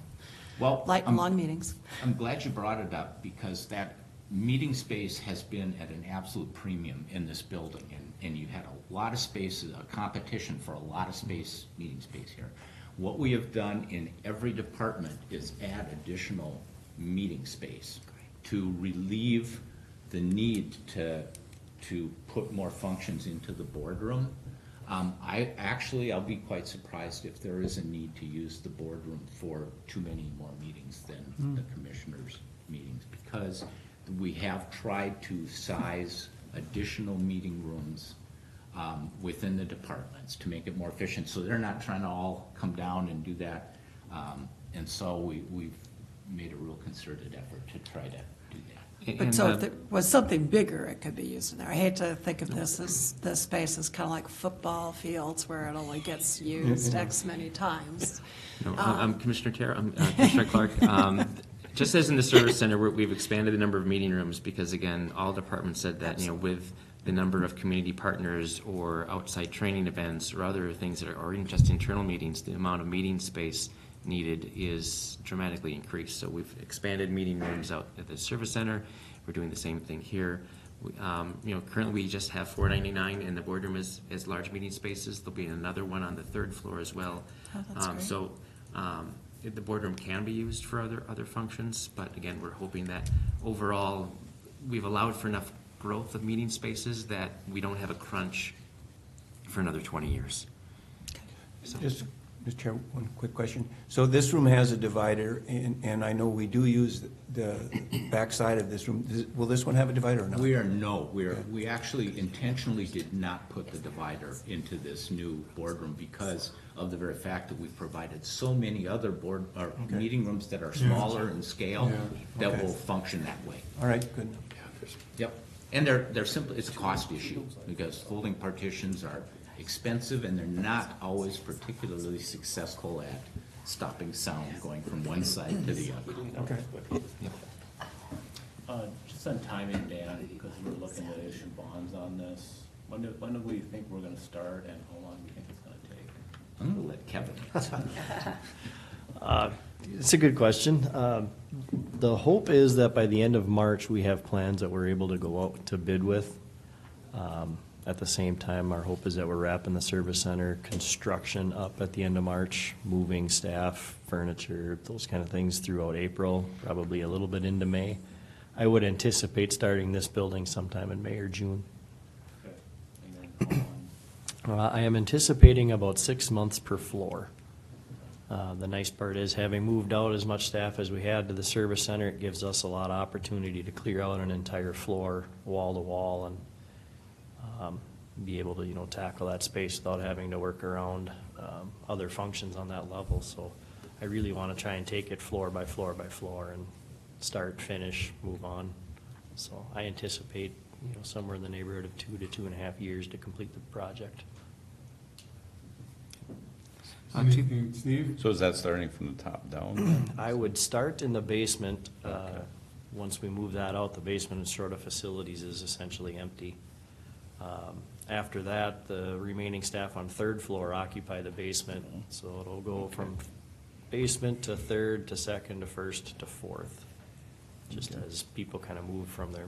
light and long meetings. I'm glad you brought it up because that meeting space has been at an absolute premium in this building. And you had a lot of space, a competition for a lot of space, meeting space here. What we have done in every department is add additional meeting space to relieve the need to put more functions into the boardroom. I'll be quite surprised if there is a need to use the boardroom for too many more meetings than the commissioners' meetings, because we have tried to size additional meeting rooms within the departments to make it more efficient, so they're not trying to all come down and do that. And so we've made a real concerted effort to try to do that. But so if there was something bigger, it could be used in there. I hate to think of this space as kind of like football fields where it only gets used X many times. No, I'm Commissioner Chair, I'm Commissioner Clark. Just as in the service center, we've expanded the number of meeting rooms because, again, all departments said that, with the number of community partners or outside training events or other things that are, or even just internal meetings, the amount of meeting space needed is dramatically increased. So we've expanded meeting rooms out at the service center. We're doing the same thing here. Currently we just have 499 and the boardroom is large meeting spaces. There'll be another one on the third floor as well. Oh, that's great. So the boardroom can be used for other functions, but again, we're hoping that overall we've allowed for enough growth of meeting spaces that we don't have a crunch for another 20 years. So. Just, Mr. Chair, one quick question. So this room has a divider, and I know we do use the backside of this room. Will this one have a divider or not? We actually intentionally did not put the divider into this new boardroom because of the very fact that we've provided so many other meeting rooms that are smaller in scale that will function that way. All right, good. Yep, and they're simply, it's a cost issue because folding partitions are expensive and they're not always particularly successful at stopping sound going from one side to the other. Okay. Just on timing, Dan, because we're looking to issue bonds on this, when do we think we're gonna start and how long do you think it's gonna take? I'm gonna let Kevin answer. It's a good question. The hope is that by the end of March, we have plans that we're able to go out to bid with. At the same time, our hope is that we're wrapping the service center construction up at the end of March, moving staff, furniture, those kind of things throughout April, probably a little bit into May. I would anticipate starting this building sometime in May or June. I am anticipating about 6 months per floor. The nice part is, having moved out as much staff as we had to the service center, it gives us a lot of opportunity to clear out an entire floor, wall to wall, and be able to, tackle that space without having to work around other functions on that level. So I really want to try and take it floor by floor by floor and start, finish, move on. So I anticipate, somewhere in the neighborhood of 2 to 2.5 years to complete the project. Steve? So is that starting from the top down? I would start in the basement. Once we move that out, the basement and sort of facilities is essentially empty. After that, the remaining staff on third floor occupy the basement, so it'll go from basement to third to second to first to fourth, just as people kind of move from their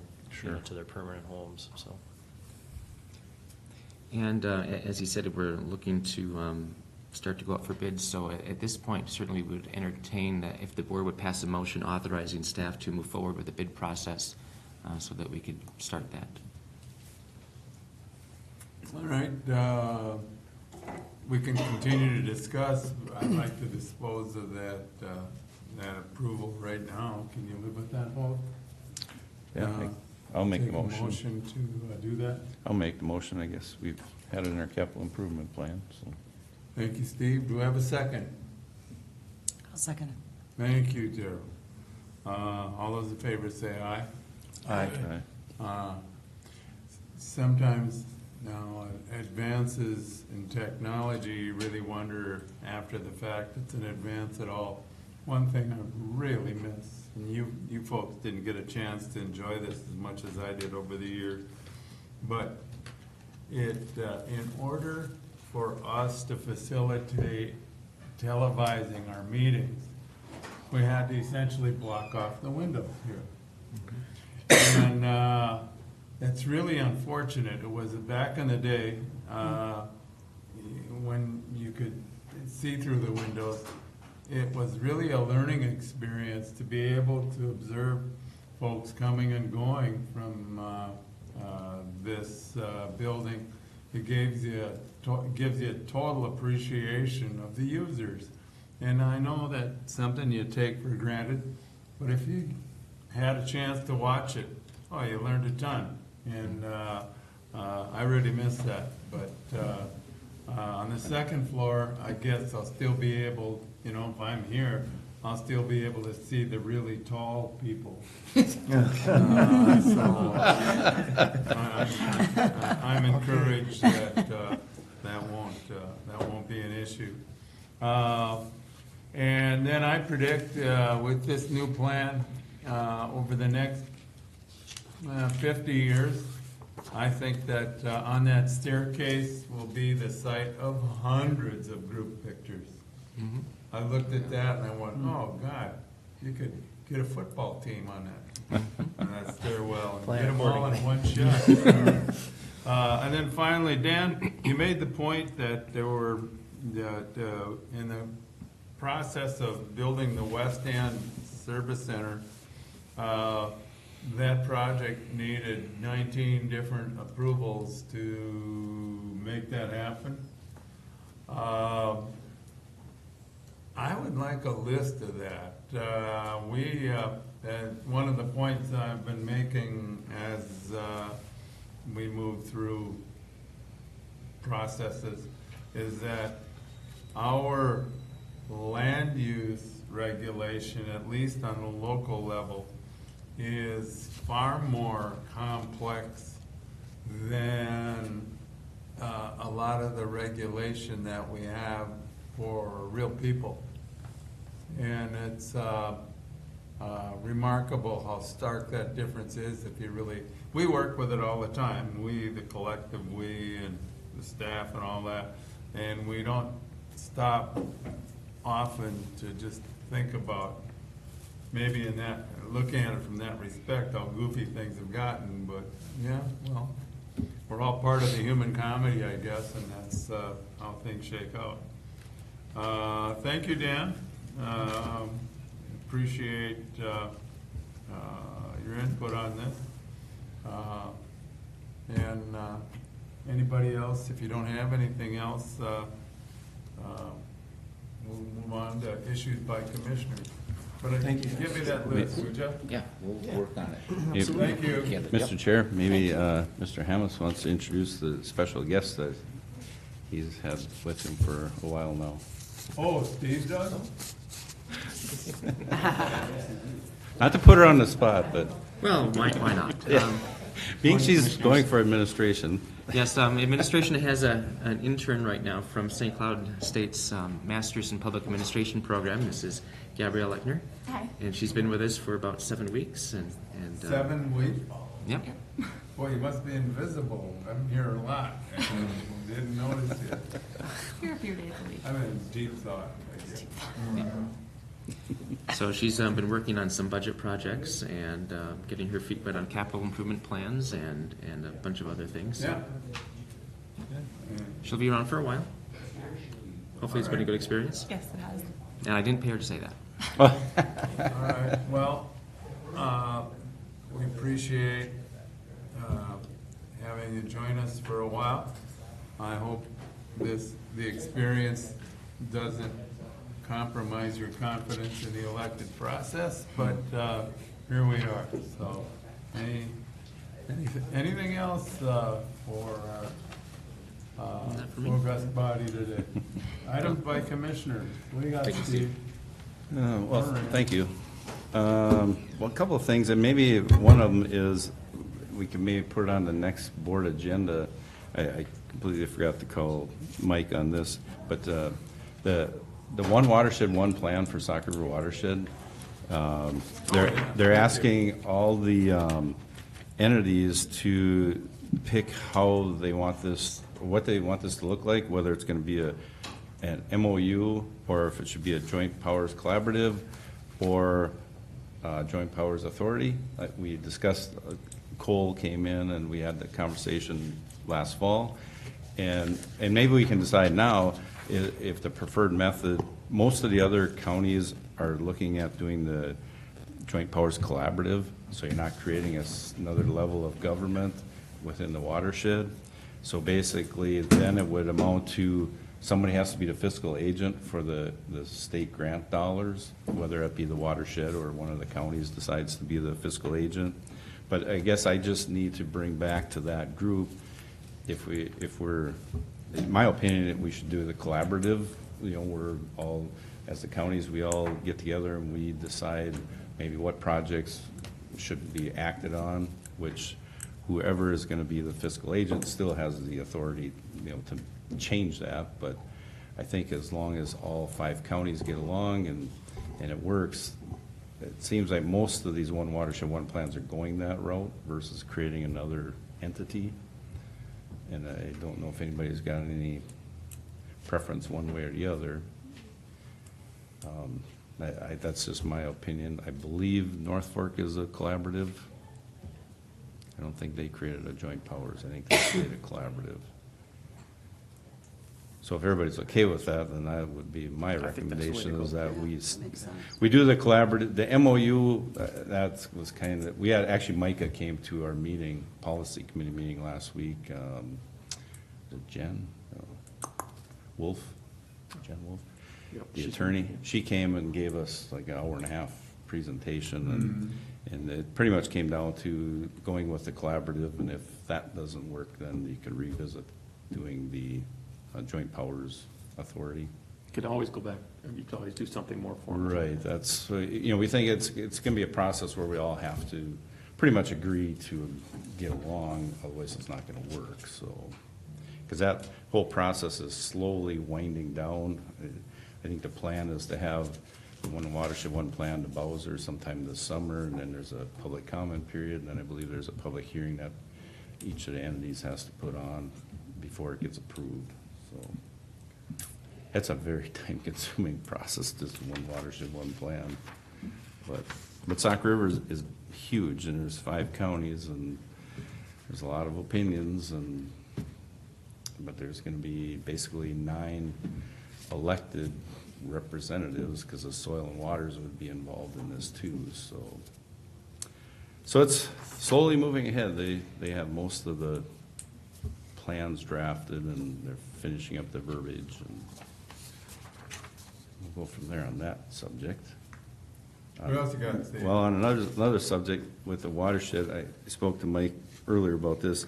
to their permanent homes. So. And as he said, we're looking to start to go out for bids. So at this point, certainly we would entertain that if the board would pass a motion authorizing staff to move forward with the bid process so that we could start that. All right, we can continue to discuss. I'd like to dispose of that approval right now. Can you live with that vote? Yeah, I'll make the Take a motion. motion to do that. I'll make the motion, I guess. We've had it in our capital improvement plan, so. Thank you, Steve. Do we have a second? I'll second it. Thank you, Gerald. All those in favor say aye. Aye. Sometimes now advances in technology, you really wonder after the fact it's an advance at all. One thing I really miss, and you folks didn't get a chance to enjoy this as much as I did over the years, but in order for us to facilitate televising our meetings, we had to essentially block off the window here. And that's really unfortunate. It was back in the day when you could see through the windows. It was really a learning experience to be able to observe folks coming and going from this building. It gives you a total appreciation of the users. And I know that's something you take for granted, but if you had a chance to watch it, oh, you learned a ton. And I really miss that. But on the second floor, I guess I'll still be able, if I'm here, I'll still be able to see the really tall people. I'm encouraged that won't be an issue. And then I predict with this new plan, over the next 50 years, I think that on that staircase will be the site of hundreds of group pictures. Mm-hmm. I looked at that and I went, oh, God, you could get a football team on that stairwell and get them all in one shot. And then finally, Dan, you made the point that there were, in the process of building the West End Service Center, that project needed 19 different approvals to make that happen. I would like a list of that. One of the points I've been making as we move through processes is that our land use regulation, at least on the local level, is far more complex than a lot of the regulation that we have for real people. And it's remarkable how stark that difference is if you really, we work with it all the time, we, the collective we and the staff and all that, and we don't stop often to just think about maybe in that, looking at it from that respect, how goofy things have gotten, but yeah, well, we're all part of the human comedy, I guess, and that's how things shake out. Thank you, Dan. Appreciate your input on this. And anybody else, if you don't have anything else, we'll move on to issues by commissioners. But Thank you. Give me that list, would you? Yeah, we'll work on it. If- Thank you. Mr. Chair, maybe Mr. Hamas wants to introduce the special guest that he's had with him for a while now. Oh, Steve does? Not to put her on the spot, but. Well, why not? Yeah. Being she's going for administration. Yes, administration has an intern right now from St. Cloud State's Masters in Public Administration program. This is Gabrielle Lechner. Hi. And she's been with us for about 7 weeks. And 7 weeks? Yep. Boy, you must be invisible. I'm here a lot. Didn't notice you. Here a few days a week. I'm in deep thought. I guess. So she's been working on some budget projects and getting her feet wet on capital improvement plans and a bunch of other things. So Yeah. she'll be around for a while. Hopefully it's been a good experience. Yes, it has. And I didn't pay her to say that. All right, well, we appreciate having you join us for a while. I hope the experience doesn't compromise your confidence in the elected process, but here we are. So, anything else for our august body today? Items by commissioners. What do you got, Steve? Well, thank you. Well, a couple of things, and maybe one of them is we can maybe put it on the next board agenda. I completely forgot to call Mike on this, but the one watershed, one plan for Sauk River watershed, they're asking all the entities to pick how they want this, what they want this to look like, whether it's going to be an MOU or if it should be a joint powers collaborative or joint powers authority. We discussed, Cole came in and we had the conversation last fall. And maybe we can decide now if the preferred method, most of the other counties are looking at doing the joint powers collaborative, so you're not creating another level of government within the watershed. So basically, then it would amount to somebody has to be the fiscal agent for the state grant dollars, whether it be the watershed or one of the counties decides to be the fiscal agent. But I guess I just need to bring back to that group, if we're, in my opinion, we should do the collaborative. You know, we're all, as the counties, we all get together and we decide maybe what projects should be acted on, which whoever is going to be the fiscal agent still has the authority, you know, to change that. But I think as long as all 5 counties get along and it works, it seems like most of these one watershed, one plans are going that route versus creating another entity. And I don't know if anybody's got any preference one way or the other. That's just my opinion. I believe North Fork is a collaborative. I don't think they created a joint powers. I think they created a collaborative. So if everybody's okay with that, then that would be my recommendation, is that we do the collaborative. The MOU, that was kind of, we had, actually Micah came to our meeting, policy committee meeting last week. Was it Jen? Wolf? Jen Wolf? Yep, The attorney. She came and gave us like an hour and a half presentation, and it pretty much came down to going with the collaborative, and if that doesn't work, then you could revisit doing the joint powers authority. You could always go back, you could always do something more formal. Right, that's, you know, we think it's going to be a process where we all have to pretty much agree to get along, otherwise it's not going to work, so. Because that whole process is slowly winding down. I think the plan is to have one watershed, one plan to Bowser sometime this summer, and then there's a public comment period, and then I believe there's a public hearing that each of the entities has to put on before it gets approved. So it's a very time-consuming process, just one watershed, one plan. But Sauk River is huge, and there's 5 counties, and there's a lot of opinions, but there's going to be basically 9 elected representatives, because the soil and waters would be involved in this too. So it's slowly moving ahead. They have most of the plans drafted, and they're finishing up the verbiage, and we'll go from there on that subject. What else you got, Steve? Well, on another subject with the watershed, I spoke to Mike earlier about this,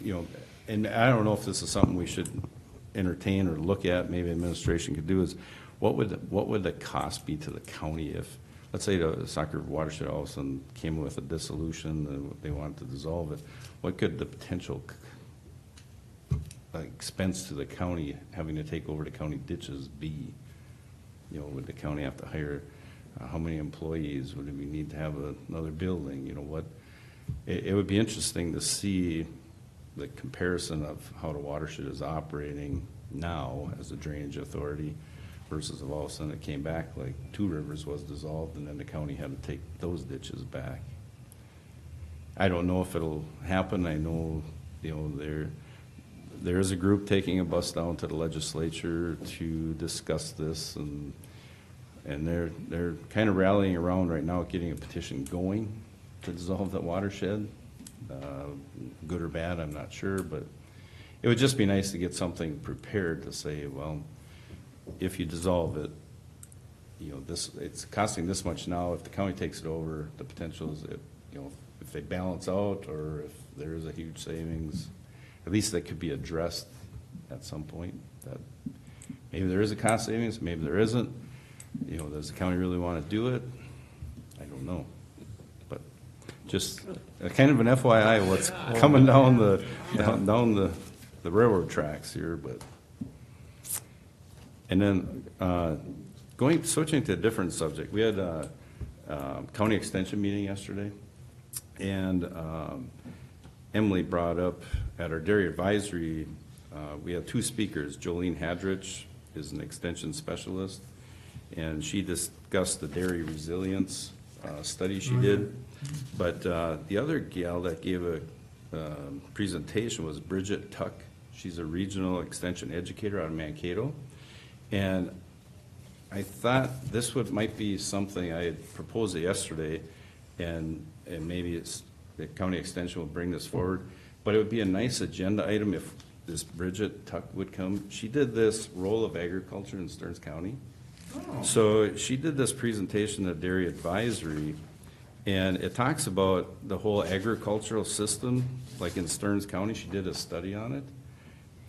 you know, and I don't know if this is something we should entertain or look at, maybe administration could do, is what would the cost be to the county if, let's say the Sauk River watershed all of a sudden came with a dissolution and they wanted to dissolve it, what could the potential expense to the county having to take over the county ditches be? You know, would the county have to hire, how many employees? Would we need to have another building? You know, what, it would be interesting to see the comparison of how the watershed is operating now as a drainage authority versus if all of a sudden it came back like Two Rivers was dissolved and then the county had to take those ditches back. I don't know if it'll happen. I know, you know, there is a group taking a bus down to the legislature to discuss this, and they're kind of rallying around right now, getting a petition going to dissolve that watershed. Good or bad, I'm not sure, but it would just be nice to get something prepared to say, well, if you dissolve it, you know, this, it's costing this much now. If the county takes it over, the potential is that, you know, if they balance out or if there is a huge savings, at least that could be addressed at some point. That maybe there is a cost savings, maybe there isn't. You know, does the county really want to do it? I don't know. But just kind of an FYI, what's coming down the down the railroad tracks here. But and then switching to a different subject, we had a county extension meeting yesterday, and Emily brought up at our dairy advisory, we had two speakers. Jolene Hadrich is an extension specialist, and she discussed the dairy resilience study she did. But the other gal that gave a presentation was Bridget Tuck. She's a regional extension educator out of Mankato. And I thought this might be something, I had proposed it yesterday, and maybe the county extension will bring this forward, but it would be a nice agenda item if this Bridget Tuck would come. She did this role of agriculture in Stearns County. Oh. So she did this presentation at Dairy Advisory, and it talks about the whole agricultural system, like in Stearns County. She did a study on it.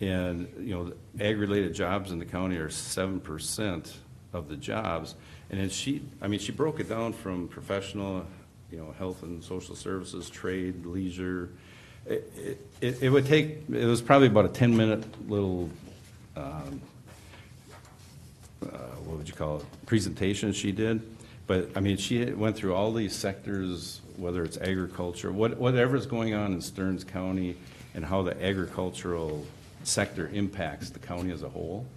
And, you know, ag-related jobs in the county are 7% of the jobs. And then she broke it down from professional, you know, health and social services, trade, leisure. It was probably about a 10-minute little, what would you call it, presentation she did. But, I mean, she went through all these sectors, whether it's agriculture, whatever's going on in Stearns County, and how the agricultural sector impacts the county as a whole.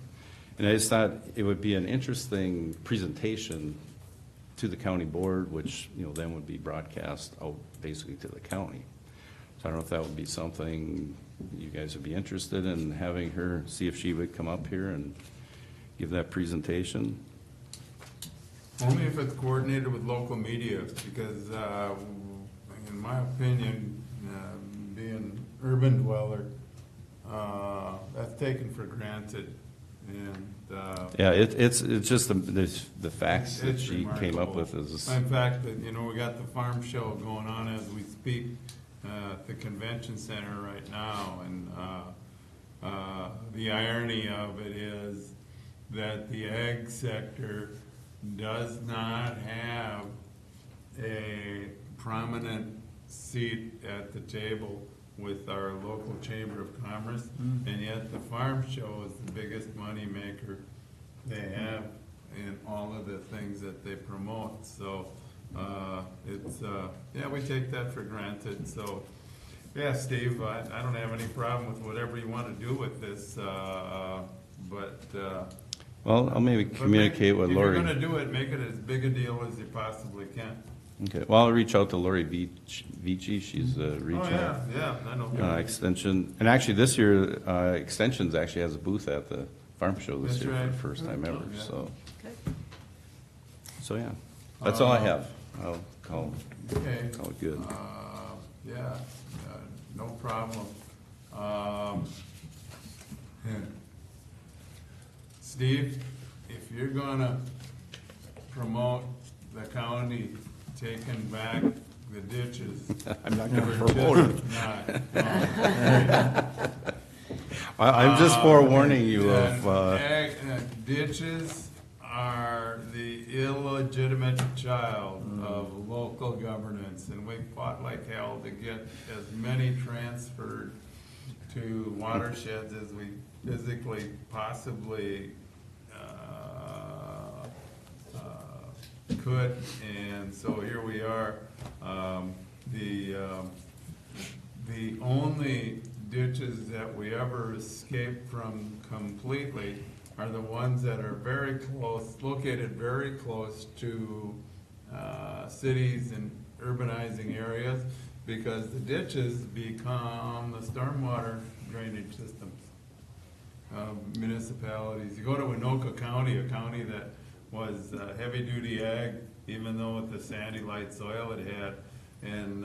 And I just thought it would be an interesting presentation to the county board, which, you know, then would be broadcast out basically to the county. So I don't know if that would be something you guys would be interested in having her, see if she would come up here and give that presentation. Only if it's coordinated with local media, because in my opinion, being urban dweller, that's taken for granted. And yeah, it's just the facts that she came up with is. In fact, you know, we got the farm show going on as we speak at the convention center right now, and the irony of it is that the ag sector does not have a prominent seat at the table with our local Chamber of Commerce, and yet the farm show is the biggest money maker they have in all of the things that they promote. So yeah, we take that for granted. So yeah, Steve, I don't have any problem with whatever you want to do with this, but well, I'll maybe communicate with Lori. If you're going to do it, make it as big a deal as you possibly can. Okay, well, I'll reach out to Lori Vici. She's a regional I know. extension. And actually, this year, Extensions actually has a booth at the farm show this year for the first time ever. Yeah. So yeah, that's all I have. I'll call it good. Yeah, no problem. Steve, if you're gonna promote the county taking back the ditches. I'm not gonna promote it. I'm just forewarning you of. Ditches are the illegitimate child of local governance, and we fought like hell to get as many transferred to watersheds as we physically possibly could, and so here we are. The only ditches that we ever escaped from completely are the ones that are very close, located very close to cities and urbanizing areas, because the ditches become the stormwater drainage systems. Municipalities. You go to Winoka County, a county that was heavy-duty ag, even though with the sandy light soil it had, and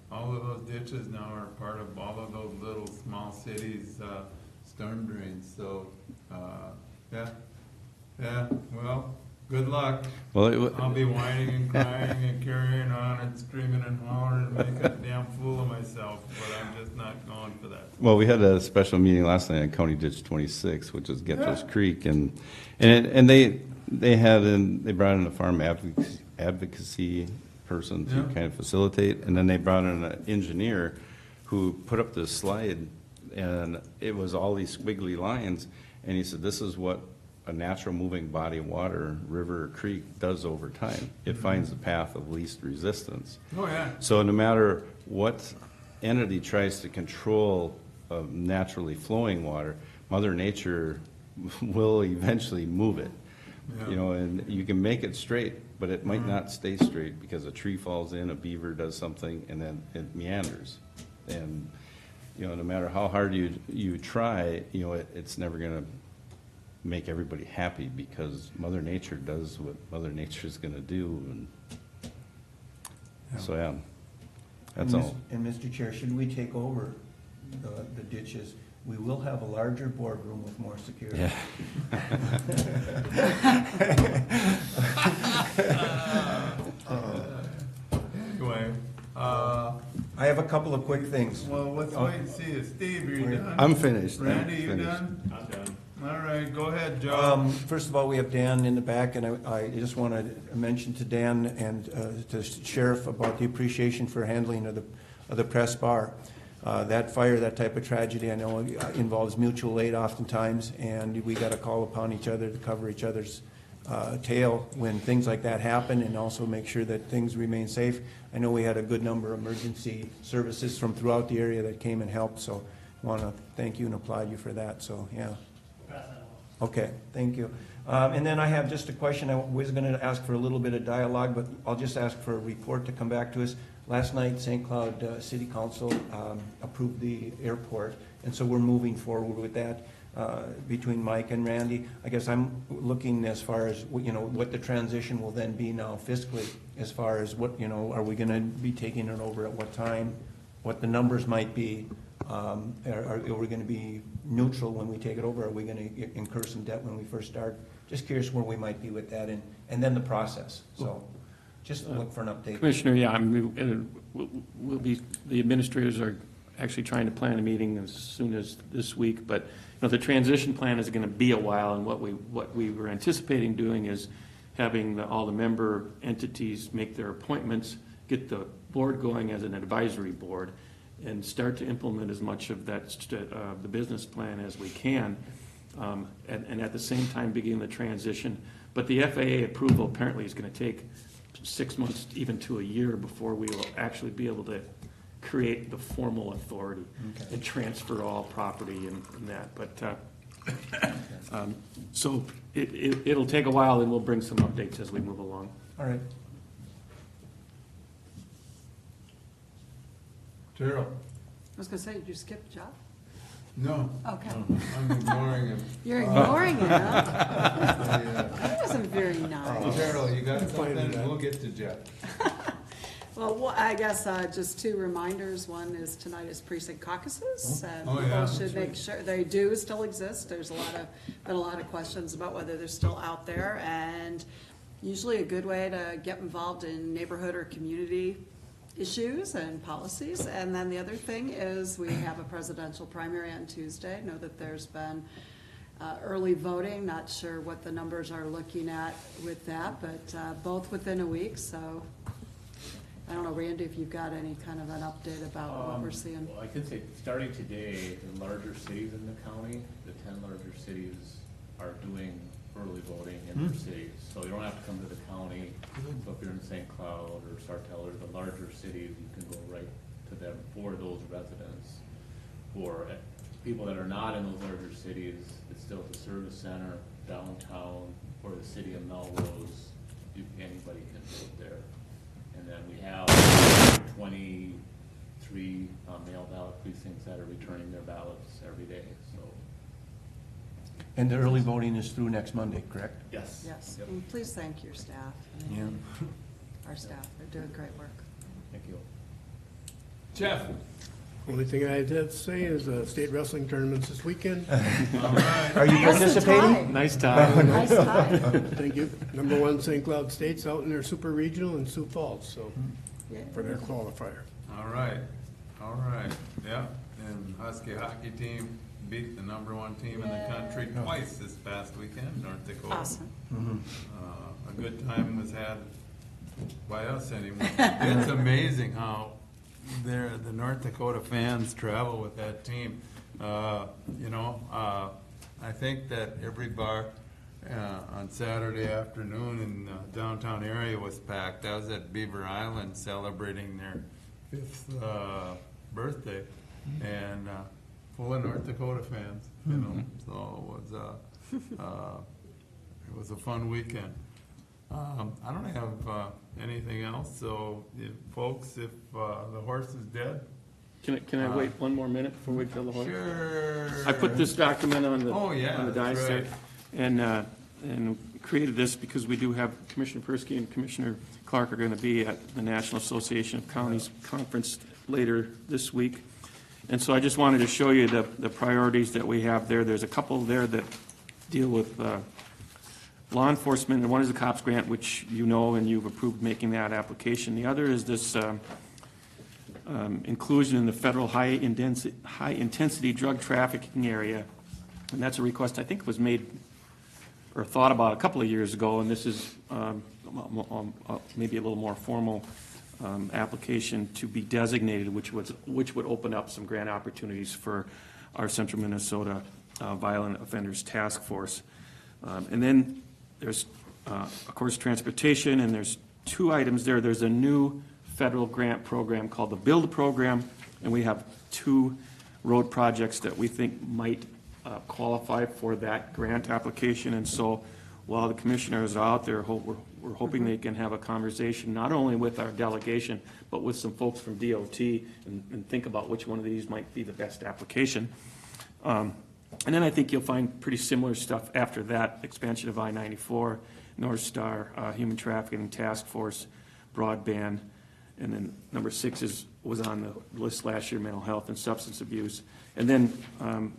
all of those ditches now are part of all of those little small cities' storm drains. So, yeah. Well, good luck. Well, I'll be whining and crying and carrying on and screaming and hollering and making a damn fool of myself, but I'm just not going for that. Well, we had a special meeting last night on County Ditch 26, which is Gethers Creek, and they brought in a farm advocacy person to kind of facilitate, and then they brought in an engineer who put up this slide, and it was all these squiggly lines, and he said, this is what a natural moving body of water, river or creek, does over time. It finds the path of least resistance. Oh, yeah. So no matter what entity tries to control naturally flowing water, Mother Nature will eventually move it. Yeah. You know, and you can make it straight, but it might not stay straight because a tree falls in, a beaver does something, and then it meanders. And, you know, no matter how hard you try, you know, it's never going to make everybody happy because Mother Nature does what Mother Nature is going to do. And so, yeah, that's all. And Mr. Chair, should we take over the ditches, we will have a larger boardroom with more security. Yeah. Anyway, I have a couple of quick things. well, let's wait and see. Steve, are you done? I'm finished. Randy, you Finished. done? I'm done. All right, go ahead, Joe. First of all, we have Dan in the back, and I just want to mention to Dan and to Sheriff about the appreciation for handling of the press bar. That fire, that type of tragedy, I know involves mutual aid oftentimes, and we got to call upon each other to cover each other's tail when things like that happen, and also make sure that things remain safe. I know we had a good number of emergency services from throughout the area that came and helped, so I want to thank you and applaud you for that. So, yeah. Okay, thank you. And then I have just a question. I was going to ask for a little bit of dialogue, but I'll just ask for a report to come back to us. Last night, St. Cloud City Council approved the airport, and so we're moving forward with that between Mike and Randy. I guess I'm looking as far as, you know, what the transition will then be now fiscally, as far as what, you know, are we going to be taking it over at what time, what the numbers might be. Are we going to be neutral when we take it over? Are we going to incur some debt when we first start? Just curious where we might be with that, and then the process. So just look for an update. Commissioner, yeah, I mean, we'll be, the administrators are actually trying to plan a meeting as soon as this week, but, you know, the transition plan is going to be a while, and what we were anticipating doing is having all the member entities make their appointments, get the board going as an advisory board, and start to implement as much of that, the business plan as we can, and at the same time begin the transition. But the FAA approval apparently is going to take 6 months, even to a year, before we will actually be able to create the formal authority and transfer all property and that. But so it'll take a while, and we'll bring some updates as we move along. All right. Gerald? I was going to say, did you skip Jeff? No. Okay. I'm ignoring him. You're ignoring him, huh? That wasn't very nice. Gerald, you got something? We'll get to Jeff. Well, I guess just two reminders. One is tonight is precinct caucuses, and Oh, people yeah. should make sure they do still exist. There's been a lot of questions about whether they're still out there, and usually a good way to get involved in neighborhood or community issues and policies. And then the other thing is we have a presidential primary on Tuesday. Know that there's been early voting. Not sure what the numbers are looking at with that, but both within a week. So I don't know, Randy, if you've got any kind of an update about what we're seeing. Well, I could say, starting today, the larger cities in the county, the 10 larger cities are doing early voting in their cities. So you don't have to come to the county. So if you're in St. Cloud or Sartell or the larger cities, you can go right to them for those residents. For people that are not in those larger cities, it's still at the service center, downtown, or the city of Melrose. Anybody can vote there. And then we have 23 3 mail ballot precincts that are returning their ballots every day, so. And the early voting is through next Monday, correct? Yes. Yes, Yep. and please thank your staff. I mean, Our staff, they're doing great work. Thank you. Jeff? Only thing I have to say is state wrestling tournaments this weekend. Are you participating? Nice tie. Nice tie. Thank you. Number 1 St. Cloud State's out in their super regional in Sioux Falls, so, for their qualifier. All right, yeah, and Husky hockey team beat the number 1 team in the country twice this past weekend, North Dakota. Awesome. A good time was had by us anyway. It's amazing how the North Dakota fans travel with that team. I think that every bar on Saturday afternoon in the downtown area was packed. I was at Beaver Island celebrating their 5th birthday, and full of North Dakota fans. So it was a fun weekend. I don't have anything else, so folks, if the horse is dead. Can I wait one more minute before we kill the horse? Sure. I put this document on the on the that's dice right. there, and created this because we do have Commissioner Persky and Commissioner Clark are going to be at the National Association of Counties Conference later this week. And so I just wanted to show you the priorities that we have there. There's a couple there that deal with law enforcement, and one is the COPS grant, which you know and you've approved making that application. The other is this inclusion in the federal high-intensity drug trafficking area, and that's a request I think was made or thought about a couple of years ago, and this is maybe a little more formal application to be designated, which would open up some grant opportunities for our Central Minnesota Violent Offenders Task Force. And then there's, of course, transportation, and there's 2 items there. There's a new federal grant program called the BUILD program, and we have 2 road projects that we think might qualify for that grant application. And so while the commissioners are out there, we're hoping they can have a conversation not only with our delegation, but with some folks from DOT and think about which one of these might be the best application. And then I think you'll find pretty similar stuff after that: expansion of I-94, North Star, Human Trafficking Task Force, broadband, and then number 6 was on the list last year, mental health and substance abuse. And then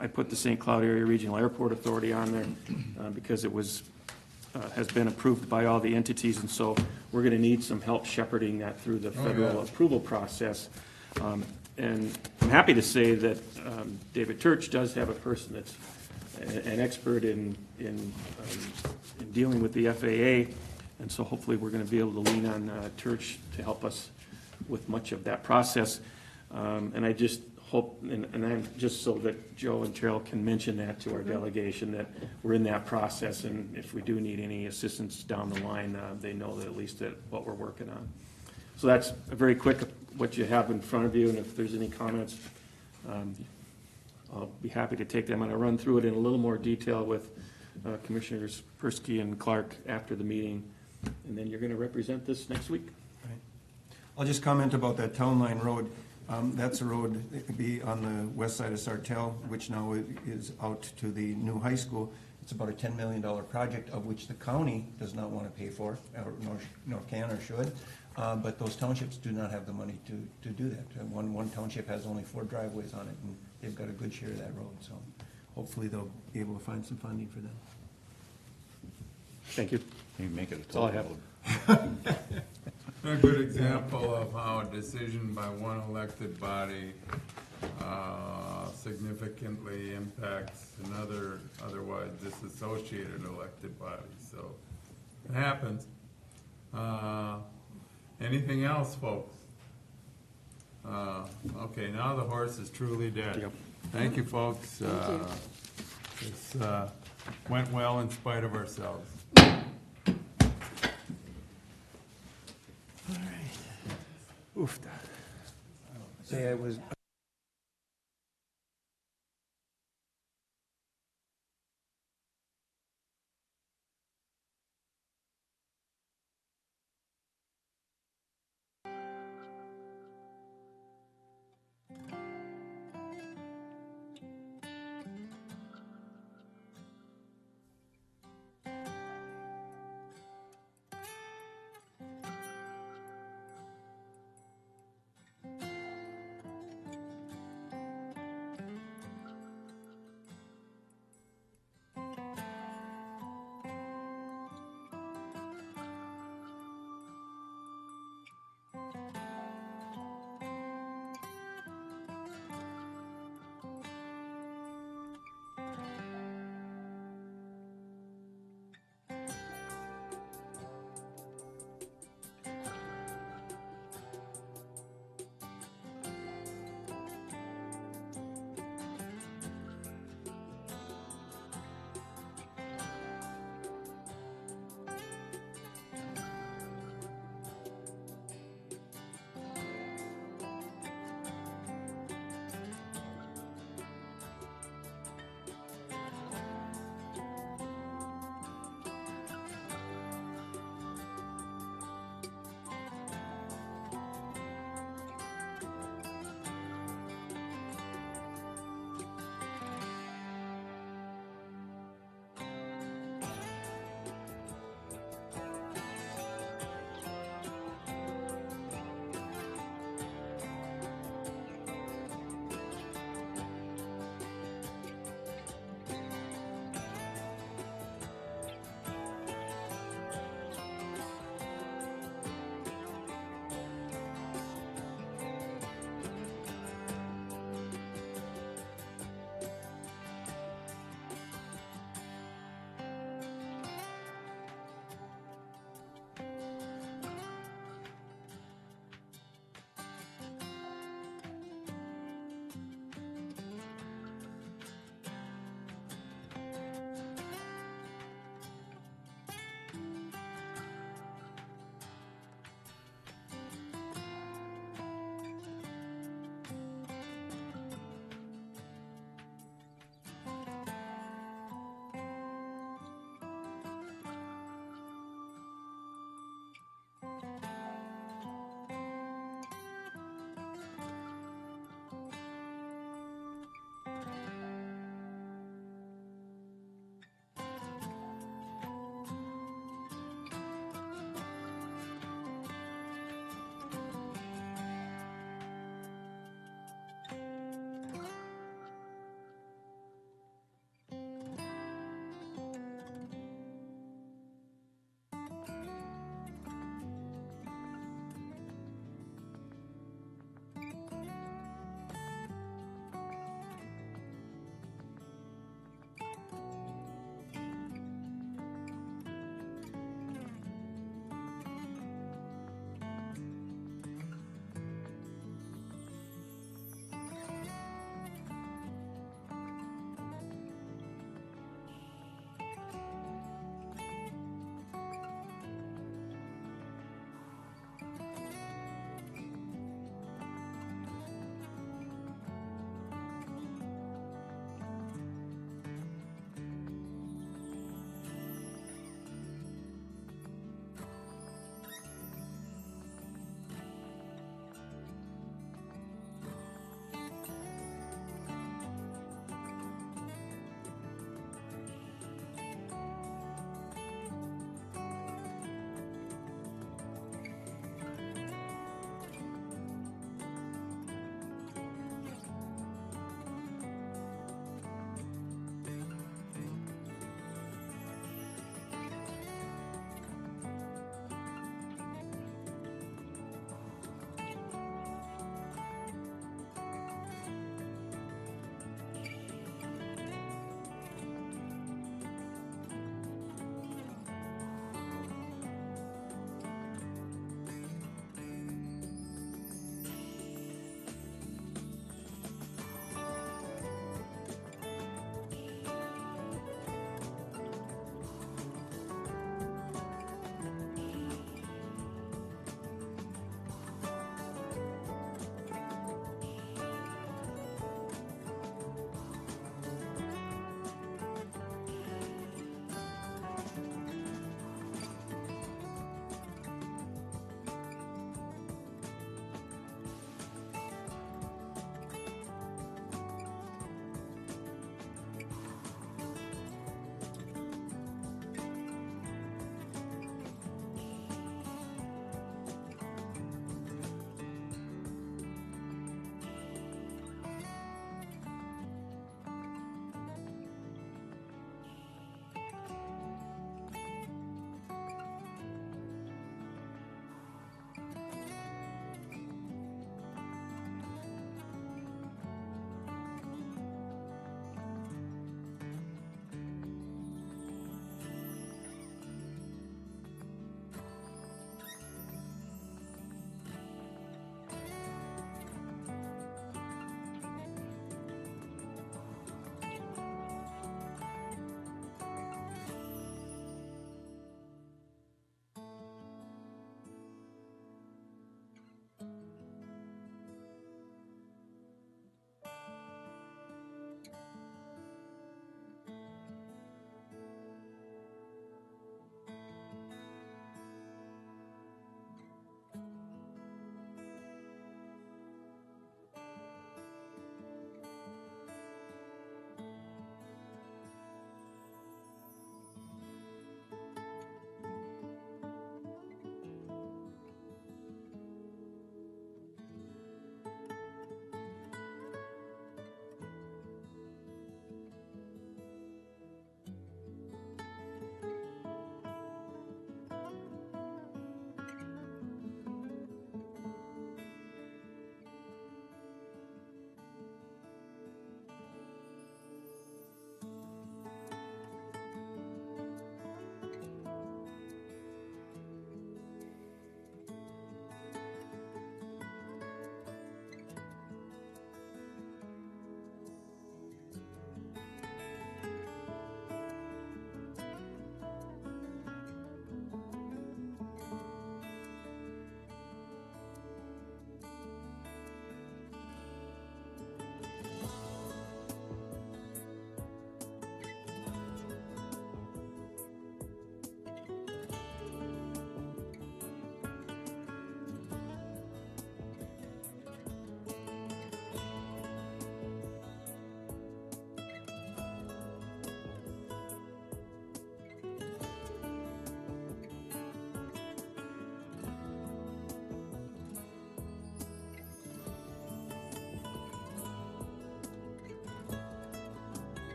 I put the St. Cloud Area Regional Airport Authority on there because it has been approved by all the entities, and so we're going to need some help shepherding that through the federal approval process. And I'm happy to say that David Turch does have a person that's an expert in dealing with the FAA, and so hopefully we're going to be able to lean on Turch to help us with much of that process. And I just hope, and I'm just so that Joe and Terrell can mention that to our delegation, that we're in that process, and if we do need any assistance down the line, they know that at least that what we're working on. So that's a very quick what you have in front of you, and if there's any comments, I'll be happy to take them, and I'll run through it in a little more detail with Commissioners Persky and Clark after the meeting, and then you're going to represent this next week. Right. I'll just comment about that Town Line Road. That's a road that could be on the west side of Sartell, which now is out to the new high school. It's about a $10 million project, of which the county does not want to pay for, nor can or should. But those townships do not have the money to do that. One township has only 4 driveways on it, and they've got a good share of that road. So hopefully they'll be able to find some funding for them. Thank you. You make it a That's all I have. A good example of how a decision by one elected body significantly impacts another otherwise disassociated elected body. So it happens. Anything else, folks? Okay, now the horse is truly dead. Yep. Thank you, folks. This went well in spite of ourselves. All right. Oof. Say I was.